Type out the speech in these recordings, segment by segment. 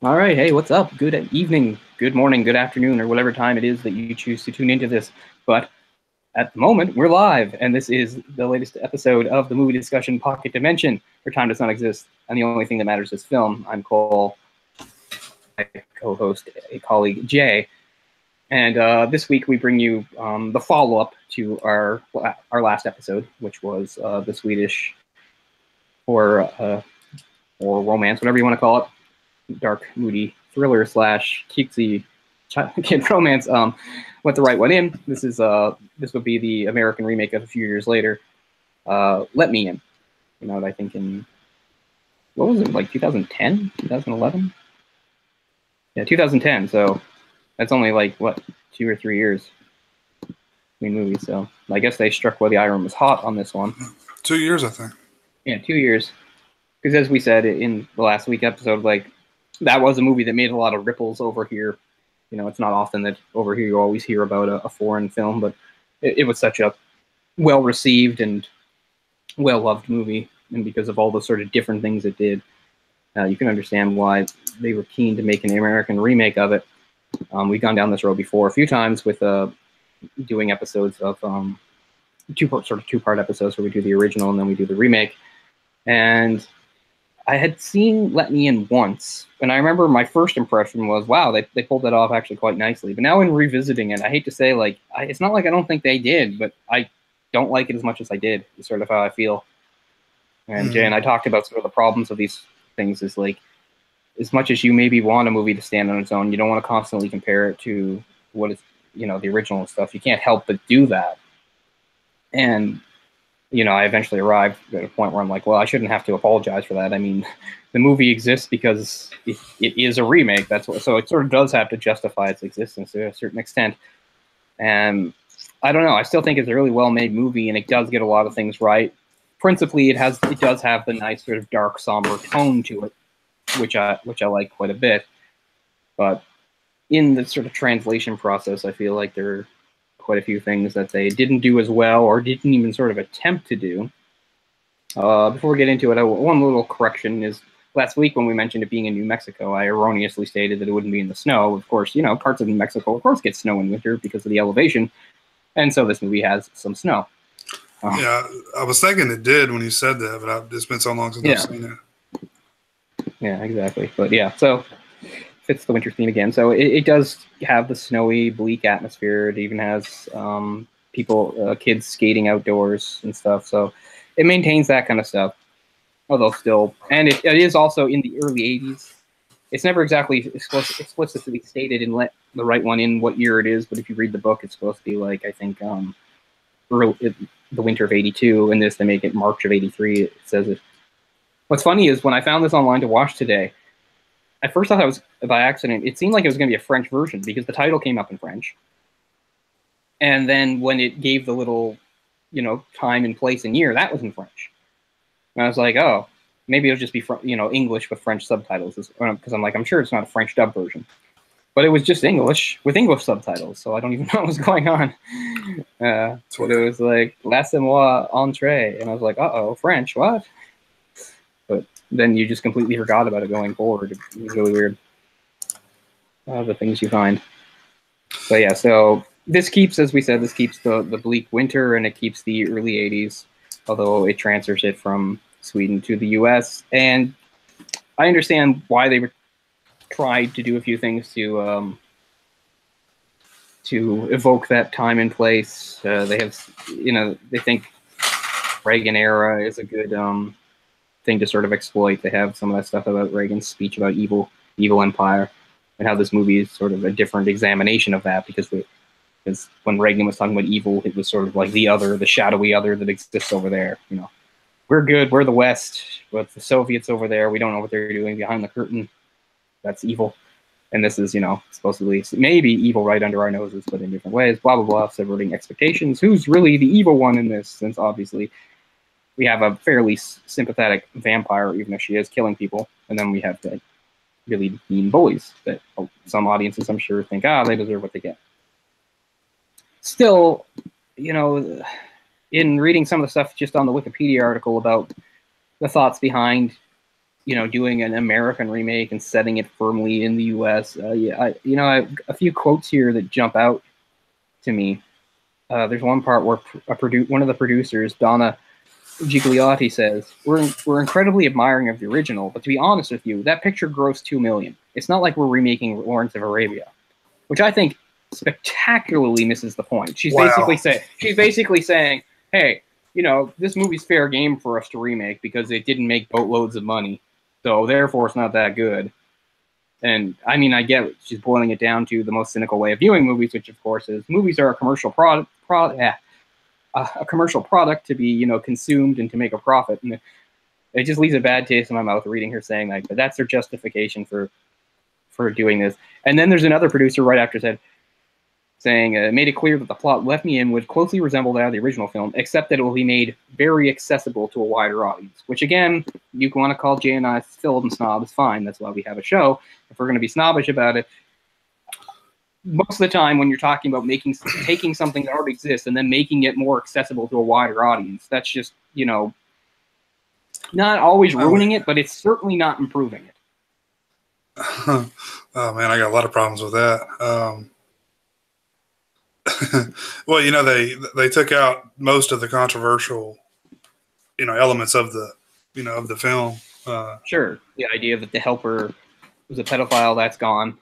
All right. Hey, what's up? Good evening, good morning, good afternoon, or whatever time it is that you choose to tune into this. But at the moment, we're live, and this is the latest episode of the movie discussion Pocket Dimension, where time does not exist, and the only thing that matters is film. I'm Cole, my co-host, a colleague, Jay, and this week we bring you the follow-up to our last episode, which was the Swedish or romance, whatever you want to call it, dark, moody thriller slash cutesy kid romance. Went the right one in. This would be the American remake of a few years later. Let Me In. You know, I think in what was it, like 2010, 2011? Yeah, 2010. So that's only like what, 2 or 3 years between movies. So I guess they struck while the iron was hot on this one. 2 years, I think. Yeah, 2 years. Because as we said in the last week episode, like that was a movie that made a lot of ripples over here. You know, it's not often that over here you always hear about a foreign film, but it was such a well-received and well-loved movie, and because of all the sort of different things it did, you can understand why they were keen to make an American remake of it. We've gone down this road before a few times with doing episodes of two-part episodes where we do the original and then we do the remake. And I had seen Let Me In once, and I remember my first impression was, wow, they pulled that off actually quite nicely. But now in revisiting it, I hate to say, like, it's not like I don't think they did, but I don't like it as much as I did, is sort of how I feel. And Jay and I talked about sort of the problems of these things is, like, as much as you maybe want a movie to stand on its own, you don't want to constantly compare it to what is, you know, the original and stuff. You can't help but do that. And you know, I eventually arrived at a point where I'm like, well, I shouldn't have to apologize for that. I mean, the movie exists because it is a remake. That's what, so it sort of does have to justify its existence to a certain extent. And I don't know. I still think it's a really well-made movie, and it does get a lot of things right. Principally, it does have the nice sort of dark, somber tone to it, which I like quite a bit. But in the sort of translation process, I feel like there are quite a few things that they didn't do as well or didn't even sort of attempt to do. Before we get into it, one little correction is last week when we mentioned it being in New Mexico, I erroneously stated that it wouldn't be in the snow. Of course, you know, parts of New Mexico, of course, get snow in winter because of the elevation. And so this movie has some snow. Yeah, I was thinking it did when you said that, but it's been so long since I've seen it. Yeah, exactly. But yeah, so fits the winter theme again. So it does have the snowy, bleak atmosphere. It even has kids skating outdoors and stuff. So it maintains that kind of stuff. Although still, and it is also in the early 80s. It's never exactly explicitly stated in Let the Right One In what year it is, but if you read the book, it's supposed to be like, I think, the winter of 82. In this, they make it March of 83. It says it. What's funny is when I found this online to watch today, at first I thought it was by accident. It seemed like it was going to be a French version because the title came up in French. And then when it gave the little, you know, time and place and year, that was in French. And I was like, oh, maybe it'll just be, you know, English with French subtitles. Because I'm like, I'm sure it's not a French dub version. But it was just English with English subtitles. So I don't even know what was going on. But it was like, laissez-moi entrer. And I was like, uh-oh, French, what? But then you just completely forgot about it going forward. It was really weird. The things you find. So yeah, so this keeps, as we said, this keeps the bleak winter, and it keeps the early 80s, although it transfers it from Sweden to the US. And I understand why they were tried to do a few things to evoke that time and place. They have, you know, they think Reagan era is a good thing to sort of exploit. They have some of that stuff about Reagan's speech about evil empire, and how this movie is sort of a different examination of that, because when Reagan was talking about evil, it was sort of like the other, the shadowy other that exists over there. You know, we're good, we're the West, but the Soviets over there, we don't know what they're doing behind the curtain. That's evil. And this is, you know, supposedly maybe evil right under our noses, but in different ways, blah, blah, blah, subverting expectations. Who's really the evil one in this? Since obviously we have a fairly sympathetic vampire, even if she is killing people. And then we have the really mean bullies that some audiences, I'm sure, think, they deserve what they get. Still, you know, in reading some of the stuff just on the Wikipedia article about the thoughts behind doing an American remake and setting it firmly in the U.S. A few quotes here that jump out to me. There's one part where one of the producers, Donna Gigliotti, says, we're incredibly admiring of the original, but to be honest with you, that picture grossed $2 million. It's not like we're remaking Lawrence of Arabia, which I think spectacularly misses the point. She's basically saying, hey, this movie's fair game for us to remake because it didn't make boatloads of money, so therefore it's not that good. And I mean, I get it. She's boiling it down to the most cynical way of viewing movies, which of course is movies are a commercial product to be, consumed and to make a profit. And it just leaves a bad taste in my mouth reading her saying that. But that's her justification for doing this. And then there's another producer right after saying, made it clear that the plot left me in would closely resemble that of the original film, except that it will be made very accessible to a wider audience. Which again, you want to call Jay and I film snobs, fine. That's why we have a show. If we're going to be snobbish about it, most of the time when you're talking about taking something that already exists and then making it more accessible to a wider audience, that's just, not always ruining it, but it's certainly not improving it. Oh man, I got a lot of problems with that. Well, they took out most of the controversial, elements of the film. Sure, the idea that the helper was a pedophile, that's gone.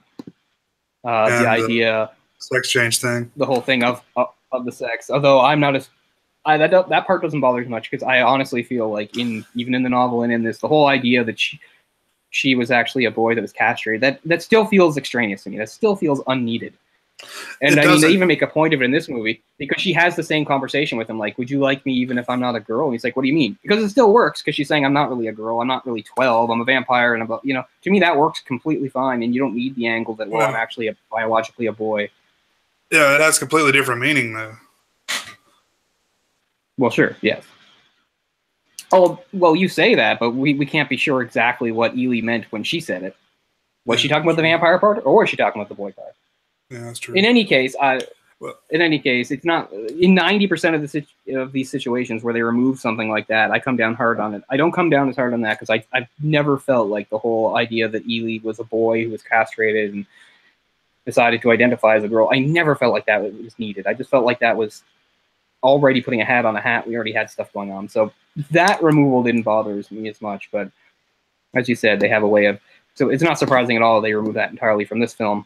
The idea, sex change thing, the whole thing of the sex. Although I'm not that part doesn't bother as much because I honestly feel like even in the novel and in this, the whole idea that she was actually a boy that was castrated, that still feels extraneous to me. That still feels unneeded. And I mean, they even make a point of it in this movie because she has the same conversation with him, like, would you like me even if I'm not a girl? And he's like, what do you mean? Because it still works because she's saying, I'm not really a girl. I'm not really 12. I'm a vampire. And to me, that works completely fine. And you don't need the angle that, well, I'm actually biologically a boy. Yeah, it has completely different meaning, though. Well, sure, yes. Oh, well, you say that, but we can't be sure exactly what Ely meant when she said it. Was she talking about the vampire part, or was she talking about the boy part? Yeah, that's true. In any case, it's not in 90% of these situations where they remove something like that. I come down hard on it. I don't come down as hard on that because I've never felt like the whole idea that Ely was a boy who was castrated and decided to identify as a girl. I never felt like that was needed. I just felt like that was already putting a hat on a hat. We already had stuff going on, so that removal didn't bother me as much. But as you said, they have a way of. So it's not surprising at all they remove that entirely from this film.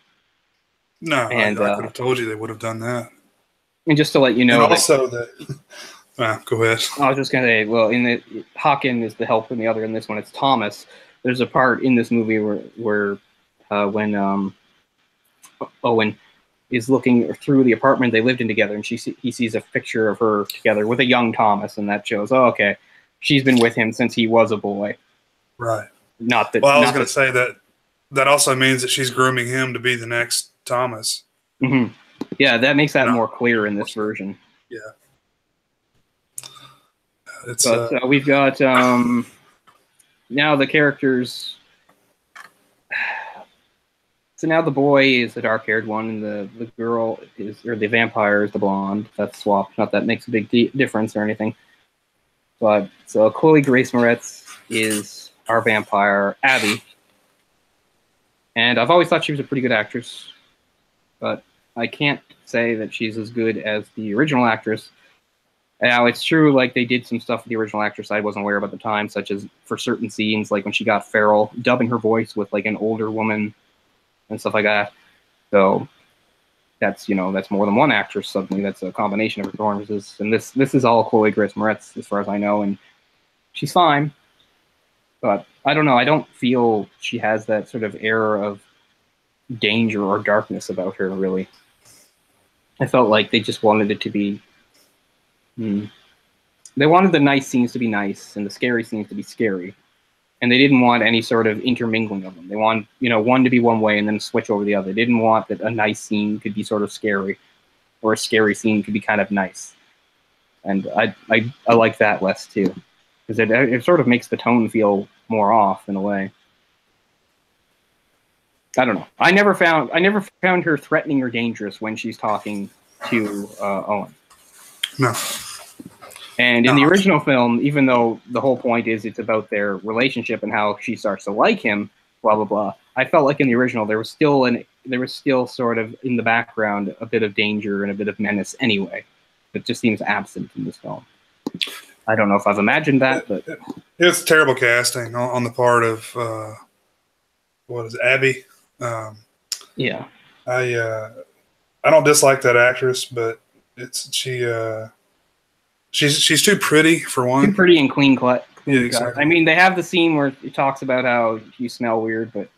No, and I could have told you they would have done that. And just to let you know, and also go ahead. I was just gonna say, well, Hawken is the help in the other. In this one, it's Thomas. There's a part in this movie where when Owen is looking through the apartment they lived in together, and he sees a picture of her together with a young Thomas, and that shows, oh, okay, she's been with him since he was a boy. Right. Not that. Well, I was going to say that also means that she's grooming him to be the next Thomas. Mm-hmm. Yeah, that makes that more clear in this version. Yeah. We've got now the characters. So now the boy is the dark-haired one, and the girl or the vampire is the blonde. That's swapped. Not that it makes a big difference or anything. But so Chloe Grace Moretz is our vampire, Abby. And I've always thought she was a pretty good actress, but I can't say that she's as good as the original actress. Now, it's true, like, they did some stuff with the original actress I wasn't aware of at the time, such as for certain scenes, like when she got feral, dubbing her voice with, like, an older woman and stuff like that. So that's more than one actress suddenly. That's a combination of performances. And this is all Chloe Grace Moretz, as far as I know, and she's fine. But I don't know. I don't feel she has that sort of air of danger or darkness about her, really. I felt like they just wanted it to be... They wanted the nice scenes to be nice and the scary scenes to be scary. And they didn't want any sort of intermingling of them. They want, one to be one way and then switch over the other. They didn't want that a nice scene could be sort of scary or a scary scene could be kind of nice. And I like that less, too. Because it sort of makes the tone feel more off in a way. I don't know. I never found her threatening or dangerous when she's talking to Owen. No. And in the original film, even though the whole point is it's about their relationship and how she starts to like him, blah blah blah, I felt like in the original there was still sort of in the background a bit of danger and a bit of menace anyway. That just seems absent in this film. I don't know if I've imagined that, but it's terrible casting on the part of what is it, Abby? Yeah, I don't dislike that actress, but she's too pretty for one. too pretty and clean cut. Yeah, exactly. I mean, they have the scene where it talks about how you smell weird, but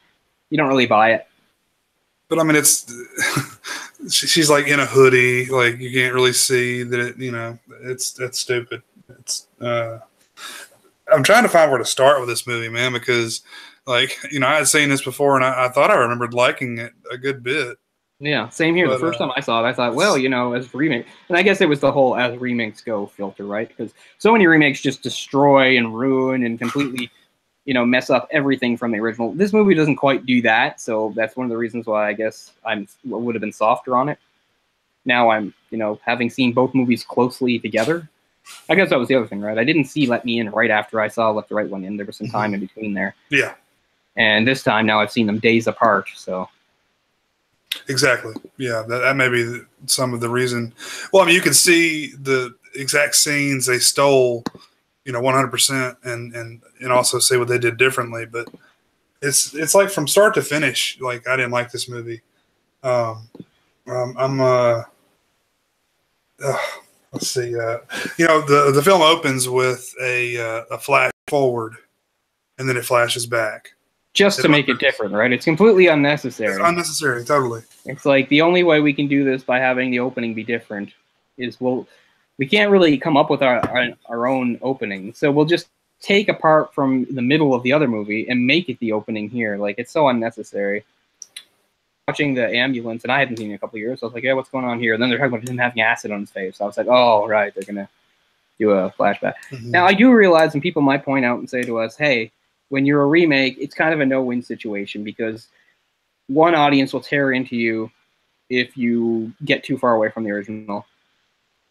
you don't really buy it. But I mean, she's like in a hoodie, like you can't really see that that's stupid. I'm trying to find where to start with this movie, man, because I had seen this before and I thought I remembered liking it a good bit. Yeah, same here. The first time I saw it, I thought, well, as remake, and I guess it was the whole as remakes go filter, right? Because so many remakes just destroy and ruin and completely, mess up everything from the original. This movie doesn't quite do that, so that's one of the reasons why I guess I would have been softer on it. Now I'm, having seen both movies closely together, I guess that was the other thing, right? I didn't see Let Me In right after I saw Let the Right One In. There was some time in between there. Yeah. And this time now I've seen them days apart, so. Exactly. Yeah, that may be some of the reason. Well, I mean, you can see the exact scenes they stole, 100%, and also see what they did differently. But it's like from start to finish. Like I didn't like this movie. Let's see. The film opens with a flash forward, and then it flashes back. Just to make it different, right? It's completely unnecessary. It's unnecessary, totally. It's like the only way we can do this by having the opening be different is we can't really come up with our own opening. So we'll just take a part from the middle of the other movie and make it the opening here. Like, it's so unnecessary. Watching the ambulance, and I hadn't seen it in a couple of years, so I was like, yeah, what's going on here? And then they're talking about him having acid on his face. So I was like, oh, right, they're going to do a flashback. Mm-hmm. Now, I do realize, and people might point out and say to us, hey, when you're a remake, it's kind of a no-win situation because one audience will tear into you if you get too far away from the original,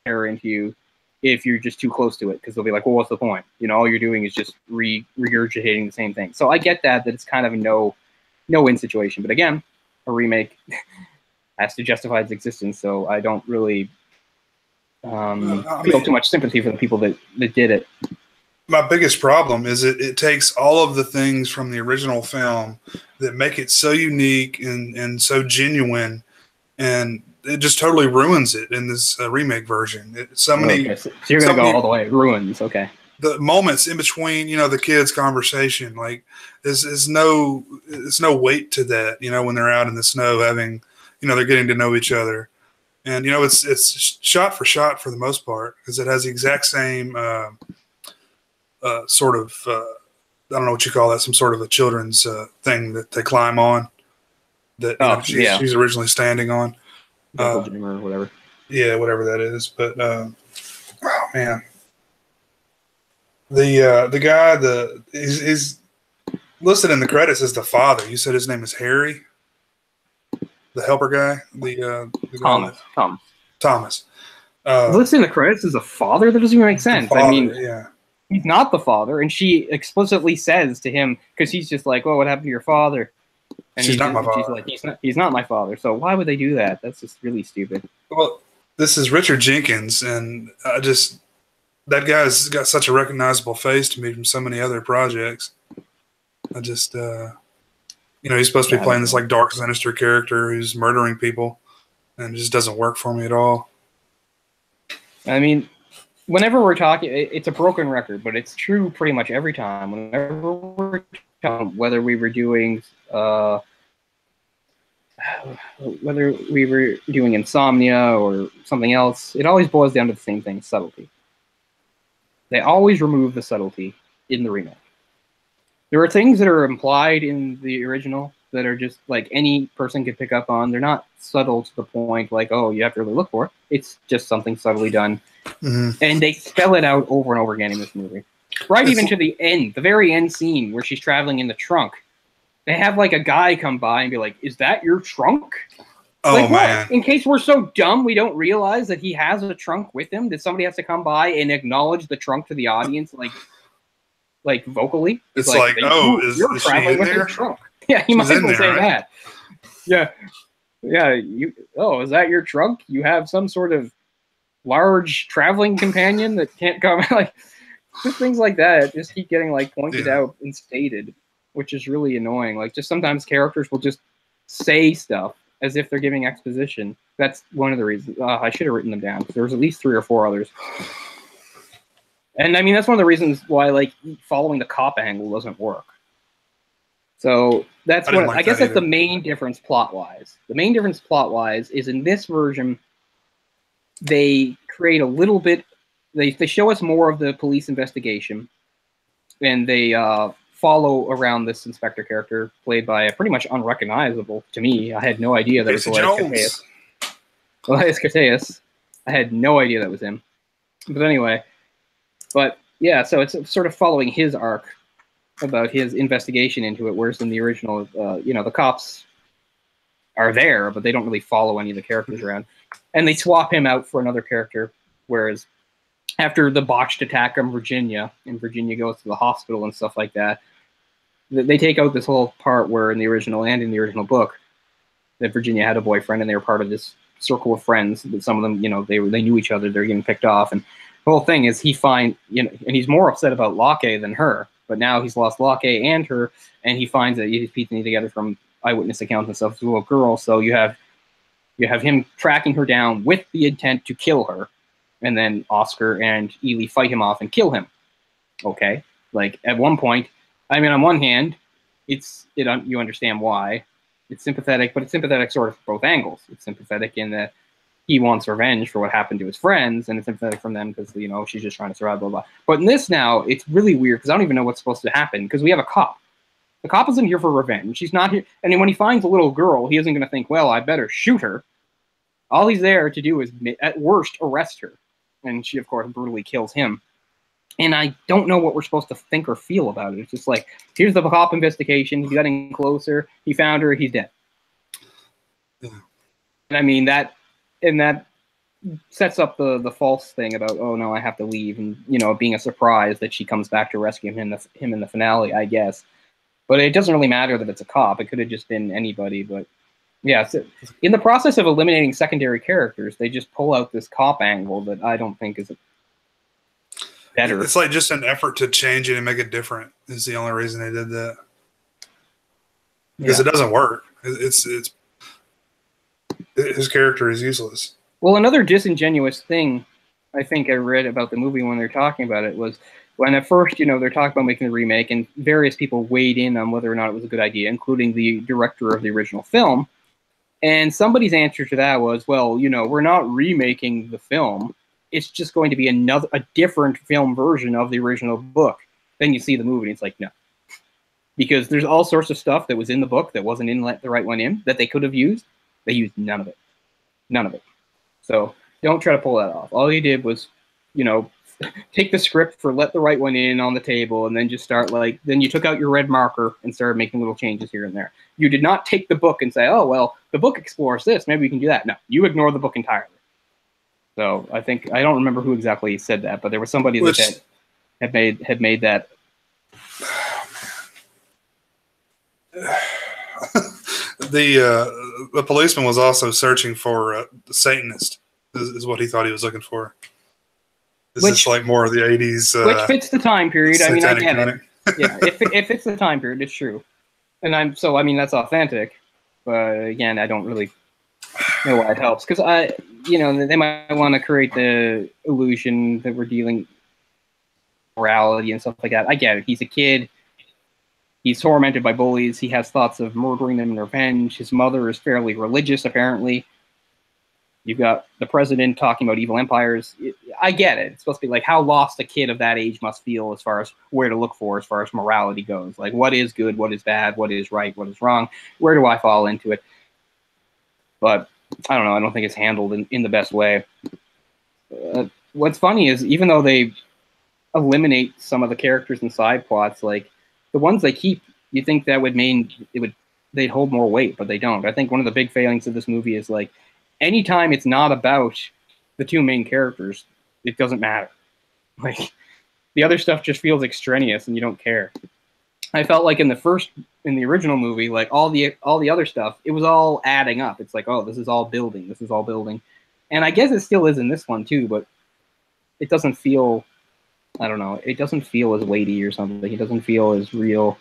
tear into you if you're just too close to it because they'll be like, well, what's the point? All you're doing is just regurgitating the same thing. So I get that it's kind of a no-win situation. But again, a remake has to justify its existence, so I don't really feel too much sympathy for the people that did it. My biggest problem is it takes all of the things from the original film that make it so unique and so genuine, and it just totally ruins it in this remake version. So you're going to go all the way. Ruins, okay. The moments in between, the kids' conversation, like there's no weight to that, when they're out in the snow having, they're getting to know each other. And, it's shot for the most part because it has the exact same sort of, I don't know what you call that, some sort of a children's thing that they climb on that she's originally standing on. Or whatever. Yeah, whatever that is. But, oh, man. The guy, he's listed in the credits as the father. You said his name is Harry? The helper guy? The Thomas. Listed in the credits as a father? That doesn't even make sense. Father, I mean, yeah. He's not the father, and she explicitly says to him, because he's just like, "Well, what happened to your father?" And she's not my father. She's like, "He's not my father." So why would they do that? That's just really stupid. Well, this is Richard Jenkins, and that guy's got such a recognizable face to me from so many other projects. He's supposed to be playing this like dark, sinister character who's murdering people, and it just doesn't work for me at all. I mean, whenever we're talking, it's a broken record, but it's true pretty much every time. Whenever we're talking, whether we were doing Insomnia or something else, it always boils down to the same thing: subtlety. They always remove the subtlety in the remake. There are things that are implied in the original that are just like any person could pick up on. They're not subtle to the point like, oh, you have to really look for it. It's just something subtly done. Mm-hmm. And they spell it out over and over again in this movie. Right, even to the end, the very end scene where she's traveling in the trunk. They have like a guy come by and be like, "Is that your trunk?" Oh, like, man. what? In case we're so dumb we don't realize that he has a trunk with him, that somebody has to come by and acknowledge the trunk to the audience, like vocally. It's like, oh, you're is she traveling in with there? your trunk. Yeah, he She's might as well in there, say right? that. Yeah. Yeah, is that your trunk? You have some sort of large traveling companion that can't come. Like, just things like that just keep getting like pointed out and stated, which is really annoying. Like, just sometimes characters will just say stuff as if they're giving exposition. That's one of the reasons. I should have written them down. There's at least 3 or 4 others. And I mean, that's one of the reasons why like following the cop angle doesn't work. So that's what I guess that's the main difference plot-wise. The main difference plot-wise is in this version, they create a little bit. They show us more of the police investigation, and they follow around this inspector character played by a pretty much unrecognizable to me. I had no idea that was Elias Koteas. I had no idea that was him. But anyway, yeah, so it's sort of following his arc about his investigation into it, whereas in the original, the cops are there, but they don't really follow any of the characters around. And they swap him out for another character, whereas after the botched attack on Virginia, and Virginia goes to the hospital and stuff like that, they take out this whole part where in the original and in the original book, that Virginia had a boyfriend and they were part of this circle of friends. That some of them, they knew each other, they're getting picked off. And the whole thing is and he's more upset about Locke than her. But now he's lost Locke and her, and he finds that he's piecing together from eyewitness accounts and stuff as a little girl. So you have him tracking her down with the intent to kill her, and then Oscar and Ely fight him off and kill him. Okay, like at one point, I mean, on one hand, you understand why it's sympathetic, but it's sympathetic sort of from both angles. It's sympathetic in that he wants revenge for what happened to his friends, and it's sympathetic from them because, she's just trying to survive, blah, blah. But in this now, it's really weird because I don't even know what's supposed to happen because we have a cop. The cop isn't here for revenge. He's not here. And when he finds a little girl, he isn't going to think, well, I better shoot her. All he's there to do is, at worst, arrest her. And she, of course, brutally kills him. And I don't know what we're supposed to think or feel about it. It's just like, here's the cop investigation. He's getting closer. He found her. He's dead. Yeah. And I mean, that sets up the false thing about, oh no, I have to leave, and being a surprise that she comes back to rescue him in the finale, I guess. But it doesn't really matter that it's a cop. It could have just been anybody. But yeah, so in the process of eliminating secondary characters, they just pull out this cop angle that I don't think is better. It's like just an effort to change it and make it different is the only reason they did that. Because it doesn't work. It's his character is useless. Well, another disingenuous thing I think I read about the movie when they're talking about it was when at first, they're talking about making the remake, and various people weighed in on whether or not it was a good idea, including the director of the original film. And somebody's answer to that was, well, we're not remaking the film. It's just going to be a different film version of the original book. Then you see the movie, and it's like, no. Because there's all sorts of stuff that was in the book that wasn't in Let the Right One In that they could have used. They used none of it. None of it. So don't try to pull that off. All you did was, take the script for Let the Right One In on the table and then just start then you took out your red marker and started making little changes here and there. You did not take the book and say, oh, well, the book explores this. Maybe we can do that. No, you ignore the book entirely. So I don't remember who exactly said that, but there was somebody that had made that. The policeman was also searching for the Satanist, is what he thought he was looking for. Is this like more of the 80s? Which fits the time period. I mean, I get it. Yeah, if it's the time period, it's true. And that's authentic. But again, I don't really know why it helps. Because they might want to create the illusion that we're dealing with morality and stuff like that. I get it. He's a kid. He's tormented by bullies. He has thoughts of murdering them in revenge. His mother is fairly religious, apparently. You've got the president talking about evil empires. I get it. It's supposed to be like how lost a kid of that age must feel as far as where to look for as far as morality goes. Like, what is good, what is bad, what is right, what is wrong? Where do I fall into it? But I don't know. I don't think it's handled in the best way. What's funny is even though they eliminate some of the characters and side plots, like the ones they keep, you think that would mean it would they'd hold more weight, but they don't. I think one of the big failings of this movie is like anytime it's not about the two main characters, it doesn't matter. Like the other stuff just feels extraneous and you don't care. I felt like in the original movie, like all the other stuff, it was all adding up. It's like, oh, this is all building. This is all building. And I guess it still is in this one too, but it doesn't feel, I don't know, it doesn't feel as weighty or something. It doesn't feel as real.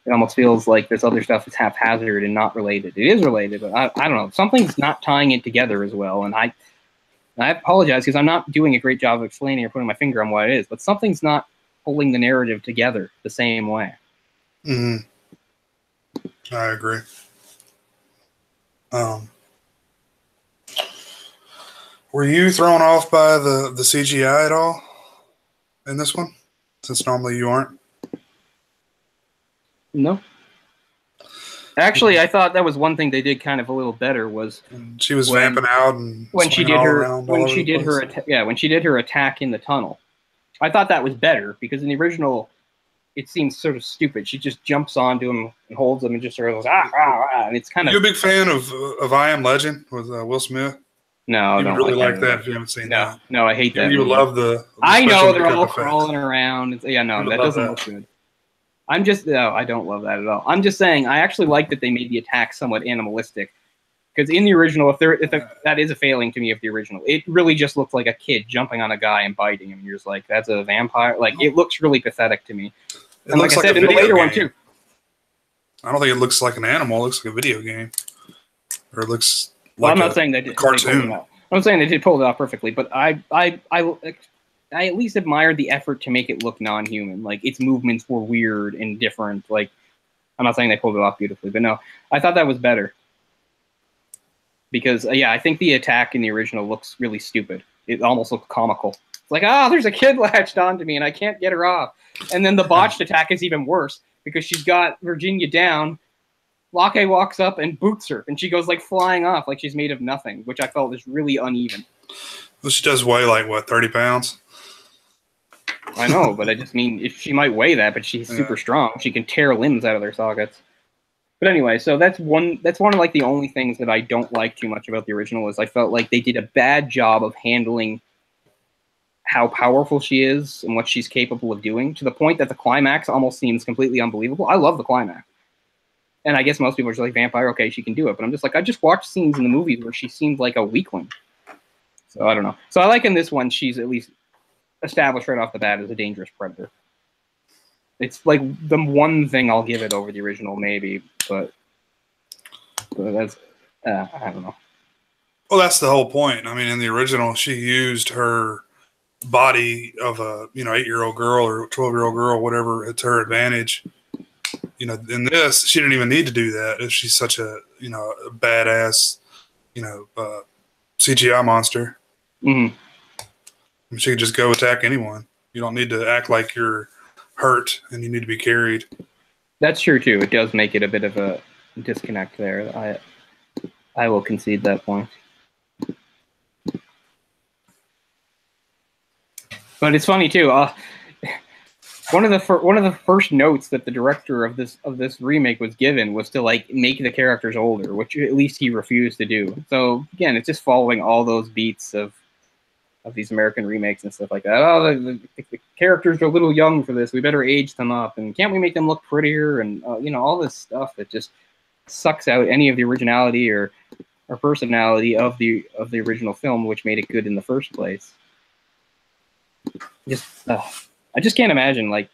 It almost feels like this other stuff is haphazard and not related. It is related, but I don't know. Something's not tying it together as well. And I apologize because I'm not doing a great job of explaining or putting my finger on what it is, but something's not holding the narrative together the same way. Mm-hmm. I agree. Were you thrown off by the CGI at all in this one? Since normally you aren't. No. Actually, I thought that was one thing they did kind of a little better was and she was vamping out and when she did her attack in the tunnel. I thought that was better because in the original, it seems sort of stupid. She just jumps onto him and holds him and just sort of goes and it's kind of. You a big fan of I Am Legend with Will Smith? No, you would really like that if you haven't seen that. No, I hate that. You would love the I know they're all crawling around. Yeah, no, that doesn't look good. I don't love that at all. I'm just saying I actually like that they made the attack somewhat animalistic. Because in the original, that is a failing to me of the original. It really just looks like a kid jumping on a guy and biting him. And you're just like, that's a vampire. Like, it looks really pathetic to me. And like I said, in the later one, too. I don't think it looks like an animal. It looks like a video game. Or it looks like I'm not saying they did cartoon. I'm saying they did pull it off perfectly, but I at least admired the effort to make it look non-human. Like, its movements were weird and different. Like, I'm not saying they pulled it off beautifully, but no, I thought that was better. Because, I think the attack in the original looks really stupid. It almost looks comical. It's like, there's a kid latched onto me and I can't get her off. And then the botched attack is even worse because she's got Virginia down. Locke walks up and boots her, and she goes like flying off like she's made of nothing, which I felt was really uneven. Well, she does weigh like, what, 30 pounds? I know, but I just mean, if she might weigh that, but she's super strong. She can tear limbs out of their sockets. But anyway, so that's one of like the only things that I don't like too much about the original is I felt like they did a bad job of handling how powerful she is and what she's capable of doing to the point that the climax almost seems completely unbelievable. I love the climax. And I guess most people are just like, vampire, okay, she can do it. But I'm just like, I just watched scenes in the movies where she seemed like a weakling. So I don't know. So I like in this one, she's at least established right off the bat as a dangerous predator. It's like the one thing I'll give it over the original, maybe, but that's I don't know. Well, that's the whole point. I mean, in the original, she used her body of a 8-year-old girl or 12-year-old girl, whatever, to her advantage. In this, she didn't even need to do that. If she's such a a badass, CGI monster, she could just go attack anyone. You don't need to act like you're hurt and you need to be carried. That's true too. It does make it a bit of a disconnect there. I will concede that point. But it's funny too. One of the first notes that the director of this remake was given was to like make the characters older, which at least he refused to do. So again, it's just following all those beats of these American remakes and stuff like that. The characters are a little young for this. We better age them up, and can't we make them look prettier? And all this stuff that just sucks out any of the originality or personality of the original film, which made it good in the first place. I just can't imagine like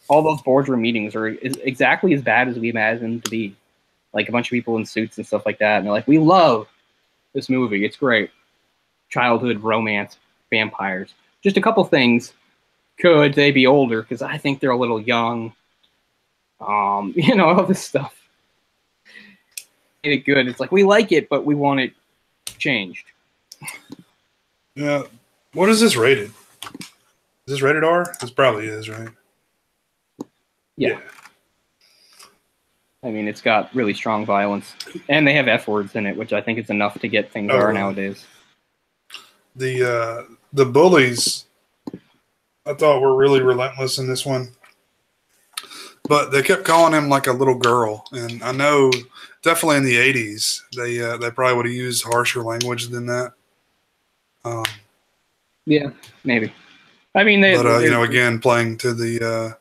all those boardroom meetings are exactly as bad as we imagine them to be. Like a bunch of people in suits and stuff like that, and they're like, "We love this movie. It's great. Childhood romance, vampires. Just a couple things. Could they be older? Because I think they're a little young. All this stuff. Made it good. It's like we like it, but we want it changed." Yeah. What is this rated? Is this rated R? This probably is, right? Yeah. I mean, it's got really strong violence, and they have F words in it, which I think is enough to get things R nowadays. The bullies, I thought, were really relentless in this one. but they kept calling him like a little girl. And I know definitely in the 80s, they probably would have used harsher language than that. Yeah, maybe. I mean, But you know, again, playing to the.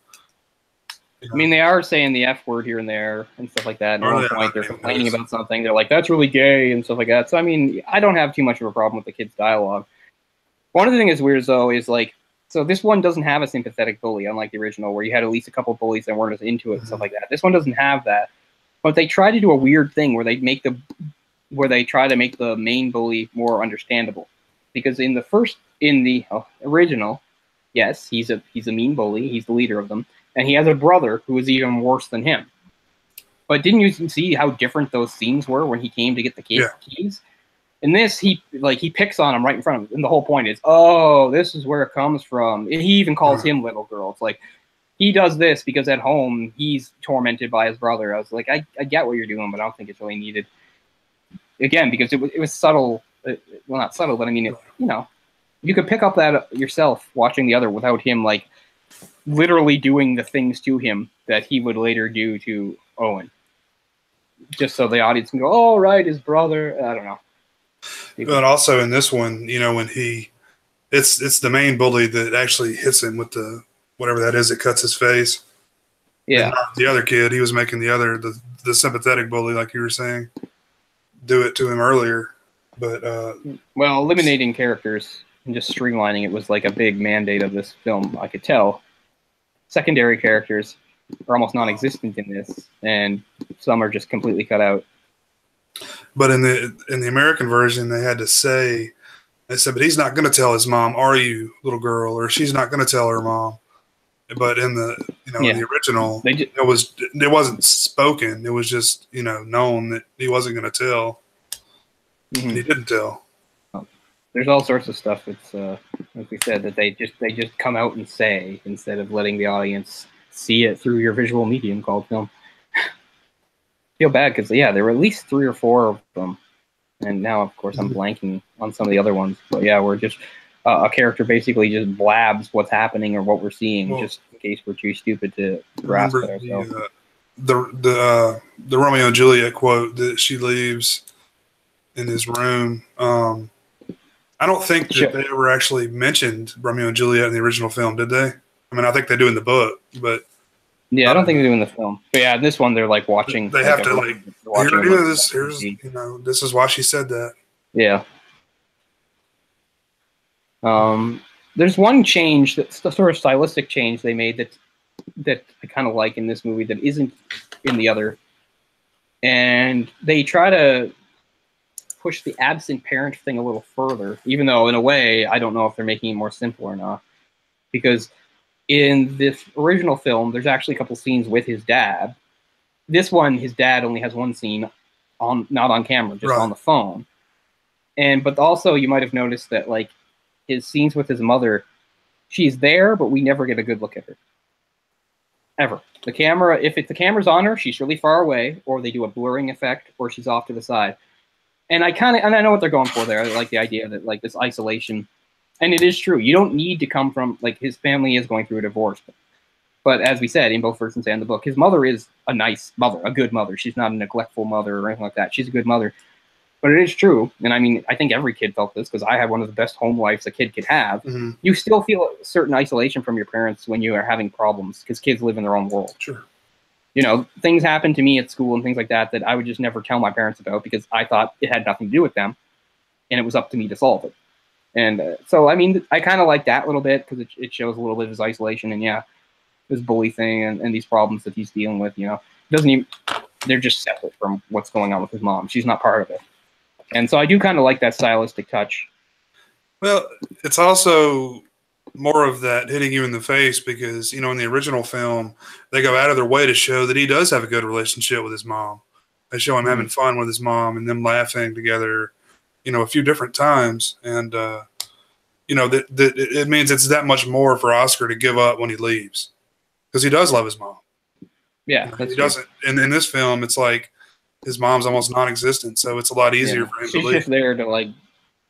I mean, they are saying the F word here and there and stuff like that. And at one point, they're complaining about something. They're like, "That's really gay" and stuff like that. So, I mean, I don't have too much of a problem with the kids' dialogue. One of the things that's weird, though, is like, so this one doesn't have a sympathetic bully, unlike the original, where you had at least a couple of bullies that weren't as into it and stuff like that. This one doesn't have that, but they try to do a weird thing where they try to make the main bully more understandable, because in the original, yes, he's a mean bully. He's the leader of them. And he has a brother who is even worse than him. But didn't you see how different those scenes were when he came to get the keys? In this, he picks on him right in front of him. And the whole point is, oh, this is where it comes from. And he even calls him little girl. It's like, he does this because at home, he's tormented by his brother. I was like, I get what you're doing, but I don't think it's really needed. Again, because it was subtle. Well, not subtle, but I mean, you could pick up that yourself watching the other without him, like, literally doing the things to him that he would later do to Owen. Just so the audience can go, oh, right, his brother. I don't know. But also in this one, you know, when it's the main bully that actually hits him with the whatever that is that cuts his face. Yeah. And not the other kid, he was making the sympathetic bully, like you were saying, do it to him earlier. But well, eliminating characters and just streamlining it was like a big mandate of this film. I could tell. Secondary characters are almost non-existent in this, and some are just completely cut out. But in the American version, they said, but he's not going to tell his mom, "Are you, little girl?" Or she's not going to tell her mom. But in the in the original, it wasn't spoken. It was just known that he wasn't going to tell, and he didn't tell. There's all sorts of stuff that's, like we said, that they just come out and say instead of letting the audience see it through your visual medium called film. Feel bad because there were at least 3 or 4 of them, and now of course I'm blanking on some of the other ones. But we're just a character basically just blabs what's happening or what we're seeing, just in case we're too stupid to grasp it ourselves. The Romeo and Juliet quote that she leaves in his room. I don't think that they ever actually mentioned Romeo and Juliet in the original film, did they? I mean, I think they do in the book, but I don't think they do in the film. But in this one, they're like watching. They have to here it is. Here's this is why she said that. Yeah. There's one change, that's the sort of stylistic change they made that I kind of like in this movie that isn't in the other, and they try to push the absent parent thing a little further, even though in a way I don't know if they're making it more simple or not, because in this original film there's actually a couple scenes with his dad. This one, his dad only has one scene not on camera, just on the phone. But also you might have noticed that like his scenes with his mother, she's there, but we never get a good look at her. Ever. The camera, if the camera's on her, she's really far away, or they do a blurring effect, or she's off to the side. And I know what they're going for there. I like the idea that like this isolation, and it is true. You don't need to come from, like, his family is going through a divorce, but as we said in both versions and the book, his mother is a nice mother, a good mother. She's not a neglectful mother or anything like that. She's a good mother. But it is true, and I mean, I think every kid felt this because I had one of the best home lives a kid could have. You still feel a certain isolation from your parents when you are having problems because kids live in their own world. Sure. Things happen to me at school and things like that I would just never tell my parents about because I thought it had nothing to do with them, and it was up to me to solve it. And so, I mean, I kind of like that a little bit because it shows a little bit of his isolation and this bully thing and these problems that he's dealing with. Doesn't even, they're just separate from what's going on with his mom. She's not part of it. And so I do kind of like that stylistic touch. Well, it's also more of that hitting you in the face because, in the original film, they go out of their way to show that he does have a good relationship with his mom. They show him having fun with his mom and them laughing together, a few different times. And, it means it's that much more for Oscar to give up when he leaves because he does love his mom. Yeah. He doesn't. And in this film, it's like his mom's almost non-existent. So it's a lot easier for him to leave. She's just there to like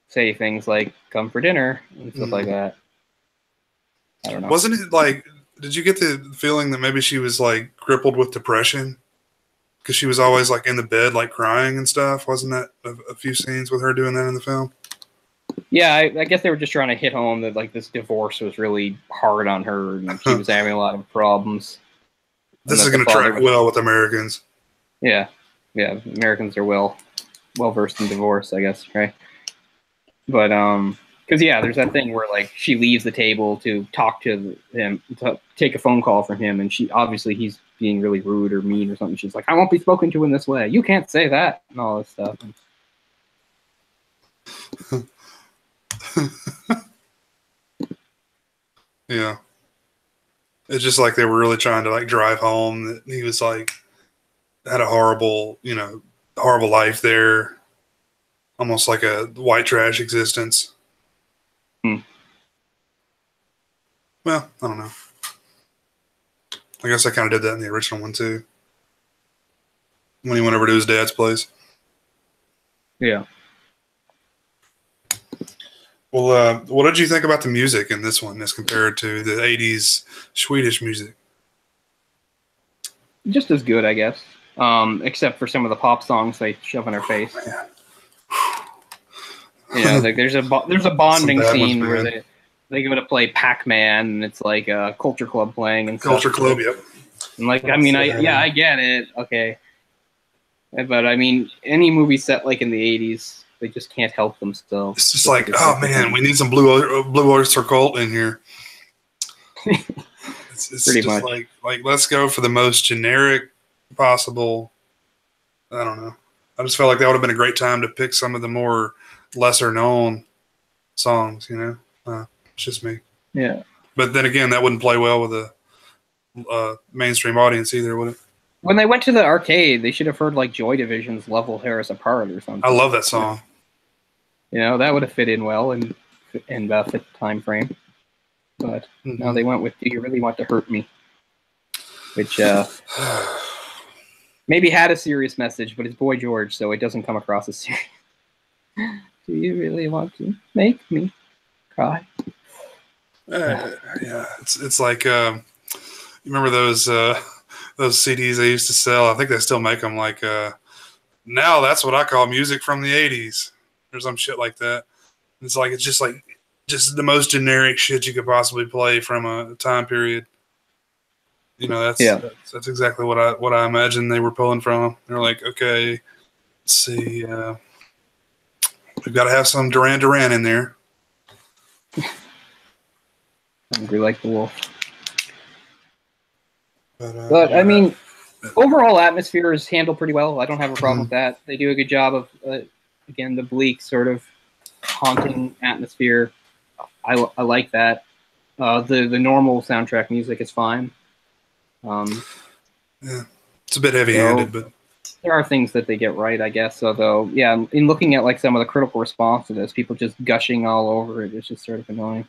say things like "come for dinner" and stuff like that. I don't know. Wasn't it like Did you get the feeling that maybe she was like crippled with depression? Because she was always like in the bed, like crying and stuff. Wasn't that a few scenes with her doing that in the film? Yeah, I guess they were just trying to hit home that like this divorce was really hard on her, and she was having a lot of problems. This is going to track well with Americans. Yeah, yeah, Americans are well versed in divorce, I guess, right? But because yeah, there's that thing where like she leaves the table to talk to him, to take a phone call from him, and she obviously he's being really rude or mean or something. She's like, "I won't be spoken to in this way. You can't say that," and all this stuff. Yeah, it's just like they were really trying to like drive home that he was like had a horrible, horrible life there, almost like a white trash existence. Well, I don't know. I guess I kind of did that in the original one too, when he went over to his dad's place. Yeah. Well, what did you think about the music in this one as compared to the 80s Swedish music? Just as good, I guess. Except for some of the pop songs they shove in her face. Like there's a bonding scene where they go to play Pac-Man, and it's like a Culture Club playing and Culture Club, yep. And like, I mean, I get it, okay, but I mean, any movie set like in the 80s, they just can't help themselves. It's just like, oh man, we need some Blue Oyster Cult in here. It's pretty just much like let's go for the most generic possible. I don't know. I just felt like that would have been a great time to pick some of the more lesser known songs. It's just me. Yeah. But then again, that wouldn't play well with a mainstream audience either, would it? When they went to the arcade, they should have heard like Joy Division's "Level Hair Us Apart" or something. I love that song. That would have fit in well in fit the time frame. But no, they went with "Do You Really Want to Hurt Me," which maybe had a serious message, but it's Boy George, so it doesn't come across as serious. Do you really want to make me cry? Yeah, it's like you remember those CDs they used to sell? I think they still make them. Like now, that's what I call music from the '80s, or some shit like that. It's just the most generic shit you could possibly play from a time period. That's exactly what I imagine they were pulling from. They're like, okay, let's see, we've got to have some Duran Duran in there. Hungry like the wolf. But I mean, overall atmosphere is handled pretty well. I don't have a problem with that. They do a good job of, again, the bleak sort of haunting atmosphere. I like that. The normal soundtrack music is fine. It's a bit heavy-handed, but there are things that they get right, I guess. Although, yeah, in looking at like some of the critical response to this, people just gushing all over it, it's just sort of annoying.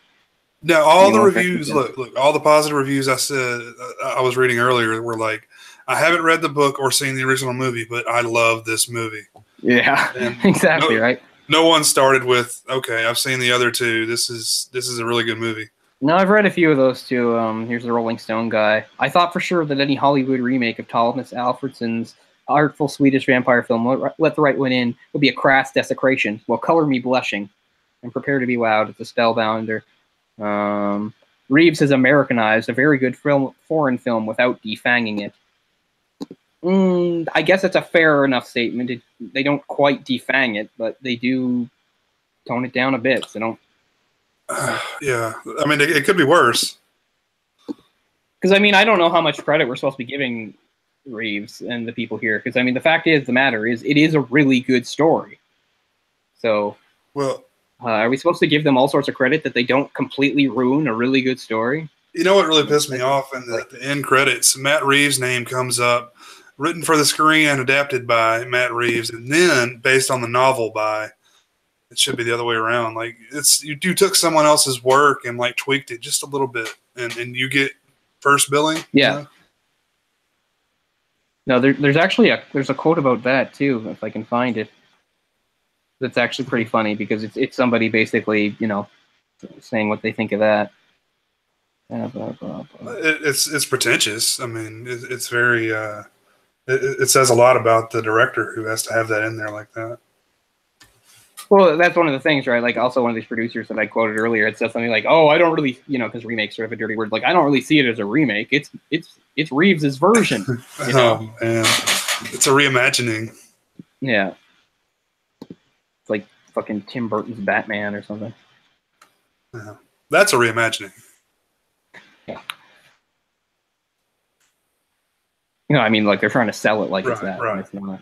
No, all the reviews, look, all the positive reviews I said, I was reading earlier were like, I haven't read the book or seen the original movie, but I love this movie. Yeah, exactly, right. No one started with, okay, I've seen the other two. This is a really good movie. No, I've read a few of those too. Here's the Rolling Stone guy. I thought for sure that any Hollywood remake of Thomas Alfredson's artful Swedish vampire film, Let the Right One In, would be a crass desecration. Well, color me blushing. And prepare to be wowed. It's a spellbounder. Reeves has Americanized a very good foreign film without defanging it. I guess it's a fair enough statement. They don't quite defang it, but they do tone it down a bit. So don't. Yeah, I mean, it could be worse. Because I mean, I don't know how much credit we're supposed to be giving Reeves and the people here. Because I mean, the matter is, it is a really good story. So, well. Are we supposed to give them all sorts of credit that they don't completely ruin a really good story? You know what really pissed me off in the end credits? Matt Reeves' name comes up, written for the screen and adapted by Matt Reeves, and then based on the novel by. It should be the other way around. Like you took someone else's work and like tweaked it just a little bit, and you get first billing. Yeah. No, there's actually there's a quote about that too, if I can find it. That's actually pretty funny because it's somebody basically, saying what they think of that. It's pretentious. I mean, it's very. It says a lot about the director who has to have that in there like that. Well, that's one of the things, right? Like, also one of these producers that I quoted earlier, it says something like, "Oh, I don't really, because remake's sort of a dirty word. Like, I don't really see it as a remake. It's Reeves's version, you know." And it's a reimagining. Yeah, it's like fucking Tim Burton's Batman or something. Yeah. That's a reimagining. Yeah. I mean, like they're trying to sell it like it's that. Right. It's not.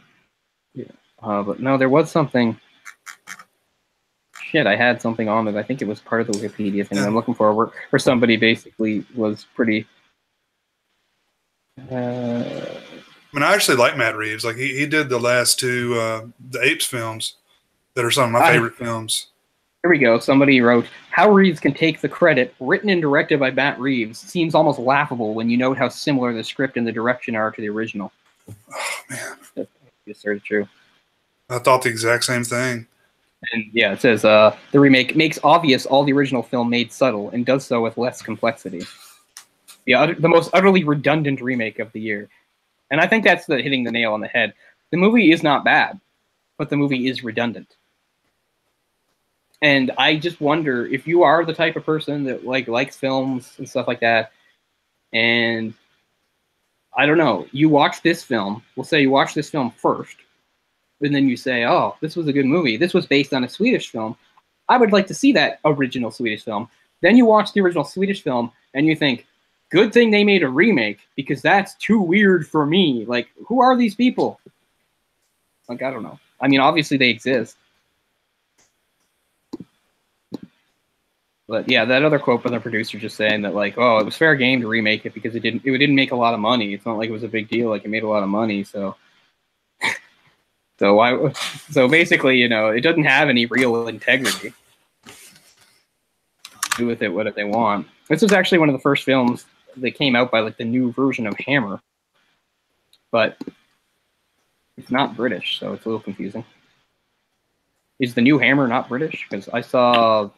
Yeah. But no, there was something. Shit, I had something on it. I think it was part of the Wikipedia thing. I'm looking for where somebody basically was pretty. I mean, I actually like Matt Reeves. Like he did the last two the Apes films that are some of my favorite films. Here we go. Somebody wrote, "How Reeves can take the credit, written and directed by Matt Reeves, seems almost laughable when you note how similar the script and the direction are to the original." Oh man, that's sort of true. I thought the exact same thing. And yeah, it says the remake makes obvious all the original film made subtle and does so with less complexity. The most utterly redundant remake of the year. And I think that's hitting the nail on the head. The movie is not bad, but the movie is redundant. And I just wonder if you are the type of person that likes films and stuff like that, and I don't know, you watch this film, we'll say you watch this film first, and then you say, "Oh, this was a good movie. This was based on a Swedish film. I would like to see that original Swedish film." Then you watch the original Swedish film, and you think, "Good thing they made a remake, because that's too weird for me. Like, who are these people?" Like, I don't know. I mean, obviously they exist. But yeah, that other quote from the producer just saying that, like, "Oh, it was fair game to remake it because it didn't make a lot of money. It's not like it was a big deal. Like, it made a lot of money, so." So basically, it doesn't have any real integrity. Do with it whatever they want. This was actually one of the first films that came out by like the new version of Hammer, but it's not British, so it's a little confusing. Is the new Hammer not British? Because I saw,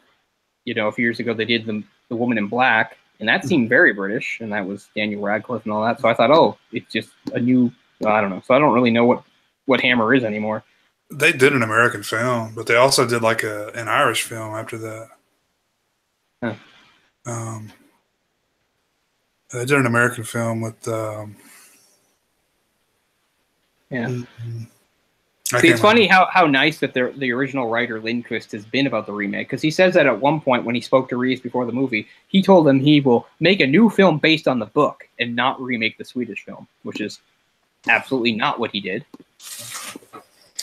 a few years ago they did the Woman in Black, and that seemed very British, and that was Daniel Radcliffe and all that. So I thought, oh, it's just a new. I don't know. So I don't really know what Hammer is anymore. They did an American film, but they also did like an Irish film after that. Huh. They did an American film with. Yeah. See, it's funny how nice that the original writer Lindquist has been about the remake, because he says that at one point when he spoke to Reeves before the movie, he told him he will make a new film based on the book and not remake the Swedish film, which is absolutely not what he did.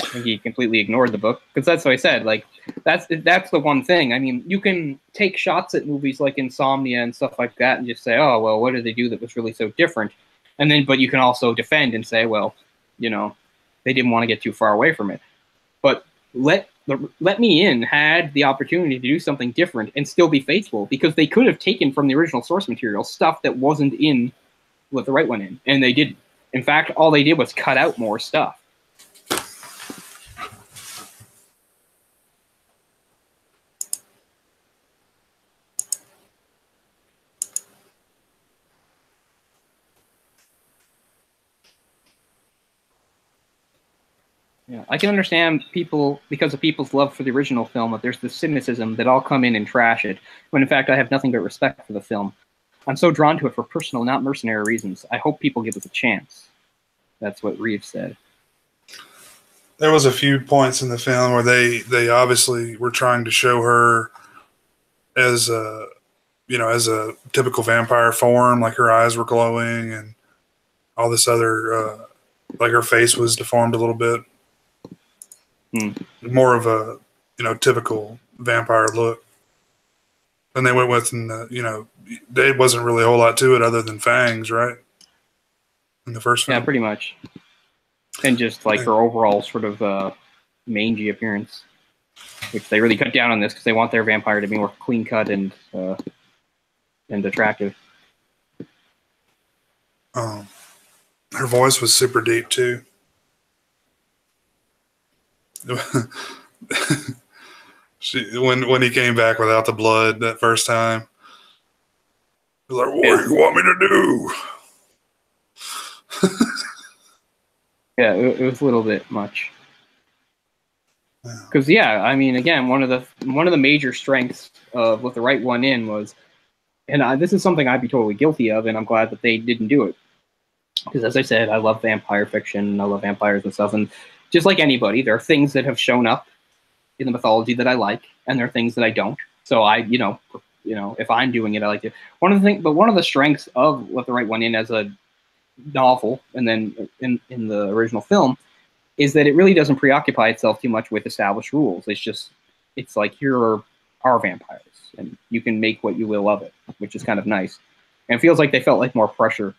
I think he completely ignored the book, because that's what I said. Like, that's the one thing. I mean, you can take shots at movies like Insomnia and stuff like that and just say, "Oh, well, what did they do that was really so different?" But you can also defend and say, "Well, they didn't want to get too far away from it." But Let Me In had the opportunity to do something different and still be faithful, because they could have taken from the original source material stuff that wasn't in Let the Right One In, and they didn't. In fact, all they did was cut out more stuff. Yeah, I can understand people, because of people's love for the original film, that there's this cynicism that I'll come in and trash it, when in fact I have nothing but respect for the film. I'm so drawn to it for personal, not mercenary reasons. I hope people give it a chance. That's what Reeves said. There was a few points in the film where they obviously were trying to show her as a typical vampire form, like her eyes were glowing and all this other, like her face was deformed a little bit. More of a typical vampire look. And they went with, there wasn't really a whole lot to it other than fangs, right? In the first film. Yeah, pretty much. And just like her overall sort of mangy appearance, which they really cut down on this because they want their vampire to be more clean cut and attractive. Her voice was super deep too. When he came back without the blood that first time, He's like, what do you want me to do? Yeah, it was a little bit much. Because I mean, again, one of the major strengths of Let the Right One In was, and this is something I'd be totally guilty of, and I'm glad that they didn't do it. Because as I said, I love vampire fiction, I love vampires and stuff, and just like anybody, there are things that have shown up in the mythology that I like, and there are things that I don't. So if I'm doing it, I like to. One of the strengths of Let the Right One In as a novel, and then in the original film, is that it really doesn't preoccupy itself too much with established rules. It's like, here are our vampires, and you can make what you will of it, which is kind of nice. And it feels like they felt like more pressure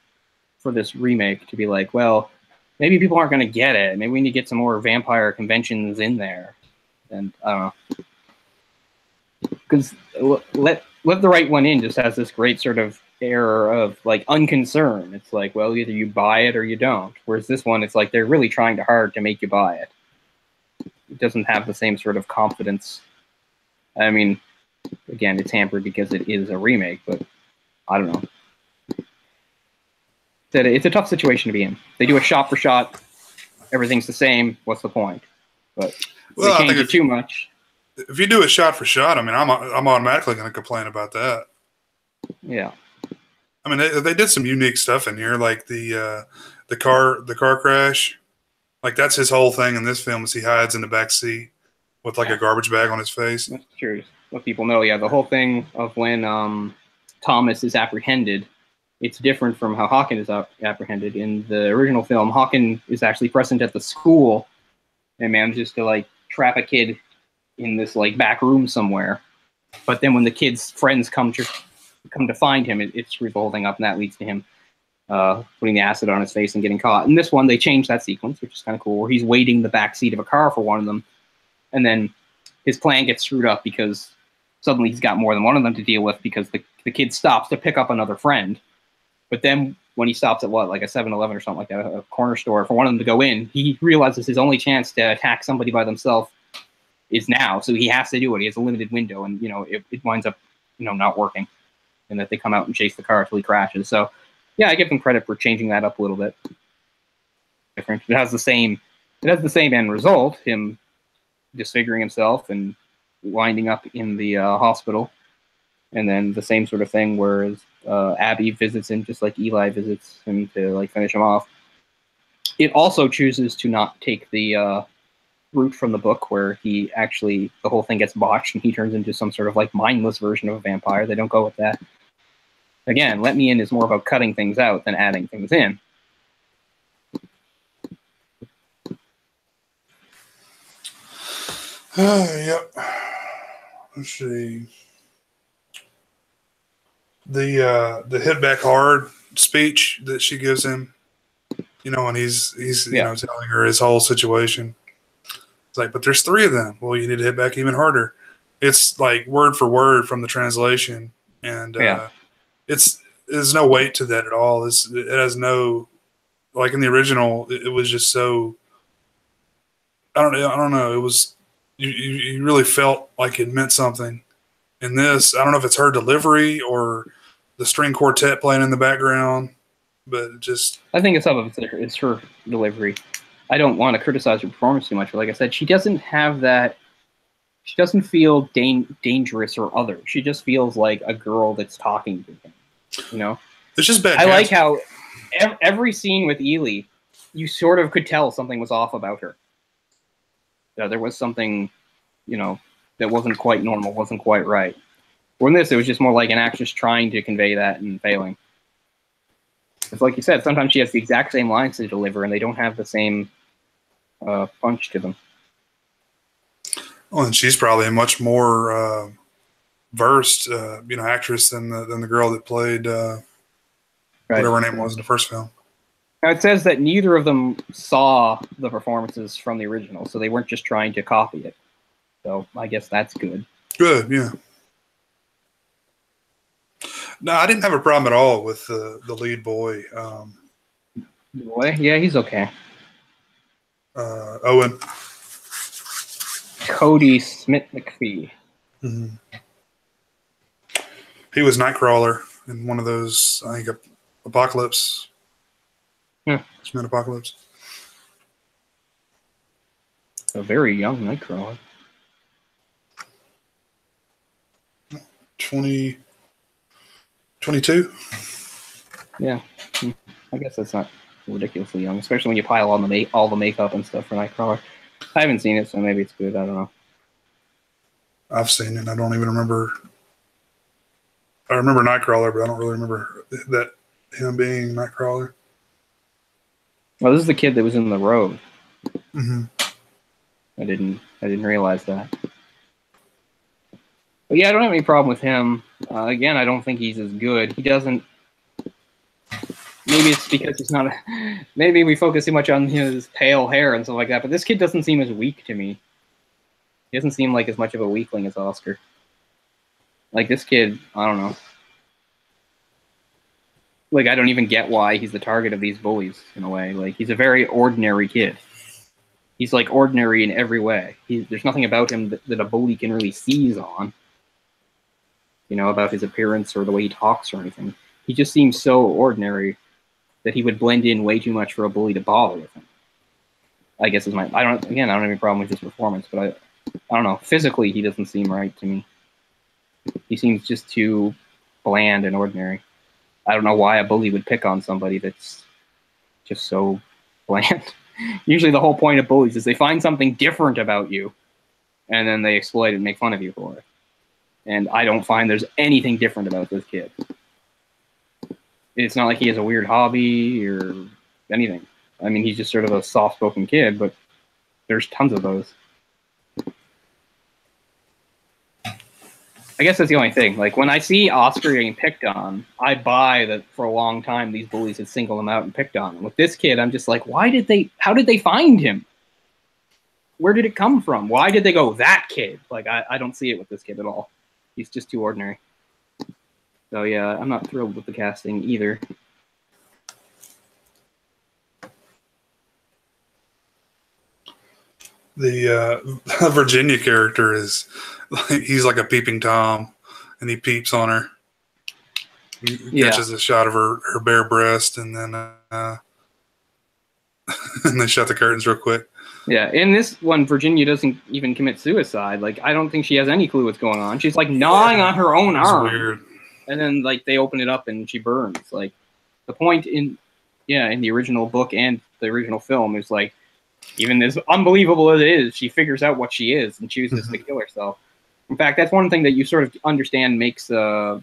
for this remake to be like, well, maybe people aren't going to get it. Maybe we need to get some more vampire conventions in there. And I don't know. Because let the Right One In just has this great sort of air of like unconcern. It's like, well, either you buy it or you don't. Whereas this one, it's like they're really trying hard to make you buy it. It doesn't have the same sort of confidence. I mean, again, it's hampered because it is a remake, but I don't know. It's a tough situation to be in. They do a shot for shot, everything's the same. What's the point? But they change it too much. If you do it shot for shot, I mean, I'm automatically going to complain about that. Yeah. I mean, they did some unique stuff in here, like the car crash. Like, that's his whole thing in this film, is he hides in the back seat with like a garbage bag on his face. That's true. Let people know. Yeah, the whole thing of when Thomas is apprehended, it's different from how Hawken is apprehended. In the original film, Hawken is actually present at the school and manages to like trap a kid in this like back room somewhere. But then when the kid's friends come to find him, it screws the whole thing up, and that leads to him putting the acid on his face and getting caught. In this one, they changed that sequence, which is kind of cool, where he's waiting in the back seat of a car for one of them, and then his plan gets screwed up because suddenly he's got more than one of them to deal with, because the kid stops to pick up another friend. But then when he stops at like a 7-Eleven or something like that, a corner store, for one of them to go in, he realizes his only chance to attack somebody by themselves is now. So he has to do it. He has a limited window, and it winds up not working, and that they come out and chase the car until he crashes. So yeah, I give them credit for changing that up a little bit. Different. It has the same end result, him disfiguring himself and winding up in the hospital. And then the same sort of thing, whereas Abby visits him just like Eli visits him to like finish him off. It also chooses to not take the route from the book where the whole thing gets botched and he turns into some sort of like mindless version of a vampire. They don't go with that. Again, Let Me In is more about cutting things out than adding things in. Yep. Let's see. The hit back hard speech that she gives him, when he's telling her his whole situation. It's like, but there's 3 of them. Well, you need to hit back even harder. It's like word for word from the translation, and there's no weight to that at all. It has no, like in the original, it was just so. I don't know. It was you really felt like it meant something. In this, I don't know if it's her delivery or the string quartet playing in the background, but I think it's some of it's her delivery. I don't want to criticize her performance too much, but like I said, she doesn't have that. She doesn't feel dangerous or other. She just feels like a girl that's talking to him. It's just bad. I like how every scene with Ely, you sort of could tell something was off about her. There was something, that wasn't quite normal, wasn't quite right. Or in this, it was just more like an actress trying to convey that and failing. It's like you said, sometimes she has the exact same lines to deliver, and they don't have the same punch to them. Well, and she's probably a much more versed, actress than the girl that played whatever her name was in the first film. Now, it says that neither of them saw the performances from the original, so they weren't just trying to copy it. So I guess that's good. Good, yeah. No, I didn't have a problem at all with the lead boy. Boy? Yeah, he's okay. Owen. Cody Smit-McPhee. Mm-hmm. He was Nightcrawler in one of those, I think, Apocalypse. Yeah. Smit-McPhee. A very young Nightcrawler. 22. Yeah. I guess that's not ridiculously young, especially when you pile on all the makeup and stuff for Nightcrawler. I haven't seen it, so maybe it's good. I don't know. I've seen it. I don't even remember. I remember Nightcrawler, but I don't really remember that him being Nightcrawler. Well, this is the kid that was in The Road. Mm-hmm. I didn't realize that. But yeah, I don't have any problem with him. Again, I don't think he's as good. He doesn't. Maybe it's because he's not. Maybe we focus too much on his pale hair and stuff like that. But this kid doesn't seem as weak to me. He doesn't seem like as much of a weakling as Oscar. Like this kid, I don't know. Like I don't even get why he's the target of these bullies in a way. Like he's a very ordinary kid. He's like ordinary in every way. There's nothing about him that a bully can really seize on. You know, about his appearance or the way he talks or anything. He just seems so ordinary that he would blend in way too much for a bully to bother with him. I guess is my. I don't have any problem with his performance, but I don't know. Physically, he doesn't seem right to me. He seems just too bland and ordinary. I don't know why a bully would pick on somebody that's just so bland. Usually the whole point of bullies is they find something different about you, and then they exploit it and make fun of you for it. And I don't find there's anything different about this kid. It's not like he has a weird hobby or anything. I mean, he's just sort of a soft-spoken kid, but there's tons of those. I guess that's the only thing. Like, when I see Oscar getting picked on, I buy that for a long time these bullies had singled him out and picked on him. With this kid, I'm just like, how did they find him? Where did it come from? Why did they go, that kid? Like, I don't see it with this kid at all. He's just too ordinary. So, yeah, I'm not thrilled with the casting either. The Virginia character is, he's like a peeping Tom, and he peeps on her. He catches a shot of her bare breast, and then and they shut the curtains real quick. Yeah, in this one, Virginia doesn't even commit suicide. Like, I don't think she has any clue what's going on. She's, like, gnawing on her own arm. Weird. And then, like, they open it up and she burns. Like, the point in the original book and the original film is, like, even as unbelievable as it is, she figures out what she is and chooses to kill herself. In fact, that's one thing that you sort of understand makes Ely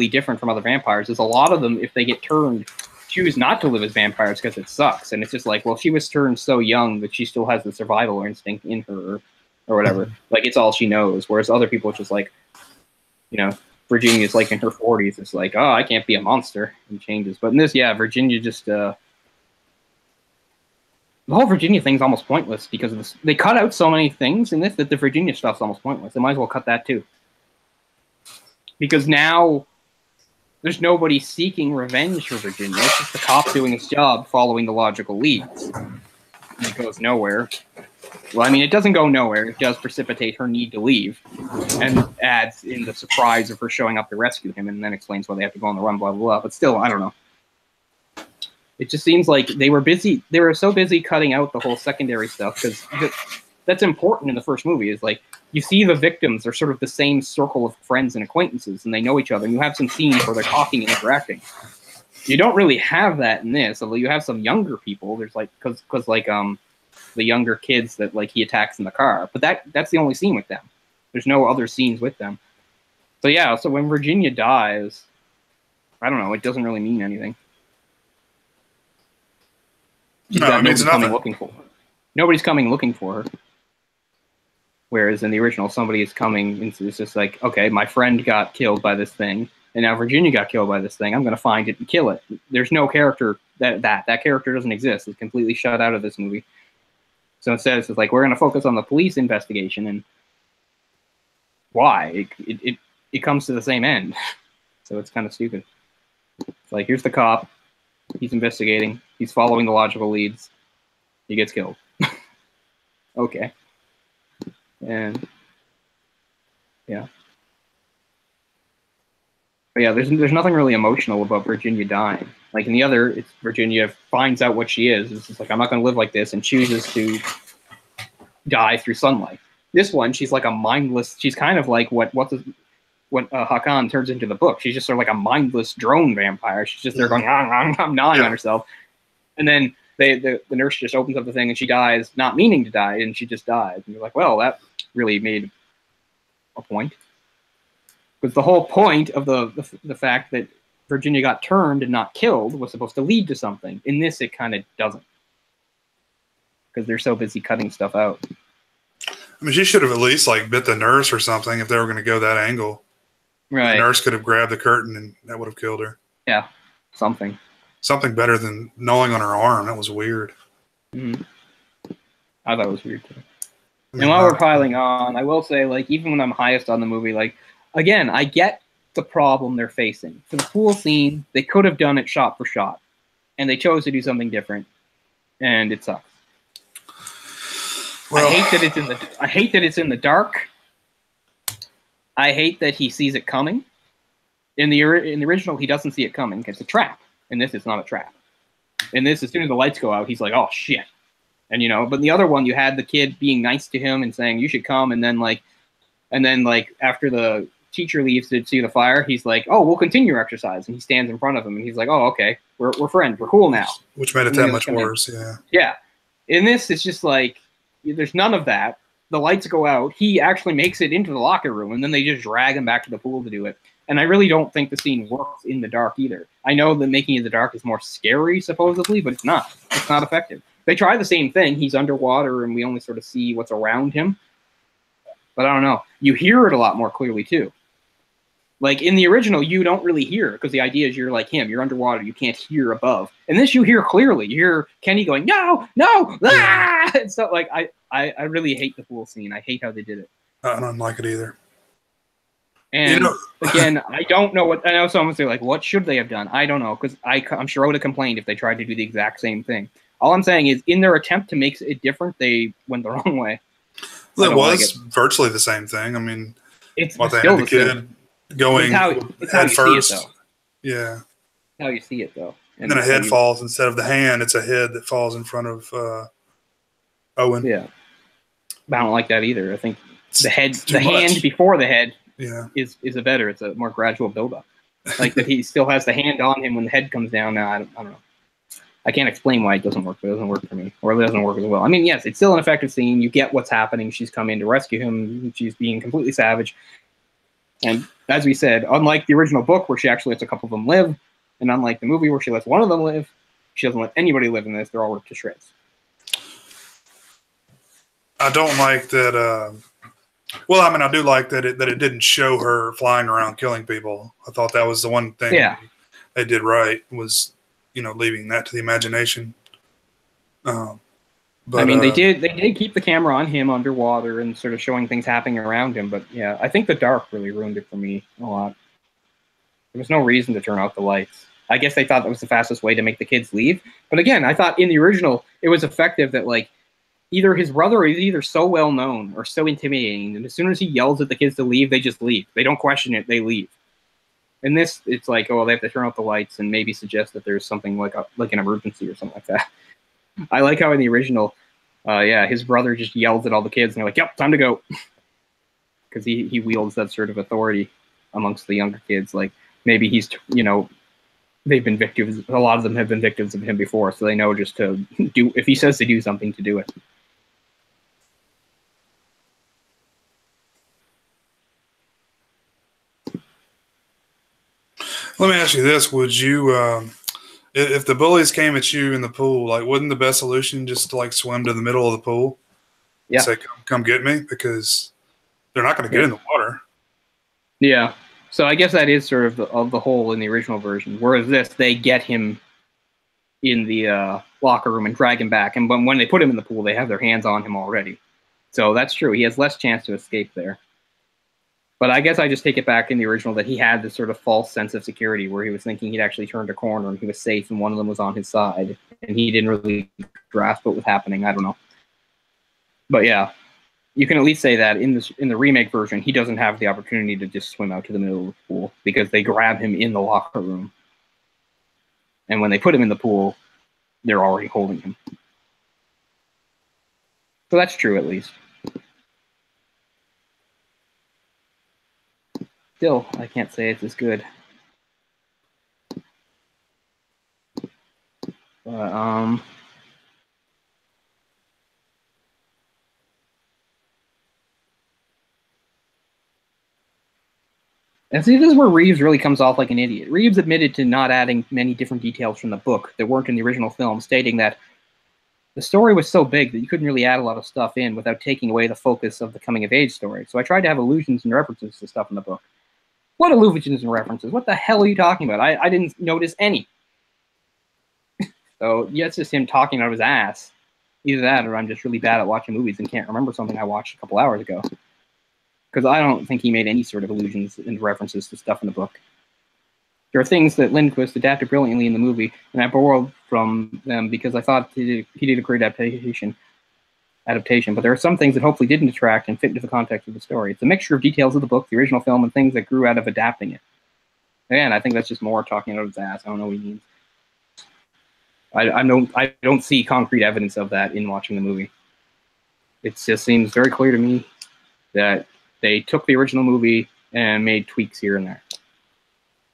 different from other vampires, is a lot of them, if they get turned, choose not to live as vampires because it sucks. And it's just like, well, she was turned so young that she still has the survival instinct in her or whatever. Like, it's all she knows. Whereas other people, it's just like, you know, Virginia's like in her 40s. It's like, oh, I can't be a monster, and changes. But in this, yeah, Virginia just the whole Virginia thing's almost pointless because of this. They cut out so many things in this that the Virginia stuff's almost pointless. They might as well cut that too, because now there's nobody seeking revenge for Virginia. It's just the cop doing his job, following the logical leads. And it goes nowhere. Well, I mean, it doesn't go nowhere. It does precipitate her need to leave, and adds in the surprise of her showing up to rescue him, and then explains why they have to go on the run, blah, blah, blah. But still, I don't know. It just seems like they were busy. They were so busy cutting out the whole secondary stuff, because that's important in the first movie, is like, you see the victims are sort of the same circle of friends and acquaintances, and they know each other, and you have some scenes where they're talking and interacting. You don't really have that in this, although you have some younger people. There's like, because like, the younger kids that like he attacks in the car, but that's the only scene with them. There's no other scenes with them. So yeah, so when Virginia dies, I don't know, it doesn't really mean anything. No, it means nothing. Looking for her. Nobody's coming looking for her. Whereas in the original, somebody is coming, and it's just like, okay, my friend got killed by this thing, and now Virginia got killed by this thing. I'm going to find it and kill it. There's no character that character doesn't exist. It's completely shut out of this movie. So instead, it's just like, we're going to focus on the police investigation, and why? It comes to the same end. So it's kind of stupid. It's like, here's the cop. He's investigating. He's following the logical leads. He gets killed. Okay. And, yeah. But yeah, there's nothing really emotional about Virginia dying. Like in the other, it's Virginia finds out what she is. It's just like, I'm not going to live like this, and chooses to die through sunlight. This one, she's like a mindless. She's kind of like what Hakan turns into the book. She's just sort of like a mindless drone vampire. She's just there going, I'm gnawing on herself, and then the nurse just opens up the thing and she dies, not meaning to die, and she just dies. And you're like, well, that really made a point. Because the whole point of the fact that Virginia got turned and not killed was supposed to lead to something. In this, it kind of doesn't. Because they're so busy cutting stuff out. I mean, she should have at least like bit the nurse or something if they were going to go that angle. Right. The nurse could have grabbed the curtain and that would have killed her. Yeah, something. Something better than gnawing on her arm. That was weird. Mm-hmm. I thought it was weird too. And while we're piling on, I will say, like, even when I'm highest on the movie, like, again, I get the problem they're facing. For the pool scene, they could have done it shot for shot, and they chose to do something different, and it sucks. Well, I hate that it's in the dark. I hate that he sees it coming. In the original, he doesn't see it coming. It's a trap. In this, it's not a trap. In this, as soon as the lights go out, he's like, "Oh shit!" And but in the other one, you had the kid being nice to him and saying, "You should come," and then after the teacher leaves to see the fire, he's like, "Oh, we'll continue your exercise," and he stands in front of him, and he's like, "Oh, okay, we're friends, we're cool now." Which made it that much worse. Yeah. Yeah. In this, it's just like there's none of that. The lights go out. He actually makes it into the locker room, and then they just drag him back to the pool to do it. And I really don't think the scene works in the dark either. I know that making it in the dark is more scary, supposedly, but it's not. It's not effective. They try the same thing. He's underwater, and we only sort of see what's around him. But I don't know. You hear it a lot more clearly, too. Like, in the original, you don't really hear, because the idea is you're like him. You're underwater. You can't hear above. In this, you hear clearly. You hear Kenny going, no, ah! And so, like, I really hate the pool scene. I hate how they did it. I don't like it either. And again, I don't know what. I know someone say like, "What should they have done?" I don't know, because I'm sure I would have complained if they tried to do the exact same thing. All I'm saying is, in their attempt to make it different, they went the wrong way. Well, it was virtually the same thing. I mean, it's what they still had the kid going head first. Yeah, how you see it though. And then a head falls instead of the hand. It's a head that falls in front of Owen. Yeah, I don't like that either. I think the hand before the head. Yeah, is a better. It's a more gradual buildup. Like that he still has the hand on him when the head comes down. Now I don't know. I can't explain why it doesn't work, but it doesn't work for me, or it doesn't work as well. I mean, yes, it's still an effective scene. You get what's happening. She's come in to rescue him. She's being completely savage. And as we said, unlike the original book where she actually lets a couple of them live, and unlike the movie where she lets one of them live, she doesn't let anybody live in this. They're all ripped to shreds. I don't like that. Well, I mean, I do like that it didn't show her flying around killing people. I thought that was the one thing they did right, was, leaving that to the imagination. But I mean, they did keep the camera on him underwater and sort of showing things happening around him. But yeah, I think the dark really ruined it for me a lot. There was no reason to turn off the lights. I guess they thought that was the fastest way to make the kids leave. But again, I thought in the original it was effective that like, either his brother is either so well known or so intimidating that as soon as he yells at the kids to leave, they just leave. They don't question it; they leave. In this, it's like, oh, they have to turn off the lights and maybe suggest that there's something like an emergency or something like that. I like how in the original, his brother just yells at all the kids and they're like, "Yep, time to go," because he wields that sort of authority amongst the younger kids. Like maybe he's they've been victims. A lot of them have been victims of him before, so they know just to do. If he says to do something, to do it. Let me ask you this: would you, if the bullies came at you in the pool, like, wouldn't the best solution just to like swim to the middle of the pool? Yeah. And say, come get me, because they're not going to get in the water. Yeah. So I guess that is sort of the whole in the original version. Whereas this, they get him in the locker room and drag him back, and when they put him in the pool, they have their hands on him already. So that's true. He has less chance to escape there. But I guess I just take it back in the original that he had this sort of false sense of security where he was thinking he'd actually turned a corner and he was safe and one of them was on his side. And he didn't really grasp what was happening. I don't know. But yeah, you can at least say that in the remake version, he doesn't have the opportunity to just swim out to the middle of the pool because they grab him in the locker room. And when they put him in the pool, they're already holding him. So that's true, at least. Still, I can't say it's as good. But, and see, this is where Reeves really comes off like an idiot. Reeves admitted to not adding many different details from the book that weren't in the original film, stating that the story was so big that you couldn't really add a lot of stuff in without taking away the focus of the coming-of-age story. So I tried to have allusions and references to stuff in the book. What allusions and references? What the hell are you talking about? I didn't notice any. So, yeah, it's just him talking out of his ass. Either that or I'm just really bad at watching movies and can't remember something I watched a couple hours ago. Because I don't think he made any sort of allusions and references to stuff in the book. There are things that Lindquist adapted brilliantly in the movie, and I borrowed from them because I thought he did a great adaptation. But there are some things that hopefully didn't detract and fit into the context of the story. It's a mixture of details of the book, the original film, and things that grew out of adapting it. Again, I think that's just more talking out of his ass. I don't know what he means. I don't see concrete evidence of that in watching the movie. It just seems very clear to me that they took the original movie and made tweaks here and there.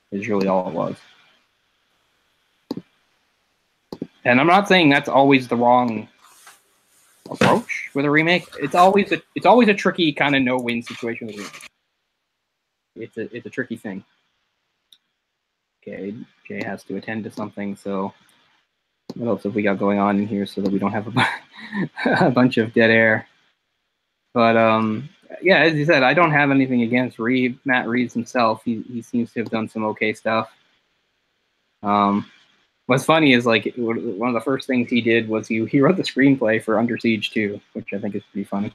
Is really all it was. And I'm not saying that's always the wrong approach with a remake. It's always a tricky kind of no-win situation with a remake. It's a tricky thing. Okay, Jay has to attend to something, so what else have we got going on in here so that we don't have a bunch of dead air? But yeah, as you said, I don't have anything against Matt Reeves himself. He seems to have done some okay stuff. What's funny is like one of the first things he did was he wrote the screenplay for Under Siege 2, which I think is pretty funny.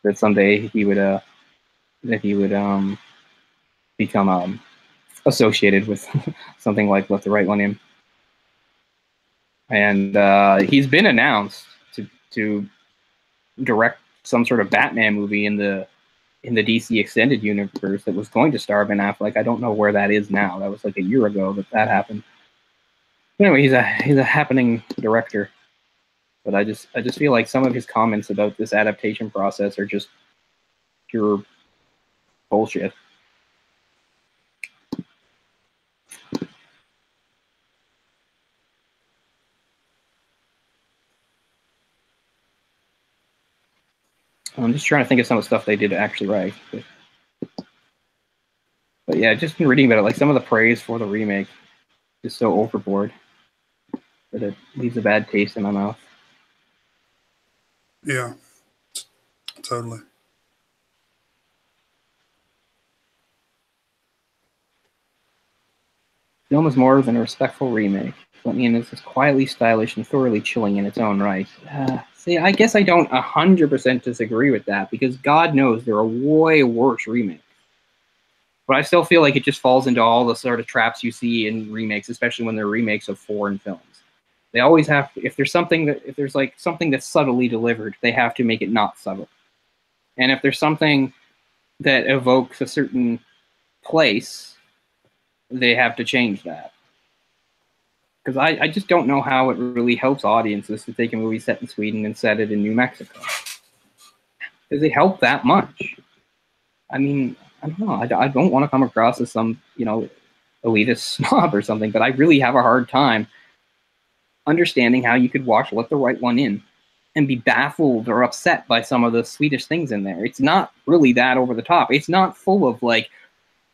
That someday he would become associated with something like Let the Right One In. And he's been announced to direct some sort of Batman movie in the DC extended universe that was going to star Ben Affleck. I don't know where that is now. That was like a year ago that happened. Anyway, he's a happening director, but I just feel like some of his comments about this adaptation process are just pure bullshit. I'm just trying to think of some of the stuff they did actually right. But yeah, just been reading about it. Like some of the praise for the remake is so overboard that it leaves a bad taste in my mouth. Yeah, totally. Film is more than a respectful remake. Flintnian is quietly stylish and thoroughly chilling in its own right. See, I guess I don't 100% disagree with that, because God knows there are way worse remakes. But I still feel like it just falls into all the sort of traps you see in remakes, especially when they're remakes of foreign films. They always have to, if there's like something that's subtly delivered, they have to make it not subtle. And if there's something that evokes a certain place, they have to change that. Because I just don't know how it really helps audiences to take a movie set in Sweden and set it in New Mexico. Does it help that much? I mean, I don't know. I don't want to come across as some, elitist snob or something, but I really have a hard time understanding how you could watch Let the Right One In and be baffled or upset by some of the Swedish things in there. It's not really that over the top. It's not full of like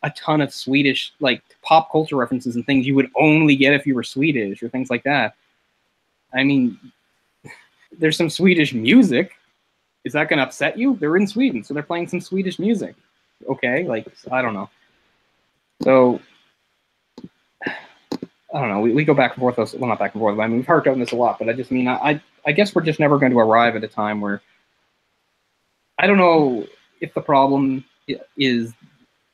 a ton of Swedish like pop culture references and things you would only get if you were Swedish or things like that. I mean, there's some Swedish music. Is that going to upset you? They're in Sweden, so they're playing some Swedish music. Okay, like, I don't know. So, I don't know. We go back and forth. Well, not back and forth. I mean, we've harped on this a lot, but I just mean, I guess we're just never going to arrive at a time where, I don't know if the problem is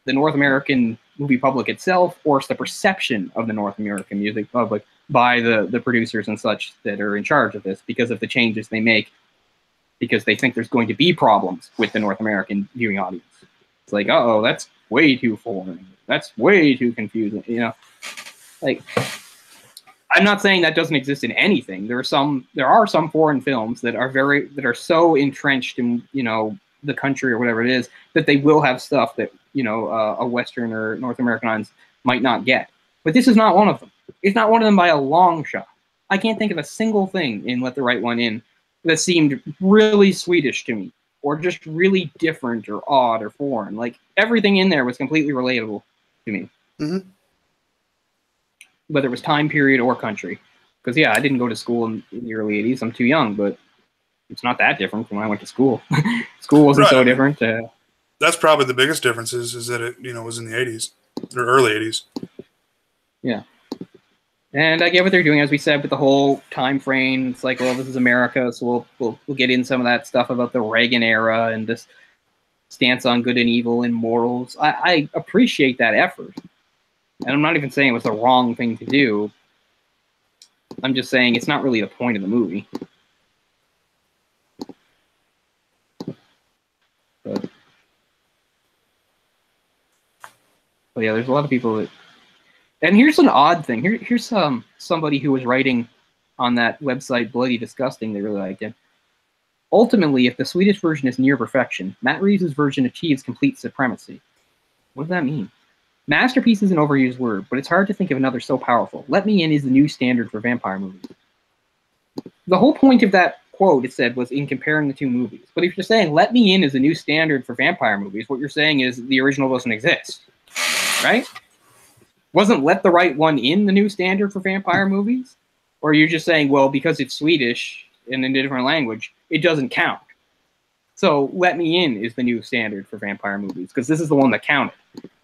the North American movie public itself, or it's the perception of the North American music public by the producers and such that are in charge of this, because of the changes they make because they think there's going to be problems with the North American viewing audience. It's like, oh, that's way too foreign. That's way too confusing. You know, like, I'm not saying that doesn't exist in anything. There are some foreign films that are so entrenched in, you know, the country or whatever it is, that they will have stuff that, you know, a Western or North American audience might not get. But this is not one of them. It's not one of them by a long shot. I can't think of a single thing in Let the Right One In that seemed really Swedish to me, or just really different or odd or foreign. Like, everything in there was completely relatable to me. Mm-hmm. Whether it was time period or country. Because, yeah, I didn't go to school in the early 80s. I'm too young, but it's not that different from when I went to school. School wasn't so different. That's probably the biggest difference is that it, you know, was in the 80s or early 80s. Yeah. And I get what they're doing, as we said, with the whole time frame. It's like, well, this is America, so we'll get in some of that stuff about the Reagan era and this stance on good and evil and morals. I appreciate that effort. And I'm not even saying it was the wrong thing to do. I'm just saying it's not really the point of the movie. But yeah, there's a lot of people that... And here's an odd thing. Here's somebody who was writing on that website, Bloody Disgusting, they really liked it. Ultimately, if the Swedish version is near perfection, Matt Reeves' version achieves complete supremacy. What does that mean? Masterpiece is an overused word, but it's hard to think of another so powerful. Let Me In is the new standard for vampire movies. The whole point of that quote, it said, was in comparing the two movies. But if you're saying Let Me In is the new standard for vampire movies, what you're saying is the original doesn't exist. Right? Wasn't Let the Right One In the new standard for vampire movies? Or are you just saying, well, because it's Swedish and in a different language, it doesn't count? So Let Me In is the new standard for vampire movies, because this is the one that counted.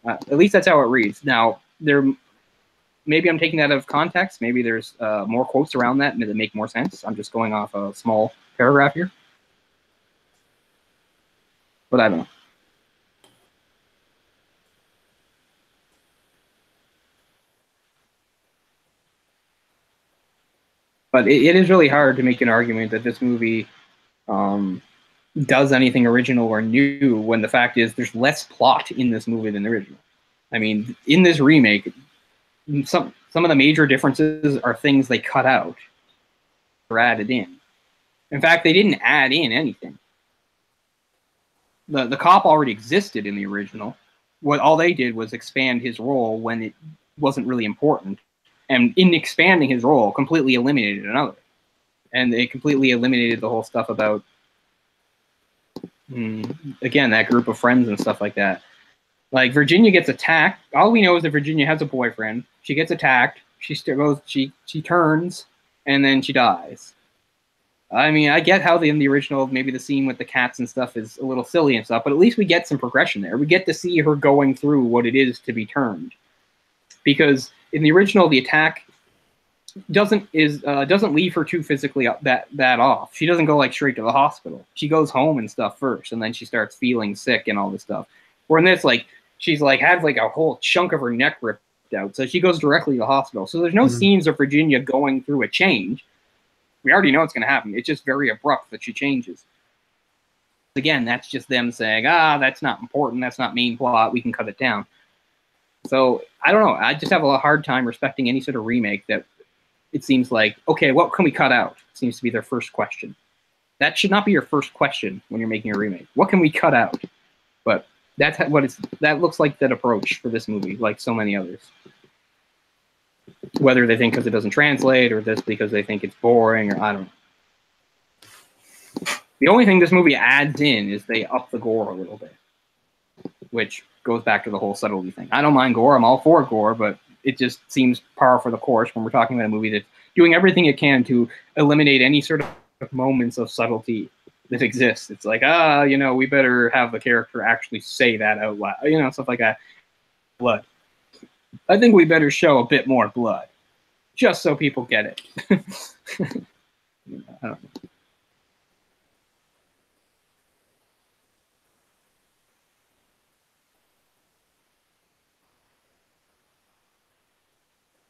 At least that's how it reads. Now, maybe I'm taking that out of context. Maybe there's more quotes around that make more sense. I'm just going off a small paragraph here. But I don't know. But it is really hard to make an argument that this movie does anything original or new, when the fact is there's less plot in this movie than the original. I mean, in this remake, some of the major differences are things they cut out or added in. In fact, they didn't add in anything. The cop already existed in the original. What all they did was expand his role when it wasn't really important. And in expanding his role, completely eliminated another. And they completely eliminated the whole stuff about, again, that group of friends and stuff like that. Like, Virginia gets attacked. All we know is that Virginia has a boyfriend. She gets attacked. She turns, and then she dies. I mean, I get how in the original, maybe the scene with the cats and stuff is a little silly and stuff, but at least we get some progression there. We get to see her going through what it is to be turned. Because in the original, the attack doesn't leave her too physically that off. She doesn't go like straight to the hospital. She goes home and stuff first, and then she starts feeling sick and all this stuff. Where in this, like, she's like had like a whole chunk of her neck ripped out, so she goes directly to the hospital. So there's no scenes of Virginia going through a change. We already know it's going to happen. It's just very abrupt that she changes. Again, that's just them saying, that's not important. That's not main plot. We can cut it down. So I don't know. I just have a hard time respecting any sort of remake that it seems like, okay, what can we cut out? Seems to be their first question. That should not be your first question when you're making a remake. What can we cut out? But that looks like that approach for this movie, like so many others. Whether they think because it doesn't translate, or this because they think it's boring, or I don't know. The only thing this movie adds in is they up the gore a little bit, which goes back to the whole subtlety thing. I don't mind gore. I'm all for gore, but it just seems par for the course when we're talking about a movie that's doing everything it can to eliminate any sort of moments of subtlety that exists. It's like, we better have the character actually say that out loud, stuff like that. Blood. I think we better show a bit more blood, just so people get it. I don't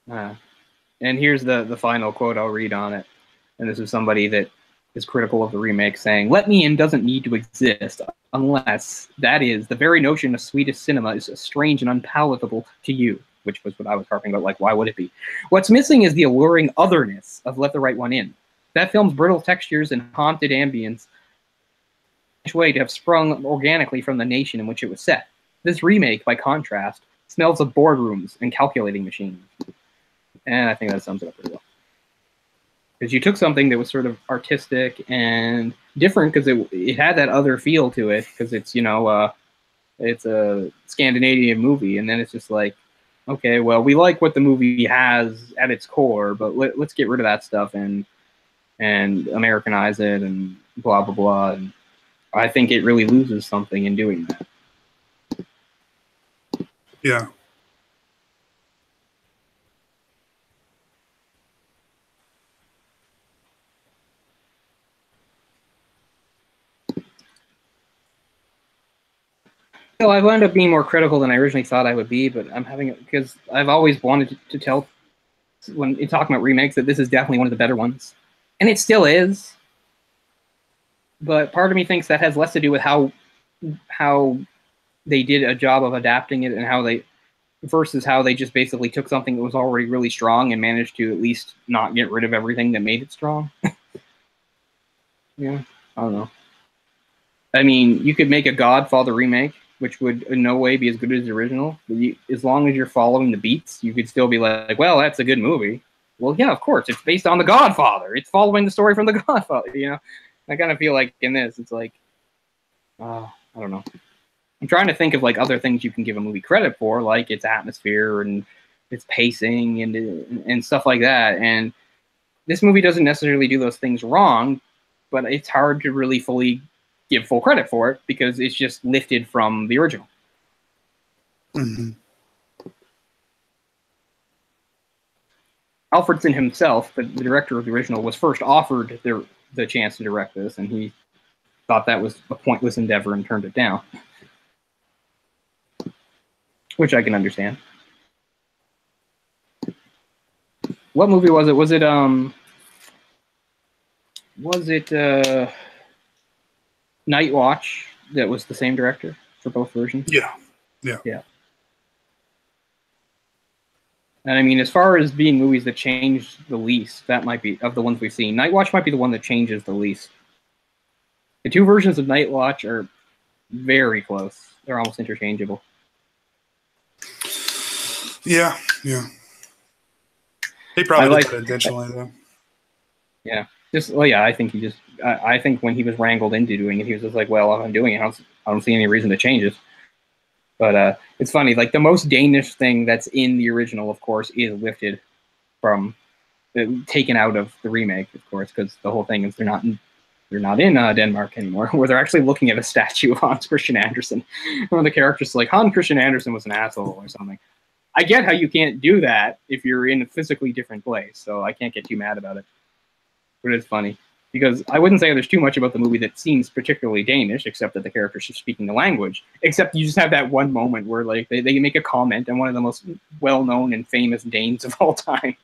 know. And here's the final quote I'll read on it. And this is somebody that is critical of the remake, saying, "Let Me In doesn't need to exist unless, that is, the very notion of Swedish cinema is strange and unpalatable to you," which was what I was harping about, like, why would it be? "What's missing is the alluring otherness of Let the Right One In. That film's brittle textures and haunted ambience way to have sprung organically from the nation in which it was set. This remake, by contrast, smells of boardrooms and calculating machines." And I think that sums it up pretty well. Because you took something that was sort of artistic and different, because it had that other feel to it, because it's, you know, it's a Scandinavian movie, and then it's just like, okay, well, we like what the movie has at its core, but let's get rid of that stuff and Americanize it and blah, blah, blah. And I think it really loses something in doing that. Yeah. Well, I've wound up being more critical than I originally thought I would be, but I'm having it because I've always wanted to tell, when talking about remakes, that this is definitely one of the better ones. And it still is. But part of me thinks that has less to do with how they did a job of adapting it, and how they, versus how they just basically took something that was already really strong and managed to at least not get rid of everything that made it strong. Yeah, I don't know. I mean, you could make a Godfather remake, which would in no way be as good as the original. But as long as you're following the beats, you could still be like, well, that's a good movie. Well, yeah, of course. It's based on The Godfather. It's following the story from The Godfather, you know? I kind of feel like in this, it's like, I don't know. I'm trying to think of like other things you can give a movie credit for, like its atmosphere and its pacing and stuff like that. And this movie doesn't necessarily do those things wrong, but it's hard to really fully give full credit for it because it's just lifted from the original. Mm-hmm. Alfredson himself, the director of the original, was first offered the chance to direct this, and he thought that was a pointless endeavor and turned it down, which I can understand. What movie was it? Was it Night Watch that was the same director for both versions? Yeah. And I mean, as far as being movies that changed the least, that might be, of the ones we've seen, Night Watch might be the one that changes the least. The two versions of Night Watch are very close. They're almost interchangeable. Yeah. He probably did that intentionally, though. Yeah. I think he just, I think when he was wrangled into doing it, he was just like, well, I'm doing it. I don't see any reason to change it. But it's funny, like the most Danish thing that's in the original, of course, is lifted from, taken out of the remake, of course, because the whole thing is they're not in Denmark anymore, where they're actually looking at a statue of Hans Christian Andersen. One of the characters is like, Hans Christian Andersen was an asshole or something. I get how you can't do that if you're in a physically different place, so I can't get too mad about it. But it's funny, because I wouldn't say there's too much about the movie that seems particularly Danish, except that the characters are speaking the language. Except you just have that one moment where like they make a comment, and one of the most well-known and famous Danes of all time.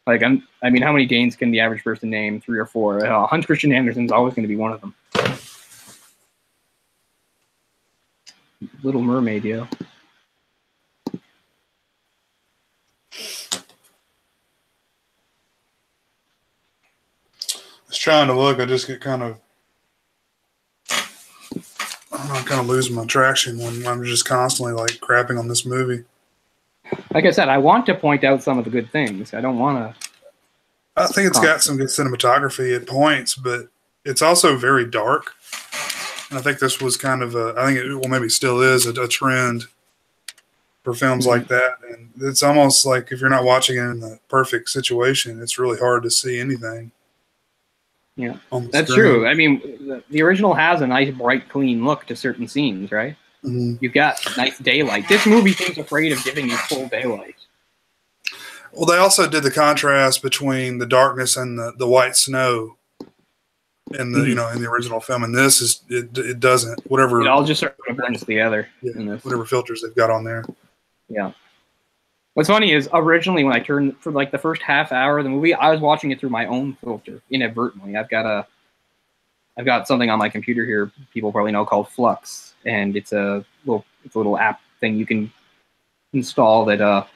Like, I mean, how many Danes can the average person name? 3 or 4. Hans Christian Andersen's always going to be one of them. Little Mermaid, yo. I was trying to look. I just get kind of losing my traction when I'm just constantly like crapping on this movie. Like I said, I want to point out some of the good things. I don't want to. I think it's got some good cinematography at points, but it's also very dark. And I think this was kind of maybe still is a trend for films like that. And it's almost like if you're not watching it in the perfect situation, it's really hard to see anything. Yeah, that's true. I mean, the original has a nice, bright, clean look to certain scenes, right? Mm-hmm. You've got nice daylight. This movie seems afraid of giving you full daylight. Well, they also did the contrast between the darkness and the white snow in the in the original film, and this is it doesn't. Whatever, it all just sort of blends together. Yeah, whatever filters they've got on there. Yeah. What's funny is originally when I turned for like the first half hour of the movie, I was watching it through my own filter inadvertently. I've got something on my computer here people probably know called Flux, and it's a little app thing you can install that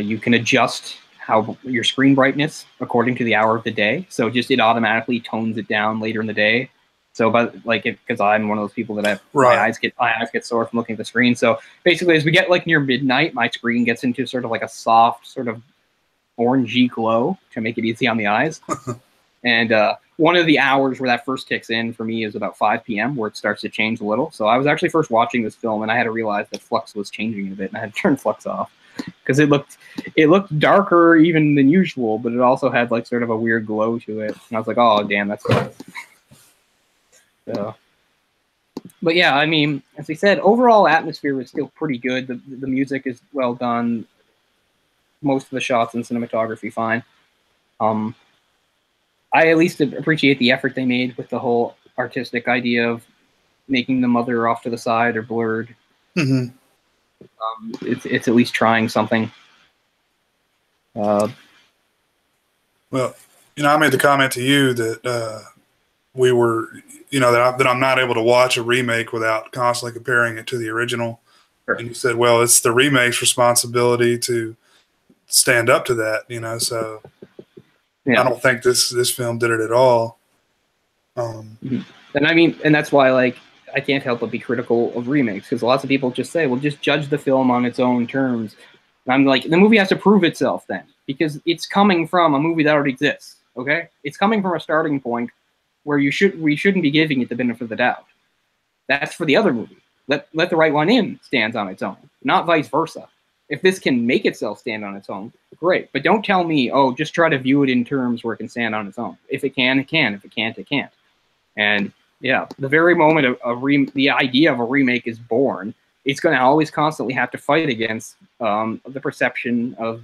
you can adjust how your screen brightness according to the hour of the day. So just it automatically tones it down later in the day. So, but like, because I'm one of those people that my eyes get sore from looking at the screen. So basically, as we get like near midnight, my screen gets into sort of like a soft, sort of orangey glow to make it easy on the eyes. And one of the hours where that first kicks in for me is about 5 p.m., where it starts to change a little. So I was actually first watching this film, and I had to realize that Flux was changing a bit, and I had to turn Flux off because it looked darker even than usual, but it also had like sort of a weird glow to it. And I was like, oh damn, that's Flux. So, but yeah, I mean, as we said, overall atmosphere is still pretty good. The music is well done. Most of the shots and cinematography fine. I at least appreciate the effort they made with the whole artistic idea of making the mother off to the side or blurred. Mm-hmm. It's at least trying something. Well, I made the comment to you that we were, that I'm not able to watch a remake without constantly comparing it to the original. Sure. And you said, well, it's the remake's responsibility to stand up to that, so yeah. I don't think this film did it at all. And I mean, and that's why, like, I can't help but be critical of remakes, because lots of people just say, well, just judge the film on its own terms. And I'm like, the movie has to prove itself then, because it's coming from a movie that already exists, okay? It's coming from a starting point where we shouldn't be giving it the benefit of the doubt. That's for the other movie. Let the right one in stands on its own, not vice versa. If this can make itself stand on its own, great. But don't tell me, oh, just try to view it in terms where it can stand on its own. If it can, it can. If it can't, it can't. And yeah, the very moment the idea of a remake is born, it's going to always constantly have to fight against the perception of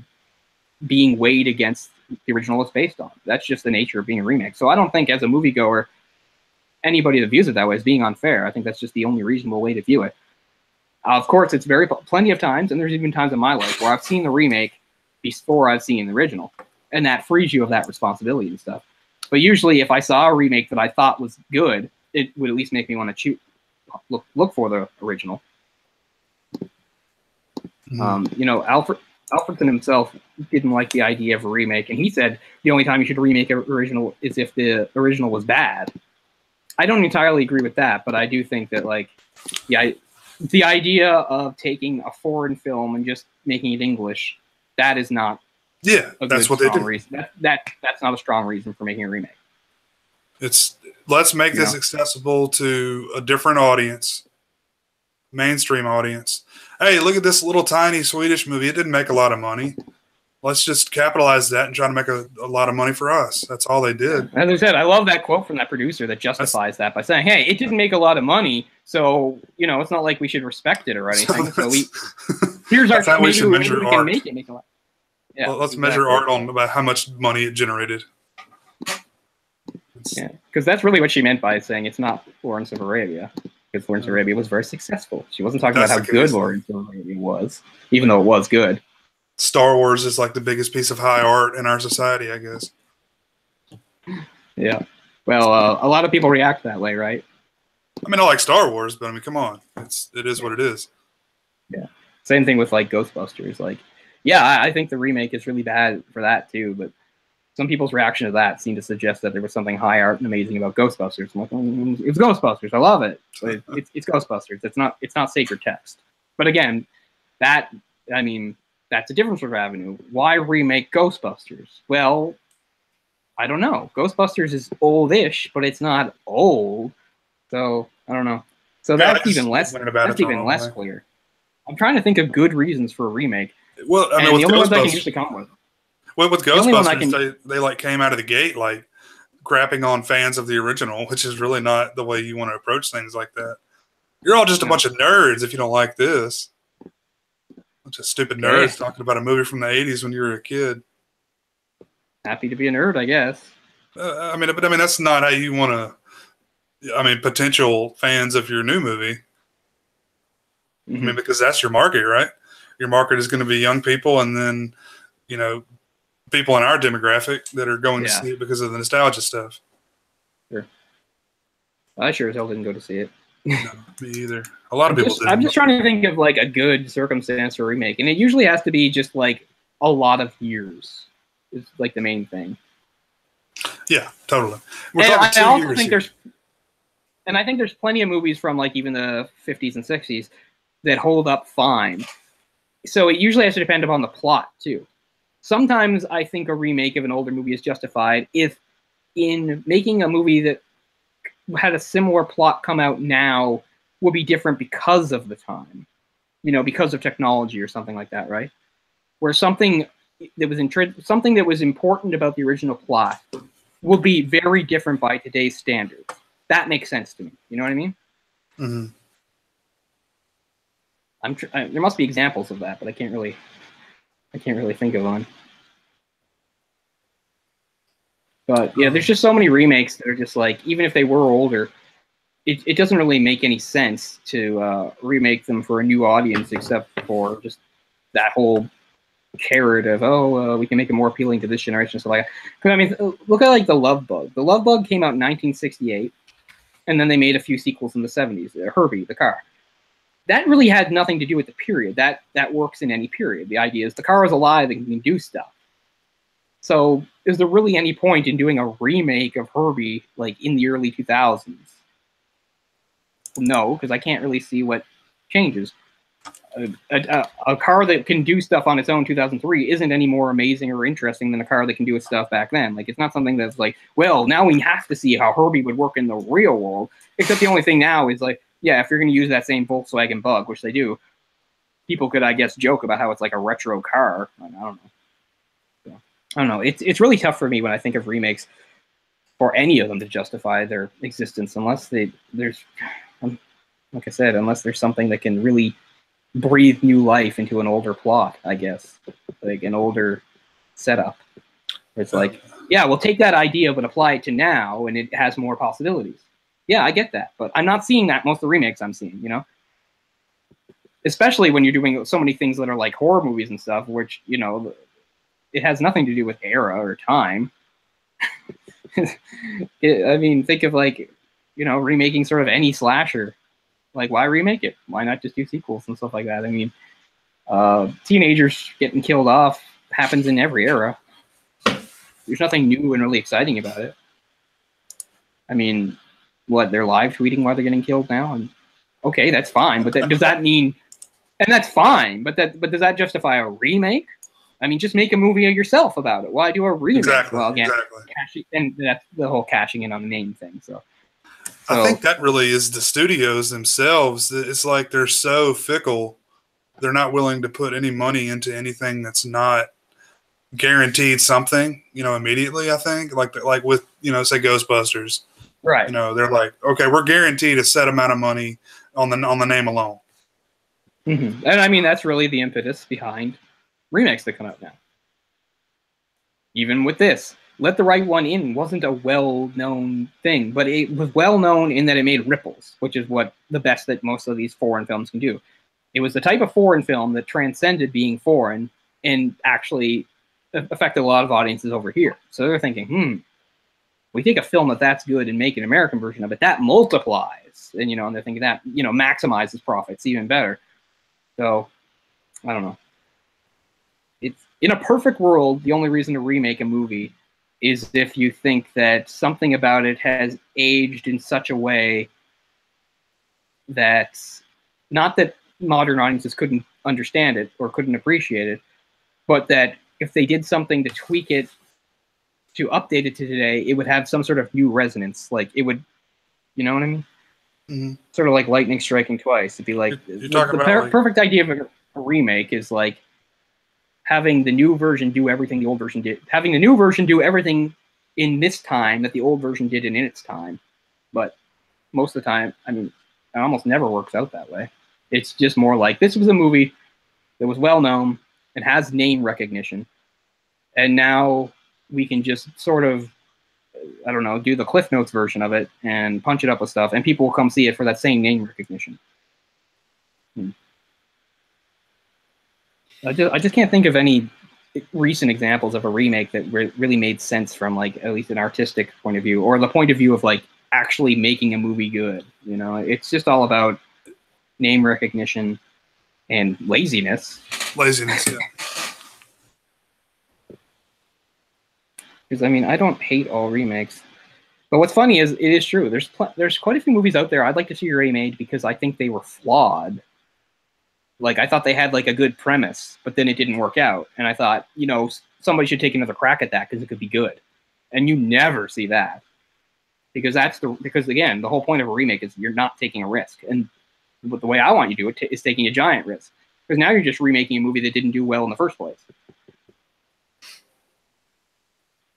being weighed against the original it's based on. That's just the nature of being a remake. So I don't think, as a moviegoer, anybody that views it that way is being unfair. I think that's just the only reasonable way to view it. Of course, it's plenty of times, and there's even times in my life where I've seen the remake before I've seen the original, and that frees you of that responsibility and stuff. But usually, if I saw a remake that I thought was good, it would at least make me want to look for the original. Alfredson himself didn't like the idea of a remake, and he said the only time you should remake an original is if the original was bad. I don't entirely agree with that, but I do think that, like, the idea of taking a foreign film and just making it English, that is not that's what they do. Reason. That's not a strong reason for making a remake. Let's make this accessible to a different audience, mainstream audience. Hey, look at this little tiny Swedish movie. It didn't make a lot of money. Let's just capitalize that and try to make a lot of money for us. That's all they did. As I said, I love that quote from that producer that justifies that by saying, hey, it didn't make a lot of money, so, it's not like we should respect it or anything. So here's our how we should measure art. Make a lot. Yeah, well, let's measure art on about how much money it generated. Yeah, because that's really what she meant by saying it's not Lawrence of Arabia, because Lawrence of Arabia was very successful. She wasn't talking about how good Lawrence of Arabia was, even though it was good. Star Wars is like the biggest piece of high art in our society, I guess. Yeah. Well, a lot of people react that way, right? I mean, I like Star Wars, but I mean, come on. It is what it is. Yeah. Same thing with, like, Ghostbusters. Like, yeah, I think the remake is really bad for that, too, but some people's reaction to that seemed to suggest that there was something high art and amazing about Ghostbusters. I'm like, it's Ghostbusters. I love it. But it's Ghostbusters. It's not sacred text. But again, that's a different sort of avenue. Why remake Ghostbusters? Well, I don't know. Ghostbusters is oldish, but it's not old. So I don't know. So that's even less clear. I'm trying to think of good reasons for a remake. Well, I mean, with the only ones I can usually come with. Well, with Ghostbusters, they like came out of the gate like crapping on fans of the original, which is really not the way you want to approach things like that. You're all just a bunch of nerds if you don't like this. Bunch of stupid nerds talking about a movie from the 80s when you were a kid. Happy to be a nerd, I guess. I mean, that's not how you want to. I mean, potential fans of your new movie. I mean, because that's your market, right? your market is going to be young people, and then, you know, people in our demographic that are going to see it because of the nostalgia stuff. Sure. I sure as hell didn't go to see it. No, me either. A lot of people didn't. I'm just trying to think of like a good circumstance for a remake, and it usually has to be just like a lot of years. Is like the main thing. Yeah, totally. I also think there's plenty of movies from like even the 50s and 60s that hold up fine. So it usually has to depend upon the plot too. Sometimes I think a remake of an older movie is justified if in making a movie that had a similar plot come out now will be different because of the time, you know, because of technology or something like that, right? Where something that was important about the original plot will be very different by today's standards. That makes sense to me. You know what I mean? Mm-hmm. There must be examples of that, but I can't really think of one. But yeah, there's just so many remakes that are just like, even if they were older, it doesn't really make any sense to remake them for a new audience, except for just that whole carrot of we can make it more appealing to this generation. So like, I mean, look at like The Love Bug. The Love Bug came out in 1968, and then they made a few sequels in the 70s. Herbie the car. That really had nothing to do with the period. That works in any period. The idea is the car is alive and can do stuff. So is there really any point in doing a remake of Herbie like in the early 2000s? No, because I can't really see what changes. A car that can do stuff on its own 2003 isn't any more amazing or interesting than a car that can do its stuff back then. Like, it's not something that's like, well, now we have to see how Herbie would work in the real world. Except the only thing now is like, yeah, if you're going to use that same Volkswagen Bug, which they do, people could, I guess, joke about how it's like a retro car. I don't know. So, I don't know. It's really tough for me when I think of remakes for any of them to justify their existence, unless there's, like I said, unless there's something that can really breathe new life into an older plot, I guess, like an older setup. It's like, yeah, we'll take that idea but apply it to now, and it has more possibilities. Yeah, I get that, but I'm not seeing that most of the remakes I'm seeing, you know? Especially when you're doing so many things that are like horror movies and stuff, which, you know, it has nothing to do with era or time. I mean, think of like, you know, remaking sort of any slasher. Like, why remake it? Why not just do sequels and stuff like that? I mean, teenagers getting killed off happens in every era. There's nothing new and really exciting about it. I mean, what, they're live tweeting while they're getting killed now? And okay, that's fine, but does that mean? And that's fine, but does that justify a remake? I mean, just make a movie of yourself about it. Why do a remake? Exactly. Well, again, and that's the whole cashing in on the name thing. So I think that really is the studios themselves. It's like they're so fickle. They're not willing to put any money into anything that's not guaranteed something, you know, immediately. I think like with, you know, say Ghostbusters, right? You know, they're like, okay, we're guaranteed a set amount of money on the name alone. Mm-hmm. And I mean, that's really the impetus behind remakes that come out now. Even with this, Let the Right One In wasn't a well-known thing, but it was well-known in that it made ripples, which is what the best that most of these foreign films can do. It was the type of foreign film that transcended being foreign and actually affected a lot of audiences over here. So they're thinking, we take a film that's good and make an American version of it, that multiplies. And, you know, and they're thinking that, you know, maximizes profits even better. So, I don't know. It's in a perfect world, the only reason to remake a movie is if you think that something about it has aged in such a way that, not that modern audiences couldn't understand it or couldn't appreciate it, but that if they did something to tweak it, to update it to today, it would have some sort of new resonance. Like, it would, you know what I mean? Mm-hmm. Sort of like lightning striking twice. It'd be like, perfect idea of a remake is like having the new version do everything the old version did. Having the new version do everything in this time that the old version did in its time. But most of the time, I mean, it almost never works out that way. It's just more like, this was a movie that was well-known and has name recognition. And now we can just sort of, I don't know, do the Cliff Notes version of it and punch it up with stuff, and people will come see it for that same name recognition. I just can't think of any recent examples of a remake that really made sense from like at least an artistic point of view or the point of view of like actually making a movie good. You know, it's just all about name recognition and laziness. Laziness, yeah. Because I mean, I don't hate all remakes, but what's funny is it is true. There's quite a few movies out there I'd like to see remade because I think they were flawed. Like I thought they had like a good premise, but then it didn't work out, and I thought, you know, somebody should take another crack at that because it could be good, and you never see that because because again, the whole point of a remake is you're not taking a risk, and the way I want you to do it is taking a giant risk because now you're just remaking a movie that didn't do well in the first place.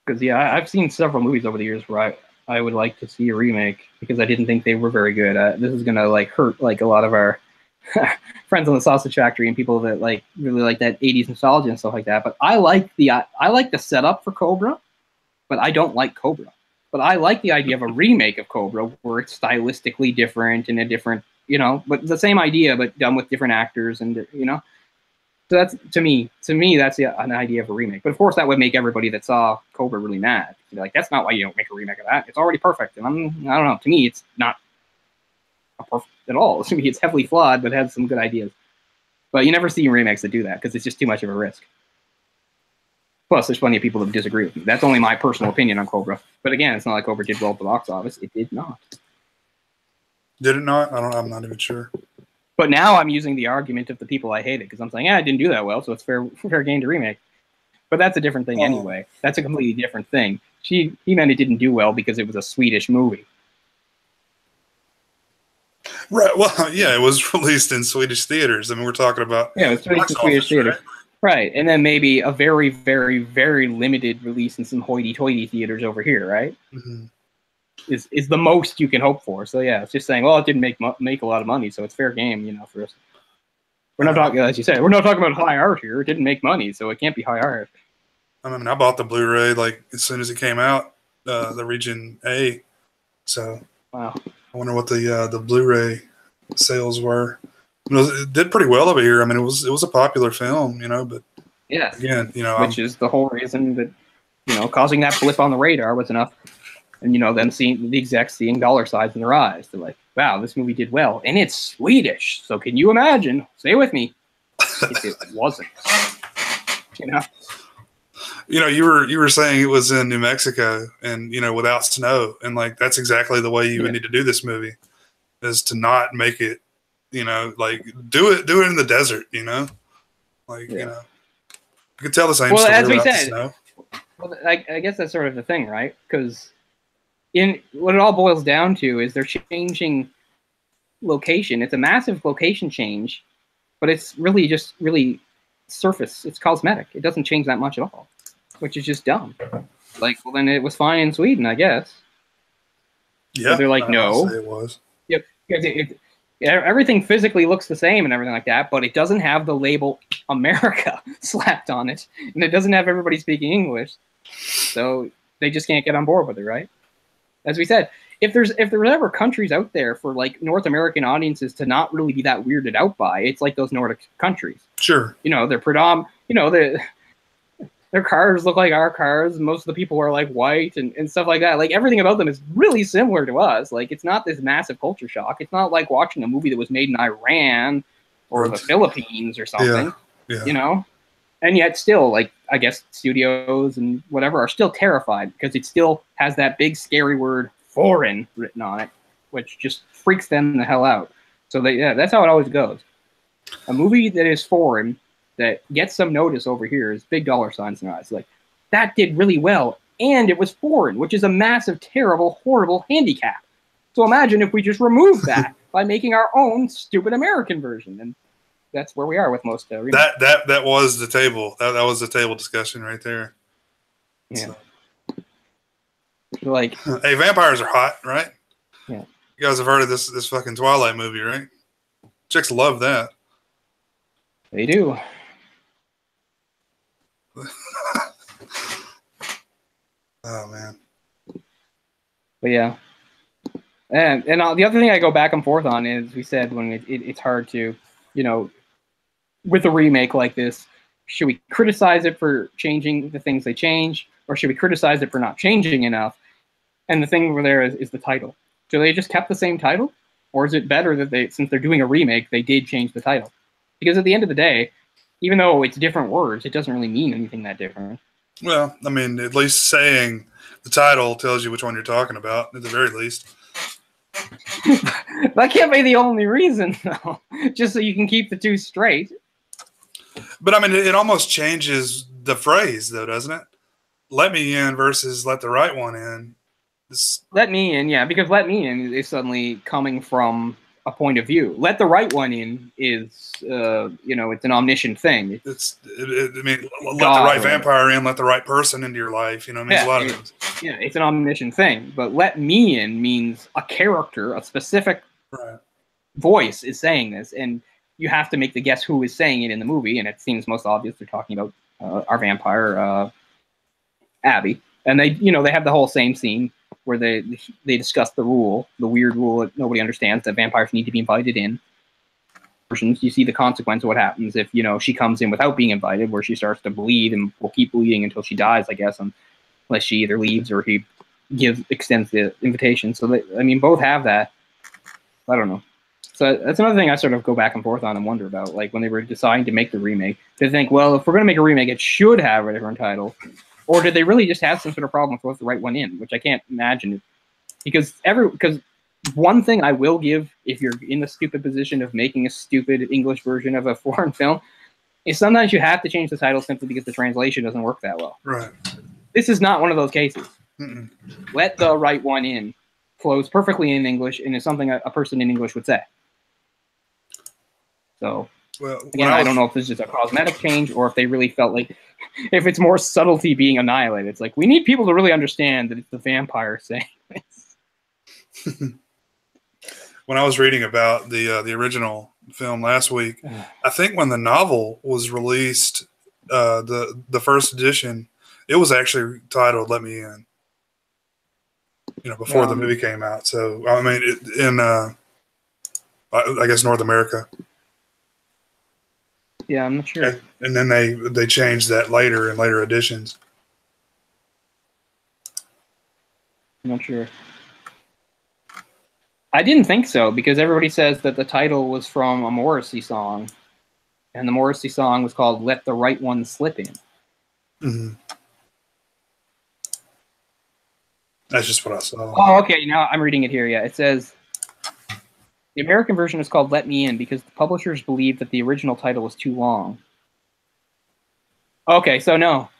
Because yeah, I've seen several movies over the years where I would like to see a remake because I didn't think they were very good. This is gonna like hurt like a lot of our friends on the Sausage Factory and people that like really like that 80s nostalgia and stuff like that. But I like the setup for Cobra, but I don't like Cobra. But I like the idea of a remake of Cobra where it's stylistically different and a different, you know, but the same idea but done with different actors and you know. So that's to me that's an idea of a remake. But of course that would make everybody that saw Cobra really mad. You'd be like, that's not why you don't make a remake of that. It's already perfect. And I don't know. To me, it's not perfect at all. To me, it's heavily flawed, but has some good ideas. But you never see remakes that do that because it's just too much of a risk. Plus, there's plenty of people that disagree with me. That's only my personal opinion on Cobra. But again, it's not like Cobra did well at the box office. It did not. Did it not? I'm not even sure. But now I'm using the argument of the people I hated because I'm saying, yeah, it didn't do that well, so it's fair game to remake. But that's a different thing anyway. That's a completely different thing. He meant it didn't do well because it was a Swedish movie. Right. Well, yeah, it was released in Swedish theaters. I mean, we're talking about it was released in Swedish theaters, right? And then maybe a very, very, very limited release in some hoity-toity theaters over here, right? Mm-hmm. Is the most you can hope for. So yeah, it's just saying, well, it didn't make a lot of money, so it's fair game, you know, for us. We're not talking, as you said, we're not talking about high art here. It didn't make money, so it can't be high art. I mean, I bought the Blu-ray like as soon as it came out, the Region A. So wow, I wonder what the Blu-ray sales were. It did pretty well over here. I mean, it was a popular film, you know, but yeah, again, you know, which is the whole reason that, you know, causing that blip on the radar was enough. And, you know, them seeing the execs seeing dollar signs in their eyes. They're like, wow, this movie did well. And it's Swedish. So can you imagine? Say with me. If it wasn't. You know? You know, you were saying it was in New Mexico and, you know, without snow. And, like, that's exactly the way you would need to do this movie is to not make it, you know, like, do it in the desert, you know? Like, you know. You could tell the same story as we without said, snow. Well, I guess that's sort of the thing, right? Because what it all boils down to is they're changing location. It's a massive location change, but it's really just surface. It's cosmetic. It doesn't change that much at all, which is just dumb. Like, well, then it was fine in Sweden, I guess. Yeah, but they're like, no, it was. Yep, because everything physically looks the same and everything like that, but it doesn't have the label America slapped on it, and it doesn't have everybody speaking English, so they just can't get on board with it, right? As we said, if there's ever countries out there for like North American audiences to not really be that weirded out by, it's like those Nordic countries. Sure. You know, they're you know, their cars look like our cars. Most of the people are like white and stuff like that. Like everything about them is really similar to us. Like it's not this massive culture shock. It's not like watching a movie that was made in Iran or the Philippines or something. Yeah. You know? And yet still, like, I guess studios and whatever are still terrified because it still has that big scary word foreign written on it, which just freaks them the hell out. So that's how it always goes. A movie that is foreign that gets some notice over here is big dollar signs in their eyes. Like, that did really well, and it was foreign, which is a massive, terrible, horrible handicap. So imagine if we just removed that by making our own stupid American version. And that's where we are with most remakes. That was the table. That was the table discussion right there. Yeah. So, like, hey, vampires are hot, right? Yeah. You guys have heard of this fucking Twilight movie, right? Chicks love that. They do. Oh man. But yeah. And the other thing I go back and forth on is we said when it's hard to, you know, with a remake like this, should we criticize it for changing the things they change, or should we criticize it for not changing enough? And the thing over there is the title. So they just kept the same title, or is it better that they, since they're doing a remake, they did change the title? Because at the end of the day, even though it's different words, it doesn't really mean anything that different. Well, I mean, at least saying the title tells you which one you're talking about, at the very least. That can't be the only reason, though. Just so you can keep the two straight. But I mean, it almost changes the phrase, though, doesn't it? Let me in versus let the right one in. Let me in, yeah, because let me in is suddenly coming from a point of view. Let the right one in is, it's an omniscient thing. I mean, let the right vampire in, let the right person into your life. You know, it means a lot of things. Yeah, it's an omniscient thing. But let me in means a character, a specific voice is saying this, and you have to make the guess who is saying it in the movie, and it seems most obvious they're talking about our vampire, Abby. And they have the whole same scene where they discuss the weird rule that nobody understands, that vampires need to be invited in. You see the consequence of what happens if, she comes in without being invited, where she starts to bleed and will keep bleeding until she dies, I guess, unless she either leaves or he extends the invitation. So, both have that. I don't know. So that's another thing I sort of go back and forth on and wonder about. Like, when they were deciding to make the remake, they think, well, if we're going to make a remake, it should have a different title. Or did they really just have some sort of problem with the right one in, which I can't imagine. Because one thing I will give, if you're in the stupid position of making a stupid English version of a foreign film, is sometimes you have to change the title simply because the translation doesn't work that well. Right. This is not one of those cases. Mm-mm. Let the right one in flows perfectly in English and is something a person in English would say. So, again, I don't know if this is just a cosmetic change or if they really felt like if it's more subtlety being annihilated. It's like, we need people to really understand that it's the vampire saying this. When I was reading about the original film last week, I think when the novel was released, the first edition, it was actually titled "Let Me In." Before the movie came out. So I mean, in I guess North America. Yeah, I'm not sure. And then they changed that later in later editions. I'm not sure. I didn't think so, because everybody says that the title was from a Morrissey song, and the Morrissey song was called "Let the Right One Slip In." Mm-hmm. That's just what I saw. Oh, okay. Now I'm reading it here. Yeah, it says the American version is called "Let Me In" because the publishers believed that the original title was too long. Okay, so no,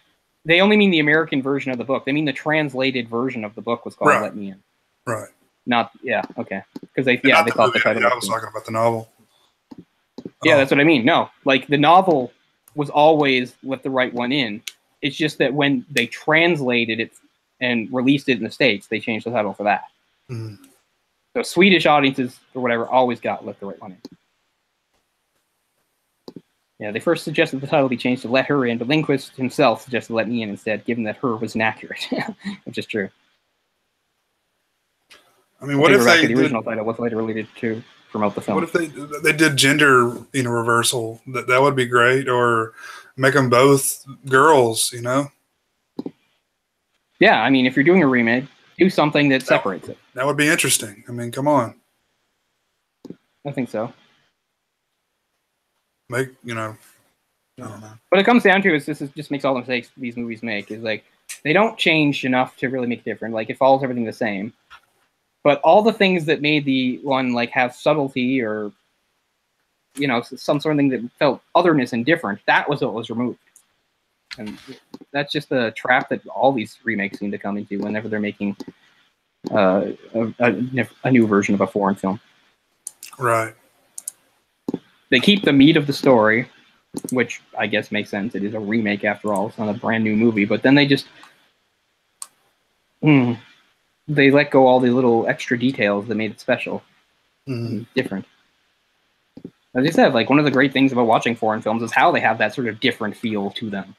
they only mean the American version of the book. They mean the translated version of the book was called "Let Me In." Right. Not, yeah, okay. Because they thought the title. Yeah, I was talking about the novel. Yeah, that's what I mean. No, like the novel was always "Let the Right One In." It's just that when they translated it and released it in the States, they changed the title for that. Mm. So Swedish audiences or whatever always got "Let the Right One In." Yeah, they first suggested the title be changed to "Let Her In," but Lindquist himself suggested "Let Me In" instead, given that "her" was inaccurate, which is true. I mean, what if the original title was later related to promote the film? What if they did gender reversal? That would be great, or make them both girls. Yeah, I mean, if you're doing a remake, do something that separates it. That would be interesting. I mean, come on. I think so. I don't know. What it comes down to is just makes all the mistakes these movies make. Is like they don't change enough to really make it different. Like it follows everything the same. But all the things that made the one like have subtlety or, some sort of thing that felt otherness and different, that was what was removed. And that's just the trap that all these remakes seem to come into whenever they're making a new version of a foreign film. Right. They keep the meat of the story, which I guess makes sense. It is a remake after all. It's not a brand new movie. But then they just... they let go all the little extra details that made it special and different. As you said, like one of the great things about watching foreign films is how they have that sort of different feel to them.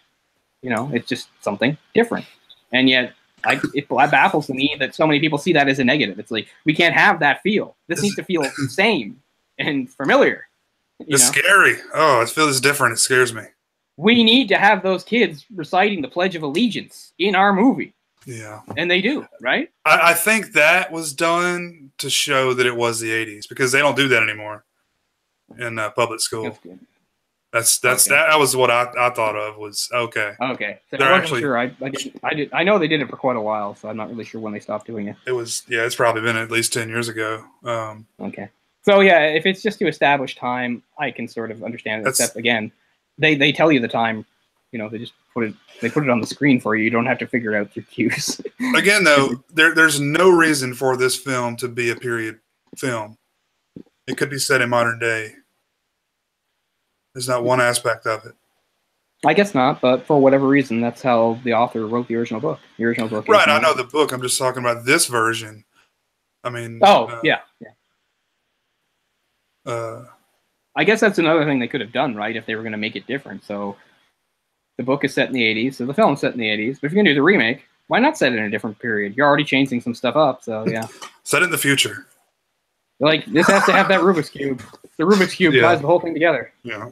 It's just something different. And yet it baffles me that so many people see that as a negative. It's like, we can't have that feel. This needs to feel the same and familiar. It's scary. Oh, it feels different. It scares me. we need to have those kids reciting the Pledge of Allegiance in our movie. Yeah. And they do, right? I think that was done to show that it was the 80s, because they don't do that anymore in public school. That's good. That's Okay. that was what I thought of was okay. Okay. So They're I wasn't actually sure. I did. I know they did it for quite a while, so I'm not really sure when they stopped doing it. it was it's probably been at least 10 years ago. Okay. So yeah, if it's just to establish time, I can sort of understand it. Except again, they tell you the time. You know, they just put it on the screen for you. You don't have to figure it out through cues. Again, though, there's no reason for this film to be a period film. It could be set in modern day. There's not one aspect of it. I guess not, but for whatever reason, that's how the author wrote the original book. The original book. Right, I know the book. I'm just talking about this version. I mean. Yeah. I guess that's another thing they could have done, right? If they were going to make it different. So the book is set in the 80s, so the film's set in the 80s. But if you're going to do the remake, why not set it in a different period? You're already changing some stuff up, so yeah. Set it in the future. Like, this has to have that Rubik's Cube. The Rubik's Cube ties the whole thing together. Yeah.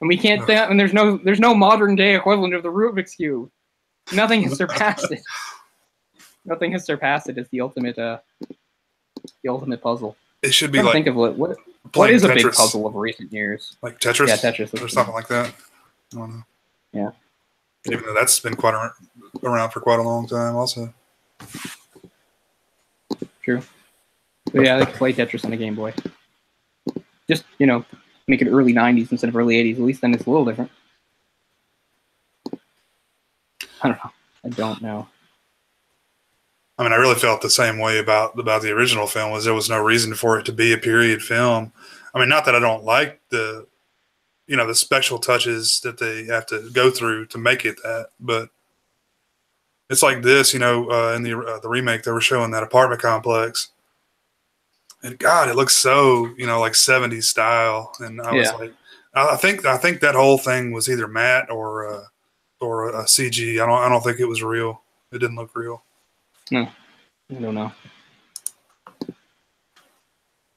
And we can't think, and there's no modern day equivalent of the Rubik's Cube. Nothing has surpassed it. Nothing has surpassed it as the ultimate puzzle. It should be like think of what is a Tetris. Big puzzle of recent years? Like Tetris? Yeah, Tetris. Or something like that. I don't know. Yeah. Even though that's been around for quite a long time also. True. But yeah, they could play Tetris on a Game Boy. Just, make it early 90s instead of early 80s. At least then it's a little different. I don't know. I mean, I really felt the same way about the original film. Was there was no reason for it to be a period film. I mean, not that I don't like the special touches that they have to go through to make it that, but it's like this. In the remake, they were showing that apartment complex, and God, it looks so like 70s style. And I was like, I think that whole thing was either matte or a CG. I don't think it was real. It didn't look real. No, I don't know.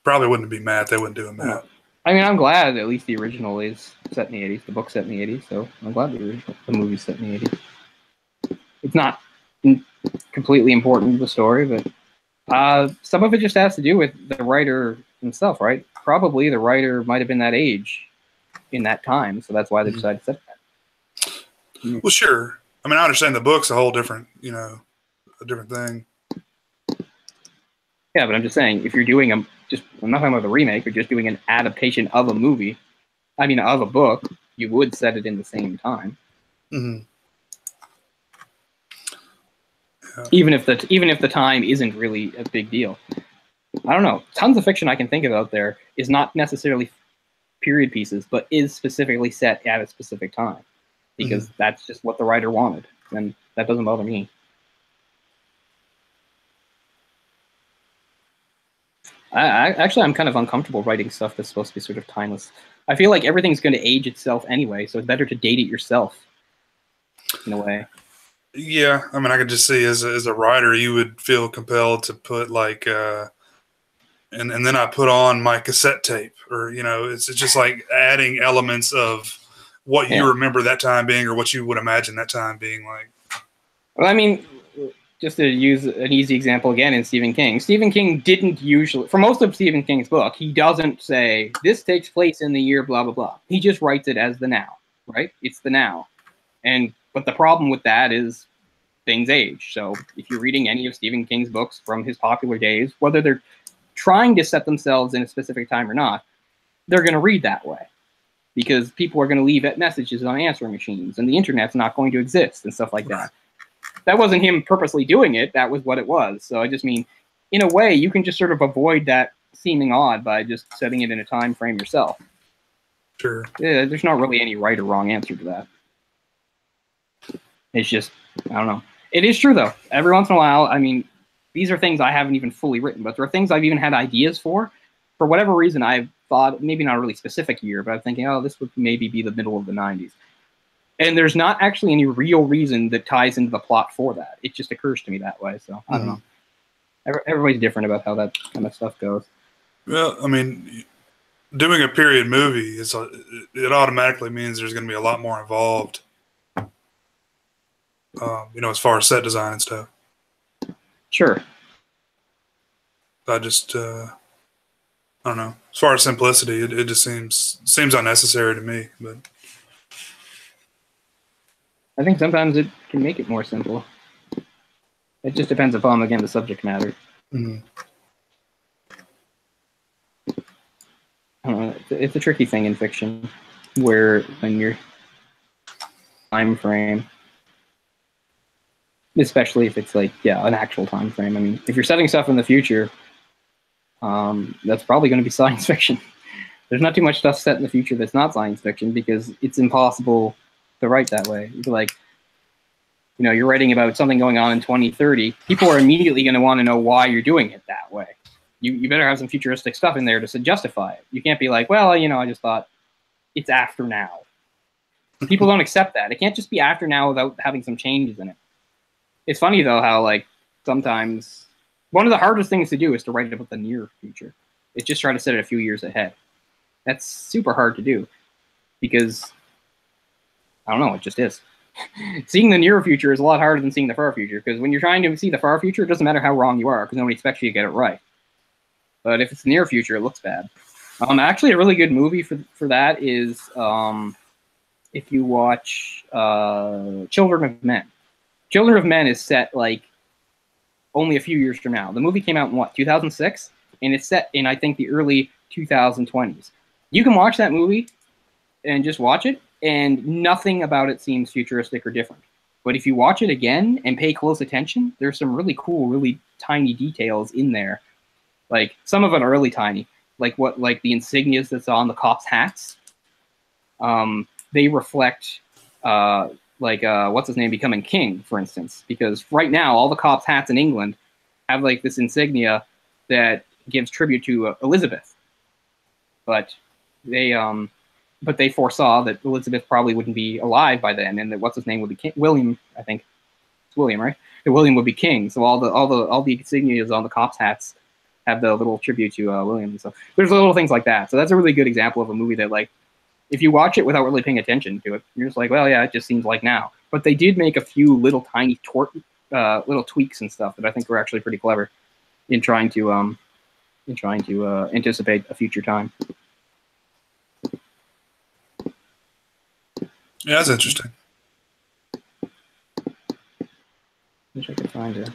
Probably wouldn't be matte. They wouldn't do a matte. I mean, I'm glad at least the original is set in the 80s. The book's set in the 80s, so I'm glad the movie's set in the 80s. It's not completely important to the story, but some of it just has to do with the writer himself, right? Probably the writer might have been that age in that time, so that's why they decided to set that. Well, sure. I mean, I understand the book's a whole different, a different thing. Yeah, but I'm just saying, if you're doing I'm not talking about the remake, you're just doing an adaptation of a movie, of a book, you would set it in the same time. Mm-hmm. Yeah. Even if the time isn't really a big deal. I don't know. Tons of fiction I can think of out there is not necessarily period pieces, but is specifically set at a specific time. Because that's just what the writer wanted. And that doesn't bother me. I'm kind of uncomfortable writing stuff that's supposed to be sort of timeless. I feel like everything's going to age itself anyway, so it's better to date it yourself, in a way. Yeah, I mean, I could just see as a writer, you would feel compelled to put like, and then I put on my cassette tape, or it's just like adding elements of what you remember that time being, or what you would imagine that time being like. Well, I mean, just to use an easy example again in Stephen King. Stephen King didn't usually, for most of Stephen King's book, he doesn't say, this takes place in the year blah, blah, blah. He just writes it as the now, right? It's the now. But the problem with that is things age. So if you're reading any of Stephen King's books from his popular days, whether they're trying to set themselves in a specific time or not, they're going to read that way. Because people are going to leave messages on answering machines, and the internet's not going to exist and stuff like that. That wasn't him purposely doing it. That was what it was. So I just mean, in a way, you can just sort of avoid that seeming odd by just setting it in a time frame yourself. Sure. Yeah, there's not really any right or wrong answer to that. It's just, I don't know. It is true, though. Every once in a while, I mean, these are things I haven't even fully written, but there are things I've even had ideas for. For whatever reason, I've thought, maybe not a really specific year, but I'm thinking, oh, this would maybe be the middle of the 90s. And there's not actually any real reason that ties into the plot for that. It just occurs to me that way. So I don't know. Everybody's different about how that kind of stuff goes. Well, I mean, doing a period movie it automatically means there's going to be a lot more involved. As far as set design and stuff. Sure. I just, I don't know. As far as simplicity, it just seems unnecessary to me. But I think sometimes it can make it more simple. It just depends upon, again, the subject matter. Mm-hmm. I don't know, it's a tricky thing in fiction, where when your time frame, especially if it's like, yeah, an actual time frame. I mean, if you're setting stuff in the future, that's probably going to be science fiction. There's not too much stuff set in the future that's not science fiction because it's impossible to write that way. Like, you're writing about something going on in 2030. People are immediately going to want to know why you're doing it that way. You better have some futuristic stuff in there to justify it. You can't be like, well, I just thought it's after now. People don't accept that. It can't just be after now without having some changes in it. It's funny, though, how, like, sometimes one of the hardest things to do is to write about the near future. It's just try to set it a few years ahead. That's super hard to do because, I don't know, it just is. Seeing the near future is a lot harder than seeing the far future because when you're trying to see the far future, it doesn't matter how wrong you are because nobody expects you to get it right. But if it's the near future, it looks bad. Actually, a really good movie for that is if you watch Children of Men. Children of Men is set like only a few years from now. The movie came out in what, 2006? And it's set in, I think, the early 2020s. You can watch that movie and just watch it, and nothing about it seems futuristic or different. But if you watch it again and pay close attention, there's some really cool, really tiny details in there. Like, some of it are really tiny. Like the insignias that's on the cops' hats. They reflect, what's his name becoming king, for instance. Because right now, all the cops' hats in England have, like, this insignia that gives tribute to Elizabeth. But they foresaw that Elizabeth probably wouldn't be alive by then, and that what's his name would be king. William, I think it's William, right? That William would be king. So all the insignias on the cops' hats have the little tribute to William. So there's little things like that. So that's a really good example of a movie that, like, if you watch it without really paying attention to it, you're just like, well, yeah, it just seems like now. But they did make a few little tiny little tweaks and stuff that I think were actually pretty clever in trying to anticipate a future time. Yeah, that's interesting. Wish I could find it.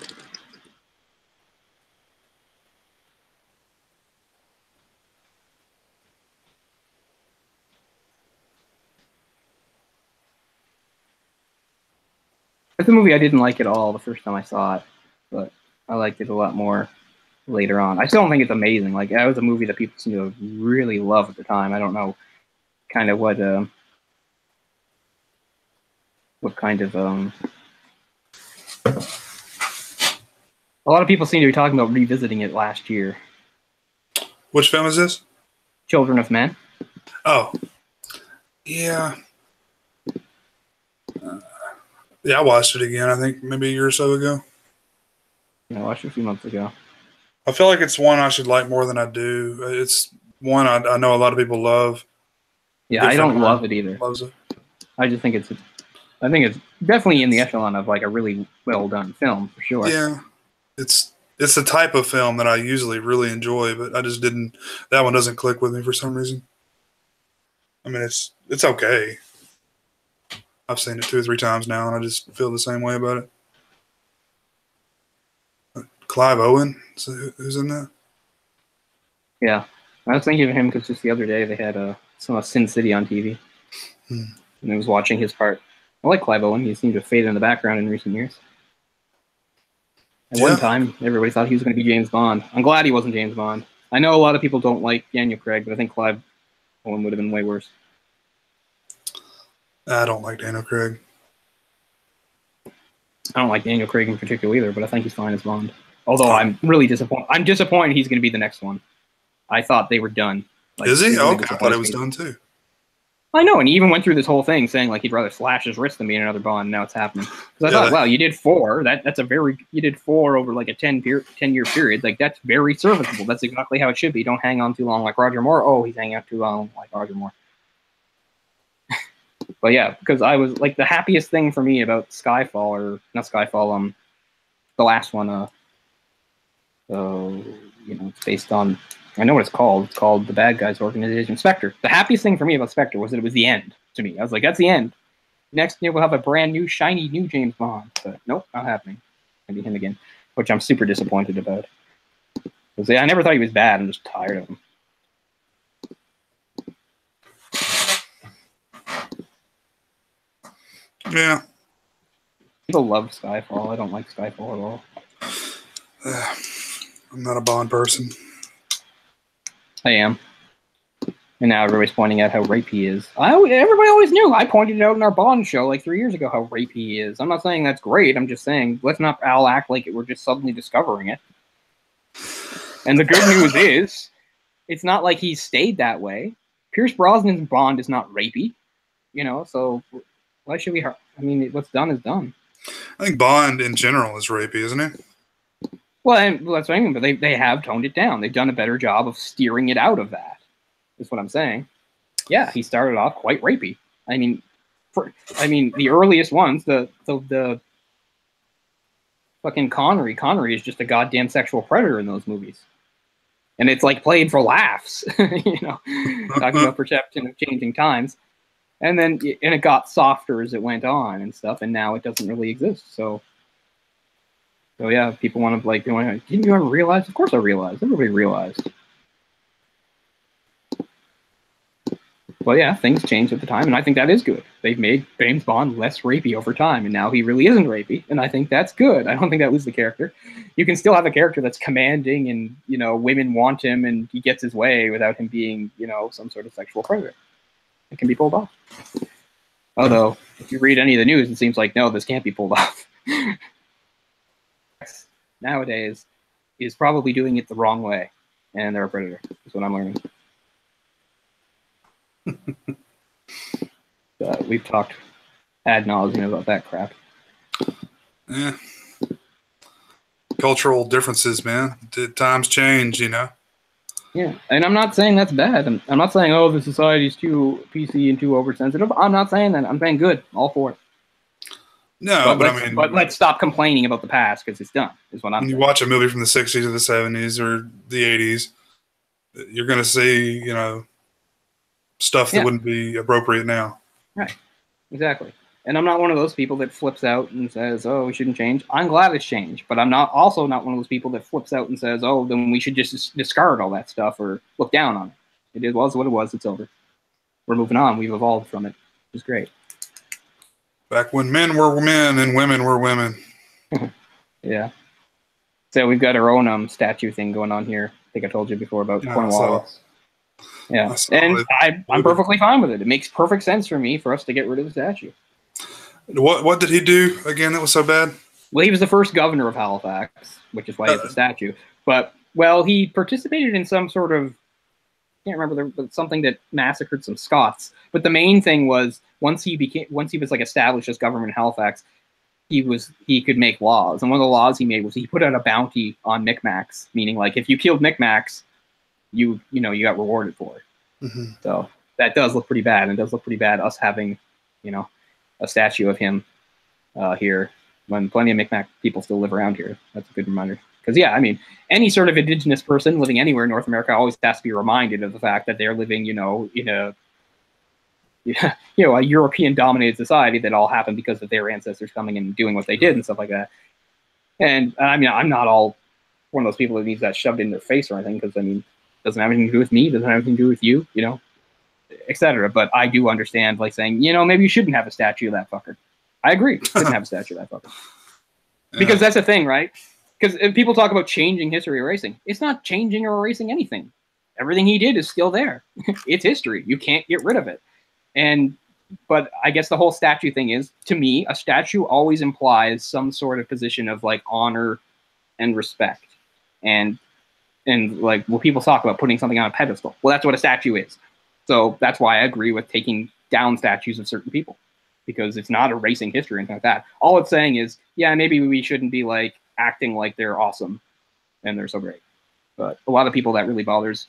It's a movie I didn't like at all the first time I saw it, but I liked it a lot more later on. I still don't think it's amazing. Like, that was a movie that people seem to really love at the time. I don't know kind of what kind of a lot of people seem to be talking about revisiting it last year. Which film is this? Children of Men. Oh, yeah. Yeah, I watched it again, I think maybe a year or so ago. Yeah, I watched it a few months ago. I feel like it's one I should like more than I do. It's one I know a lot of people love. Yeah, I don't love it either. Loves it. I just think it's definitely in the echelon of, like, a really well done film for sure. Yeah, it's the type of film that I usually really enjoy, but I just didn't. That one doesn't click with me for some reason. I mean, it's okay. I've seen it 2 or 3 times now, and I just feel the same way about it. Clive Owen, who's in that? Yeah, I was thinking of him because just the other day they had some of Sin City on TV, and I was watching his part. I like Clive Owen. He seemed to fade in the background in recent years. At one time, everybody thought he was going to be James Bond. I'm glad he wasn't James Bond. I know a lot of people don't like Daniel Craig, but I think Clive Owen would have been way worse. I don't like Daniel Craig. I don't like Daniel Craig in particular either, but I think he's fine as Bond. Although I'm really disappointed. I'm disappointed he's going to be the next one. I thought they were done. Is he? Okay, I thought it was done too. I know, and he even went through this whole thing saying like he'd rather slash his wrist than be in another Bond. And now it's happening. Because I thought, wow, you did 4. That's a very you did 4 over like a 10-year period. Like that's very serviceable. That's exactly how it should be. Don't hang on too long like Roger Moore. Oh, he's hanging out too long like Roger Moore. But yeah, because I was like the happiest thing for me about Skyfall, or not Skyfall, the last one, it's based on, I know what it's called. It's called The Bad Guys Organization, Spectre. The happiest thing for me about Spectre was that it was the end to me. I was like, that's the end. Next year we'll have a brand new, shiny, new James Bond. But nope, not happening. Maybe him again, which I'm super disappointed about. Because I never thought he was bad. I'm just tired of him. Yeah. People love Skyfall. I don't like Skyfall at all. I'm not a Bond person. I am. And now everybody's pointing out how rapey he is. Everybody always knew. I pointed it out in our Bond show like 3 years ago how rapey he is. I'm not saying that's great. I'm just saying let's not all act like we're just suddenly discovering it. And the good news is it's not like he's stayed that way. Pierce Brosnan's Bond is not rapey. So why should we... I mean, what's done is done. I think Bond in general is rapey, isn't it? Well, that's what I mean, but they have toned it down. They've done a better job of steering it out of that, is what I'm saying. Yeah, he started off quite rapey. I mean, the earliest ones, the fucking Connery is just a goddamn sexual predator in those movies. And it's like played for laughs, talking about perception of changing times. And then it got softer as it went on and stuff, and now it doesn't really exist. So yeah, people want to didn't you ever realize? Of course I realized. Everybody realized. Well, yeah, things changed at the time, and I think that is good. They've made James Bond less rapey over time, and now he really isn't rapey, and I think that's good. I don't think that loses the character. You can still have a character that's commanding, and women want him, and he gets his way without him being some sort of sexual predator. It can be pulled off. Although, if you read any of the news, it seems like, no, this can't be pulled off. Nowadays is probably doing it the wrong way, and they're a predator. That's what I'm learning. We've talked ad nauseum about that crap. Yeah. Cultural differences, man. Times change, Yeah, and I'm not saying that's bad. I'm not saying, oh, the society's too PC and too oversensitive. I'm not saying that. I'm saying good. All for it. No, but let's stop complaining about the past because it's done, is what I'm saying. When you watch a movie from the 60s or the 70s or the 80s, you're going to see, stuff that wouldn't be appropriate now. Right. Exactly. And I'm not one of those people that flips out and says, oh, we shouldn't change. I'm glad it's changed, but I'm also not one of those people that flips out and says, oh, then we should just discard all that stuff or look down on it. It was what it was. It's over. We're moving on. We've evolved from it. It's great. Back when men were men and women were women. Yeah. So we've got our own statue thing going on here. I think I told you before about Cornwallis. Yeah. And I'm perfectly fine with it. It makes perfect sense for me for us to get rid of the statue. What did he do again that was so bad? Well, he was the first governor of Halifax, which is why he has a statue. But, he participated in some sort of, I can't remember, but something that massacred some Scots. But the main thing was once he was like established as governor in Halifax, he could make laws. And one of the laws he made was he put out a bounty on Micmacs, meaning like if you killed Micmacs, you got rewarded for it. Mm-hmm. So that does look pretty bad, and it does look pretty bad us having, a statue of him here when plenty of Micmac people still live around here. That's a good reminder. Because, any sort of indigenous person living anywhere in North America always has to be reminded of the fact that they're living, in a European-dominated society that all happened because of their ancestors coming and doing what they did and stuff like that. And, I'm not all one of those people that needs that shoved in their face or anything, because, it doesn't have anything to do with me, doesn't have anything to do with you, etc. But I do understand, like, saying, maybe you shouldn't have a statue of that fucker. I agree. You shouldn't have a statue of that fucker. Because that's the thing, right? Because people talk about changing history, erasing. It's not changing or erasing anything. Everything he did is still there. It's history. You can't get rid of it. But I guess the whole statue thing is, to me, a statue always implies some sort of position of like honor and respect. And like, people talk about putting something on a pedestal. Well, that's what a statue is. So that's why I agree with taking down statues of certain people, because it's not erasing history or anything like that. All it's saying is, yeah, maybe we shouldn't be like acting like they're awesome and they're so great. But a lot of people that really bothers.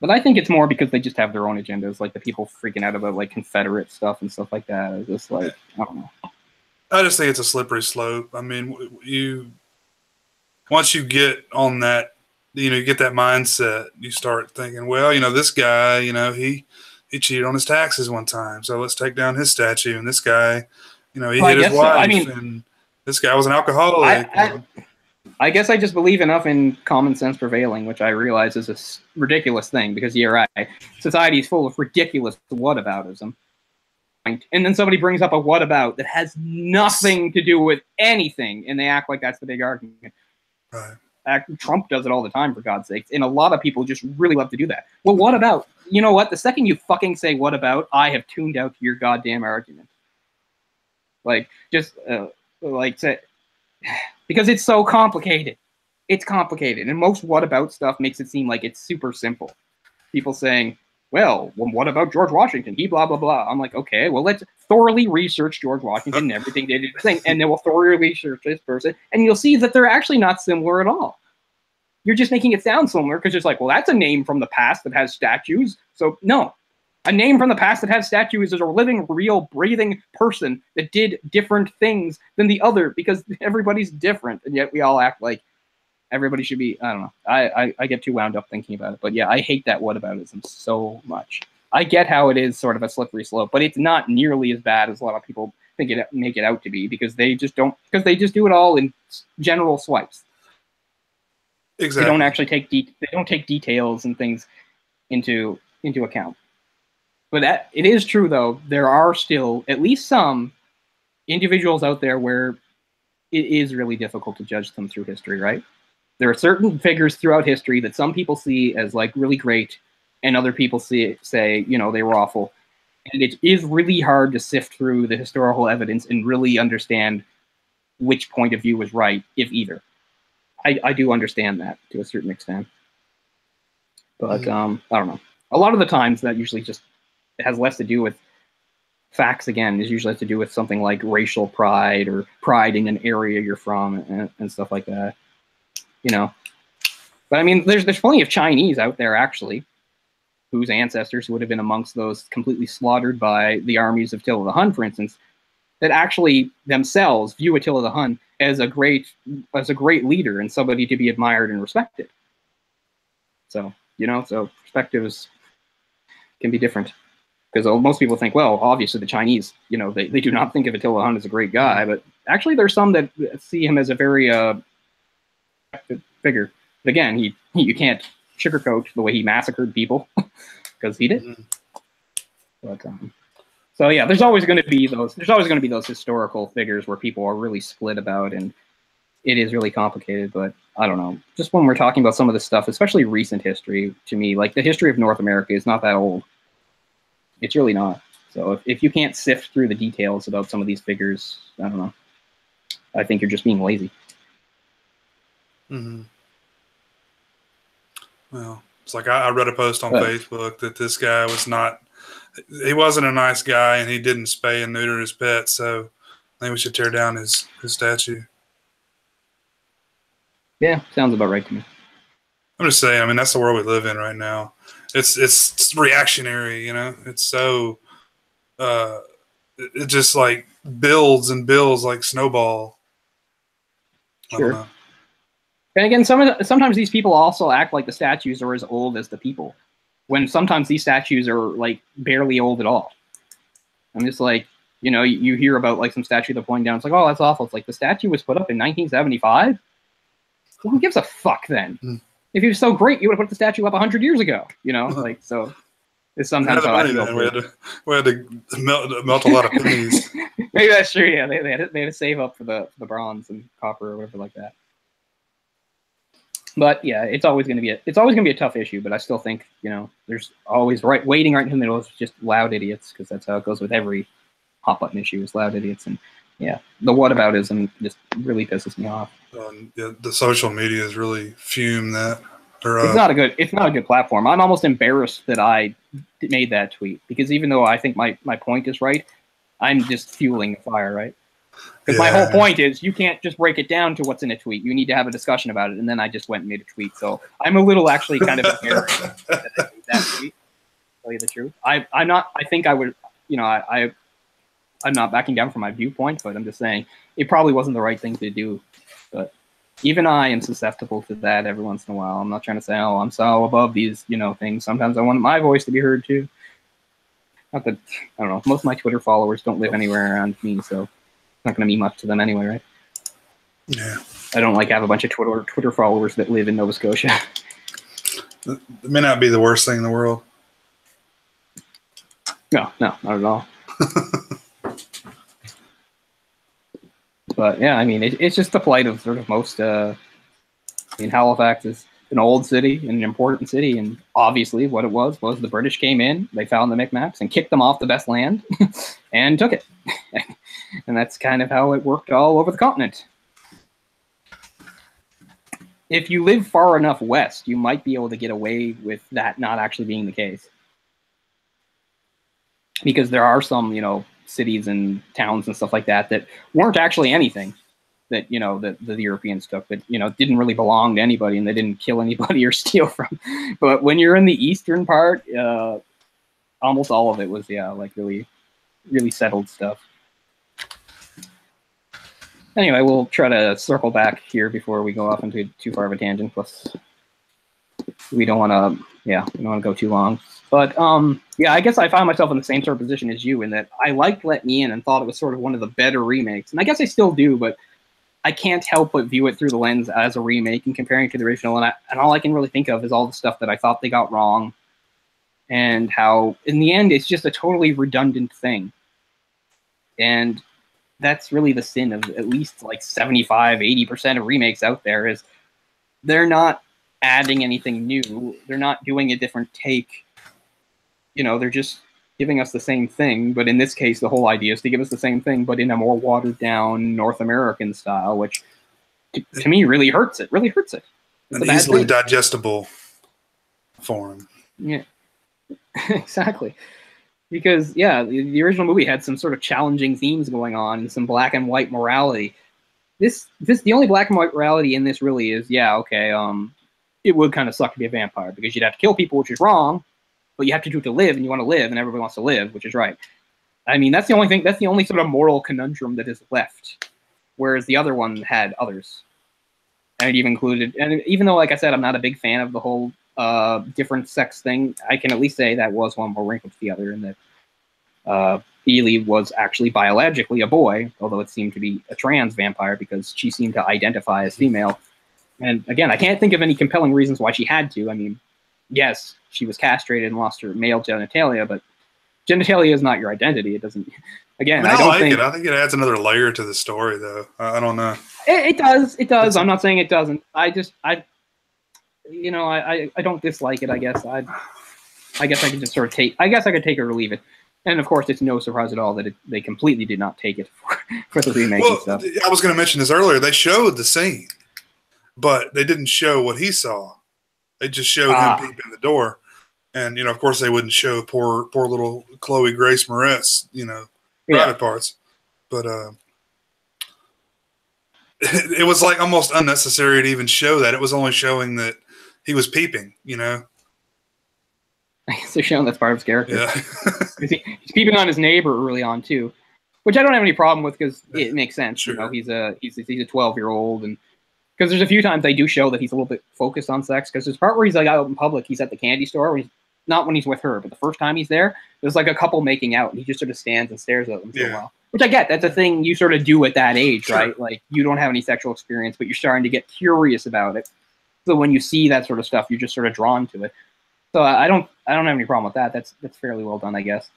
But I think it's more because they just have their own agendas, like the people freaking out about like Confederate stuff and stuff like that. It's just like, I don't know. I just think it's a slippery slope. I mean, once you get on that, you get that mindset, you start thinking, well, this guy, he cheated on his taxes one time, so let's take down his statue. And this guy, he hit his wife, and this guy was an alcoholic. I guess I just believe enough in common sense prevailing, which I realize is a ridiculous thing, because you're right. Society is full of ridiculous whataboutism. And then somebody brings up a what about that has nothing to do with anything, and they act like that's the big argument. Right. Trump does it all the time, for God's sakes, and a lot of people just really love to do that. Well, what about? You know what? The second you fucking say what about, I have tuned out your goddamn argument. Like, just say, because it's so complicated. It's complicated, and most what about stuff makes it seem like it's super simple. People saying, well, what about George Washington? He blah, blah, blah. I'm like, okay, well, let's thoroughly research George Washington and everything they did, and then we'll thoroughly research this person, and you'll see that they're actually not similar at all. You're just making it sound similar because it's like, well, that's a name from the past that has statues. So, no. A name from the past that has statues is a living, real, breathing person that did different things than the other, because everybody's different, and yet we all act like everybody should be. I don't know. I get too wound up thinking about it. But yeah, I hate that whataboutism so much. I get how it is sort of a slippery slope, but it's not nearly as bad as a lot of people make it out to be, because they just do it all in general swipes. Exactly. They don't actually take details and things into account. But it is true, though, there are still at least some individuals out there where it is really difficult to judge them through history, right? There are certain figures throughout history that some people see as like really great, and other people say, they were awful. And it is really hard to sift through the historical evidence and really understand which point of view was right, if either. I do understand that to a certain extent. But I don't know. A lot of the times that usually just has less to do with facts, again. Is usually has to do with something like racial pride or pride in an area you're from and stuff like that. But I mean, there's plenty of Chinese out there, actually, whose ancestors would have been amongst those completely slaughtered by the armies of Attila the Hun, for instance, that actually themselves view Attila the Hun as a great leader and somebody to be admired and respected. So, so perspectives can be different. Because most people think, well, obviously the Chinese, they do not think of Attila the Hun as a great guy, but actually there's some that see him as a very figure. But again, you can't sugarcoat the way he massacred people, because he did. But so yeah, there's always going to be those historical figures where people are really split about, and it is really complicated. But I don't know. Just when we're talking about some of this stuff, especially recent history, to me, like the history of North America is not that old. It's really not. So if you can't sift through the details about some of these figures, I don't know. I think you're just being lazy. Mm-hmm. Well, it's like I read a post on Facebook that this guy he wasn't a nice guy, and he didn't spay and neuter his pet, so I think we should tear down his statue. Yeah, sounds about right to me. I'm just saying, I mean, that's the world we live in right now. It's reactionary, It's so it just like builds and builds like snowball. Sure. I don't know. And again, sometimes these people also act like the statues are as old as the people, when sometimes these statues are like barely old at all. I'm just like, you hear about like some statue that's pointing down. It's like, oh, that's awful. It's like the statue was put up in 1975. Well, who gives a fuck then? If he was so great, you would have put the statue up 100 years ago. Like, so it's sometimes how I feel. We had to melt a lot of pennies. Maybe that's true. Yeah, they had to save up for the bronze and copper or whatever like that. But yeah, it's always going to be a tough issue. But I still think there's always waiting right in the middle is just loud idiots, because that's how it goes with every hot button issue, is loud idiots. And yeah, the whataboutism just really pisses me off. The social media has really fumed that. Or, it's not a good platform. I'm almost embarrassed that I made that tweet, because even though I think my point is right, I'm just fueling the fire, right? Because my whole point is you can't just break it down to what's in a tweet. You need to have a discussion about it. And then I just went and made a tweet. So I'm a little actually kind of embarrassed that I made that tweet, to tell you the truth. I'm not, I think I would, you know, I'm not backing down from my viewpoint, but I'm just saying it probably wasn't the right thing to do. But even I am susceptible to that every once in a while. I'm not trying to say, oh, I'm so above these, you know, things. Sometimes I want my voice to be heard too. Not that, I don't know, most of my Twitter followers don't live anywhere around me, so it's not going to mean much to them anyway, right? Yeah. I don't like have a bunch of Twitter followers that live in Nova Scotia. It may not be the worst thing in the world. No, not at all. But yeah, I mean, it's just the plight of sort of most. I mean, Halifax is an old city, an important city, and obviously, what it was the British came in, they found the Micmacs and kicked them off the best land, and took it, and that's kind of how it worked all over the continent. If you live far enough west, you might be able to get away with that not actually being the case, because there are some, you know, cities and towns and stuff like that that weren't actually anything, that, you know, that the Europeans took, that, you know, didn't really belong to anybody, and they didn't kill anybody or steal from. But when you're in the eastern part, almost all of it was, yeah, like really, really settled stuff. Anyway, we'll try to circle back here before we go off into too far of a tangent. Plus, we don't want to, yeah, we don't want to go too long. But yeah, I guess I found myself in the same sort of position as you, in that I liked Let Me In and thought it was sort of one of the better remakes, and I guess I still do, but I can't help but view it through the lens as a remake and comparing to the original, and all I can really think of is all the stuff that I thought they got wrong, and how in the end it's just a totally redundant thing. And that's really the sin of at least like 75-80% of remakes out there, is they're not adding anything new, they're not doing a different take, you know, they're just giving us the same thing. But in this case, the whole idea is to give us the same thing, but in a more watered down North American style, which to me really hurts it. An easily digestible form. Yeah, exactly. Because, yeah, the original movie had some sort of challenging themes going on and some black and white morality. The only black and white morality in this really is, yeah, okay, it would kind of suck to be a vampire, because you'd have to kill people, which is wrong, but you have to do it to live, and you want to live, and everybody wants to live, which is right. I mean, that's the only thing, that's the only sort of moral conundrum that is left, whereas the other one had others. And it even included, and even though, like I said, I'm not a big fan of the whole different sex thing, I can at least say that was one more wrinkle to the other, in that Ely was actually biologically a boy, although it seemed to be a trans vampire, because she seemed to identify as female. And again, I can't think of any compelling reasons why she had to. I mean, yes, she was castrated and lost her male genitalia, but genitalia is not your identity. It doesn't. Again, I don't think. I think it adds another layer to the story, though. I don't know. It does. It does. I'm not saying it doesn't. I don't dislike it. I guess I could just sort of take. I guess I could take it or leave it. And of course, it's no surprise at all that they completely did not take it for the remake and stuff. I was going to mention this earlier. They showed the scene, but they didn't show what he saw. They just showed him peeping the door. And, you know, of course, they wouldn't show poor little Chloe Grace Moretz, you know, private parts. But it was like almost unnecessary to even show that. It was only showing that he was peeping, you know. I guess they're showing that's part of his character. Yeah. He's peeping on his neighbor early on too, which I don't have any problem with, because it makes sense. Sure. You know, he's a 12-year-old, and because there's a few times they do show that he's a little bit focused on sex. Because there's a part where he's like out in public, he's at the candy store, when he's not when he's with her, but the first time he's there, there's like a couple making out, and he just sort of stands and stares at them for a while. Which I get. That's a thing you sort of do at that age, right? Like, you don't have any sexual experience, but you're starting to get curious about it. So when you see that sort of stuff, you're just sort of drawn to it. So I don't have any problem with that. That's fairly well done, I guess.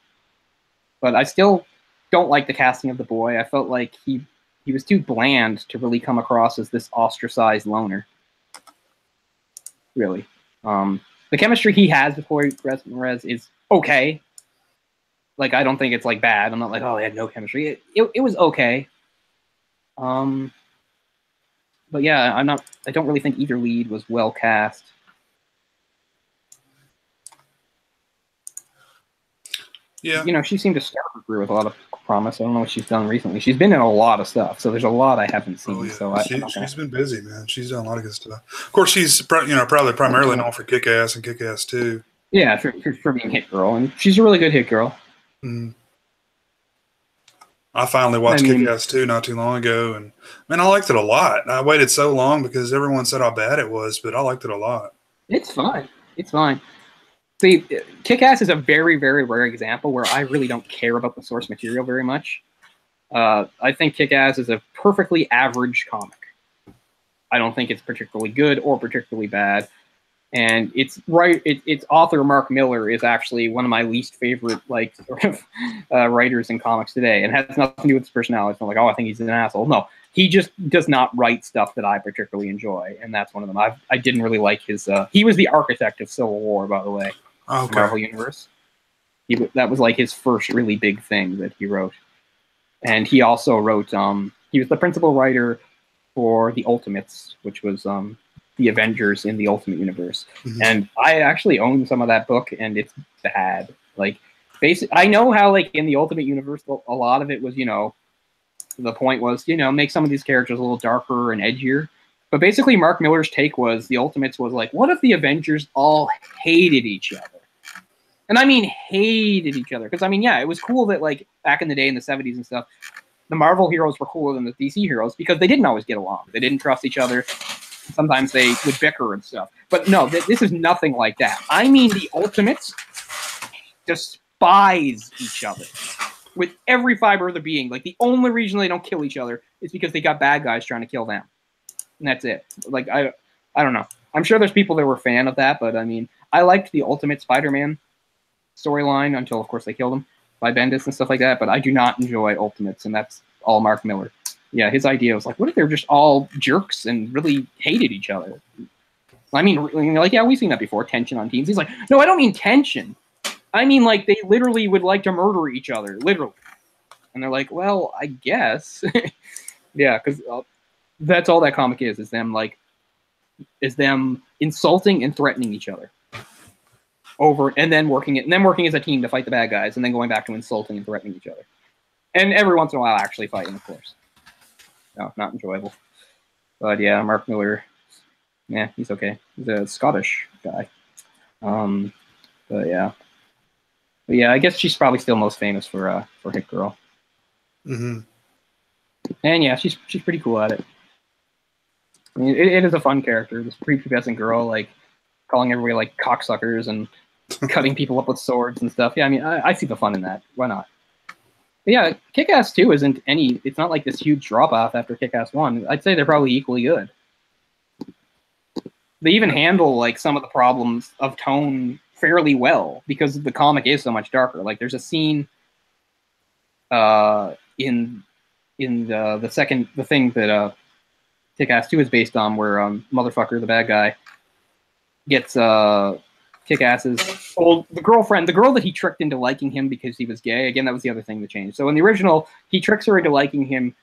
But I still don't like the casting of the boy. I felt like he was too bland to really come across as this ostracized loner. Really. The chemistry he has with Chloe Grace Moretz is okay. Like, I don't think it's like bad. I'm not like, oh, they had no chemistry. It was okay. But yeah, I don't really think either lead was well cast. Yeah. you know, she seemed to start her career with a lot of promise. I don't know what she's done recently. She's been in a lot of stuff, so there's a lot I haven't seen. Oh yeah, So I'm not she's been busy, man. She's done a lot of good stuff. Of course, she's probably primarily known for Kick-Ass and Kick-Ass 2. Yeah, for being Hit Girl, and she's a really good Hit Girl. Mm. I finally watched Kick-Ass 2 not too long ago, and man, I liked it a lot. I waited so long because everyone said how bad it was, but I liked it a lot. It's fine. It's fine. See, Kick-Ass is a very, very rare example where I really don't care about the source material very much. I think Kick-Ass is a perfectly average comic. I don't think it's particularly good or particularly bad. And its author, Mark Miller, is actually one of my least favorite writers in comics today, and has nothing to do with his personality. It's not like, oh, I think he's an asshole. No, he just does not write stuff that I particularly enjoy, and that's one of them. I didn't really like his. He was the architect of Civil War, by the way, okay. Marvel Universe. That was like his first really big thing that he wrote, and he also wrote. He was the principal writer for the Ultimates, which was the Avengers in the Ultimate Universe. Mm-hmm. And I actually own some of that book, and it's bad. Like, I know how, like, in the Ultimate Universe, a lot of it was, the point was, make some of these characters a little darker and edgier. But basically, Mark Miller's take was, the Ultimates was like, what if the Avengers all hated each other? And I mean hated each other. Because, I mean, yeah, it was cool that, like, back in the day in the 70s and stuff, the Marvel heroes were cooler than the DC heroes because they didn't always get along. They didn't trust each other. Sometimes they would bicker and stuff. But no, this is nothing like that. I mean, the Ultimates despise each other with every fiber of their being. Like, the only reason they don't kill each other is because they got bad guys trying to kill them. And that's it. Like, I don't know. I'm sure there's people that were a fan of that, but I mean, I liked the Ultimate Spider-Man storyline until, of course, they killed him by Bendis and stuff like that, but I do not enjoy Ultimates, and that's all Mark Miller. Yeah, his idea was like, what if they were just all jerks and really hated each other? I mean, like, yeah, we've seen that before, tension on teams. He's like, no, I don't mean tension. I mean, like, they literally would like to murder each other, literally. And they're like, well, I guess. Yeah, because that's all that comic is them insulting and threatening each other. And then working as a team to fight the bad guys, and then going back to insulting and threatening each other. And every once in a while, actually fighting, of course. No, not enjoyable. But yeah, Mark Miller, yeah, he's okay. He's a Scottish guy. But yeah, I guess she's probably still most famous for Hit Girl. Mm-hmm. And yeah, she's pretty cool at it. I mean, it is a fun character. This prepubescent girl, like, calling everybody like cocksuckers and cutting people up with swords and stuff. Yeah, I mean, I see the fun in that. Why not? But yeah, Kick-Ass 2 isn't it's not like this huge drop-off after Kick-Ass 1. I'd say they're probably equally good. They even handle, like, some of the problems of tone fairly well, because the comic is so much darker. Like, there's a scene in the thing that Kick-Ass 2 is based on, where Motherfucker, the bad guy, gets Kick-Ass's the girl that he tricked into liking him because he was gay. Again, that was the other thing that changed. So in the original, he tricks her into liking him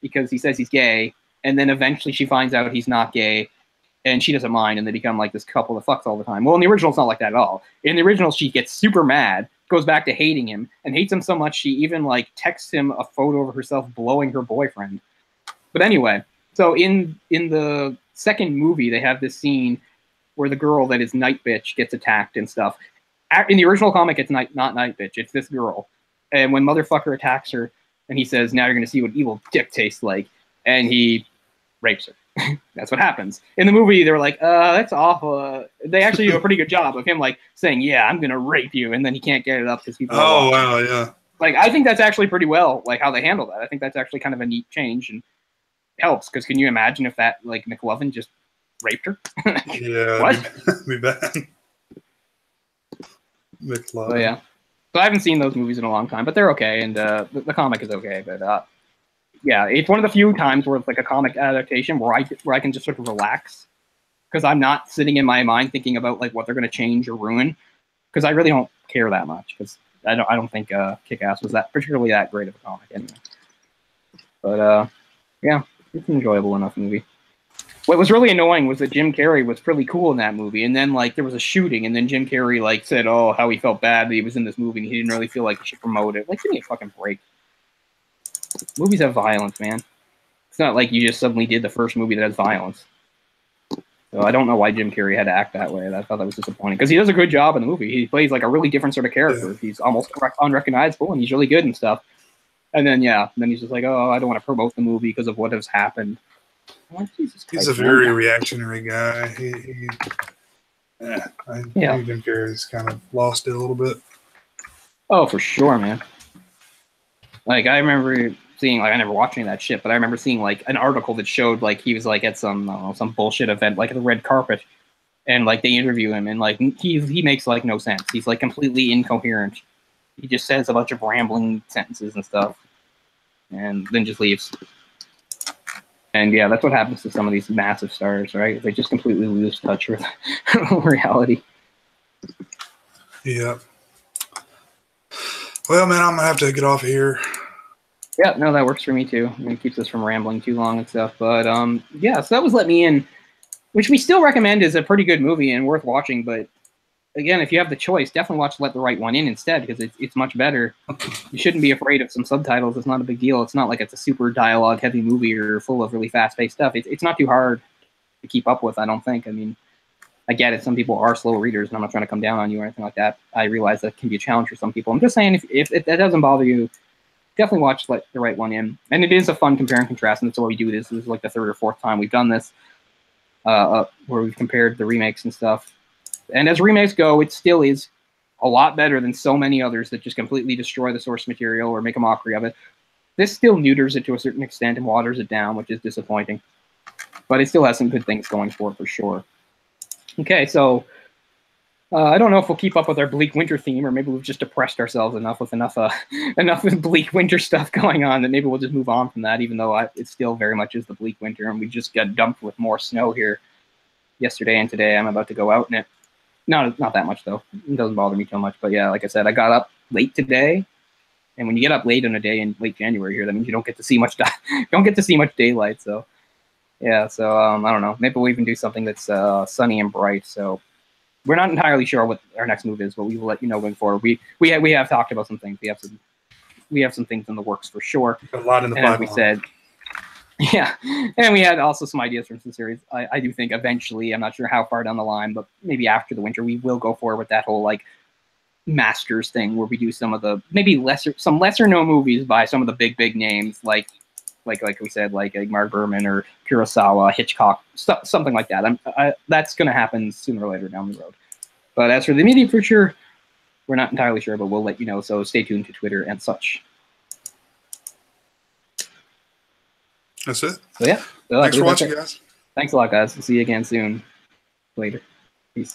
because he says he's gay, and then eventually she finds out he's not gay, and she doesn't mind, and they become like this couple that fucks all the time. Well, in the original, it's not like that at all. In the original, she gets super mad, goes back to hating him, and hates him so much she even, like, texts him a photo of herself blowing her boyfriend. But anyway, so in the second movie, they have this scene where the girl that is Night Bitch gets attacked and stuff. In the original comic, it's not Night Bitch, it's this girl. And when Motherfucker attacks her, and he says, now you're going to see what evil dick tastes like, and he rapes her. That's what happens. In the movie, they're like, that's awful. They actually do a pretty good job of him, like, saying, yeah, I'm going to rape you, and then he can't get it up because people are watching. Wow, yeah. Like, I think that's actually pretty well, like, how they handle that. I think that's actually kind of a neat change, and helps, because can you imagine if that, like, McLovin just raped her? Yeah, what? Be bad. McLovin. So yeah, so I haven't seen those movies in a long time, but they're okay, and the comic is okay. But yeah, it's one of the few times where it's like a comic adaptation where I can just sort of relax, because I'm not sitting in my mind thinking about, like, what they're going to change or ruin, because I really don't care that much, because I don't think Kick-Ass was particularly that great of a comic anyway. But yeah, it's an enjoyable enough movie. What was really annoying was that Jim Carrey was pretty cool in that movie, and then like there was a shooting, and then Jim Carrey like said, "Oh, how he felt bad that he was in this movie, and he didn't really feel like he should promote it." Like, give me a fucking break. Movies have violence, man. It's not like you just suddenly did the first movie that has violence. So I don't know why Jim Carrey had to act that way. I thought that was disappointing because he does a good job in the movie. He plays like a really different sort of character. Yeah. He's almost unrecognizable, and he's really good and stuff. And then then he's just like, "Oh, I don't want to promote the movie because of what has happened." Like, Jesus Christ, he's a very reactionary guy. I think Jim Carrey's kind of lost it a little bit. Oh, for sure, man. Like, I remember seeing, like, I never watched any of that shit, but I remember seeing, like, an article that showed, like, he was, like, at some, I don't know, some bullshit event, like, at the red carpet, and, like, they interview him, and, like, he makes, like, no sense. He's, like, completely incoherent. He just says a bunch of rambling sentences and stuff, and then just leaves. And, yeah, that's what happens to some of these massive stars, right? They just completely lose touch with reality. Yeah. Well, man, I'm going to have to get off of here. Yeah, no, that works for me, too. It keeps us from rambling too long and stuff. But, yeah, so that was Let Me In, which we still recommend is a pretty good movie and worth watching. But, again, if you have the choice, definitely watch Let the Right One In instead, because it's much better. You shouldn't be afraid of some subtitles. It's not a big deal. It's not like it's a super dialogue-heavy movie or full of really fast-paced stuff. It's not too hard to keep up with, I don't think. I mean, I get it. Some people are slow readers, and I'm not trying to come down on you or anything like that. I realize that can be a challenge for some people. I'm just saying, if that doesn't bother you, definitely watch Let the Right One In. And it is a fun compare and contrast, and that's why we do this. This is like the third or fourth time we've done this, where we've compared the remakes and stuff. And as remakes go, it still is a lot better than so many others that just completely destroy the source material or make a mockery of it. This still neuters it to a certain extent and waters it down, which is disappointing. But it still has some good things going for it, for sure. Okay, so I don't know if we'll keep up with our bleak winter theme, or maybe we've just depressed ourselves enough with enough bleak winter stuff going on that maybe we'll just move on from that, even though it still very much is the bleak winter, and we just got dumped with more snow here yesterday and today. I'm about to go out in it. No, not that much, though. It doesn't bother me too much. But yeah, like I said, I got up late today, and when you get up late on a day in late January here, that means you don't get to see much daylight. So yeah, so I don't know. Maybe we'll even do something that's sunny and bright. So we're not entirely sure what our next move is, but we will let you know going forward. We have talked about some things. We have some things in the works for sure. A lot in the pipeline. As we said, yeah, and we had also some ideas from some series. I do think eventually, I'm not sure how far down the line, but maybe after the winter, we will go forward with that whole like Masters thing, where we do some of the maybe lesser known movies by some of the big names, like we said, like Mark Berman or Kurosawa, Hitchcock, something like that. That's going to happen sooner or later down the road. But as for the immediate future, we're not entirely sure, but we'll let you know. So stay tuned to Twitter and such. That's it. So yeah. Thanks for watching, guys. Thanks a lot, guys. We'll see you again soon. Later. Peace.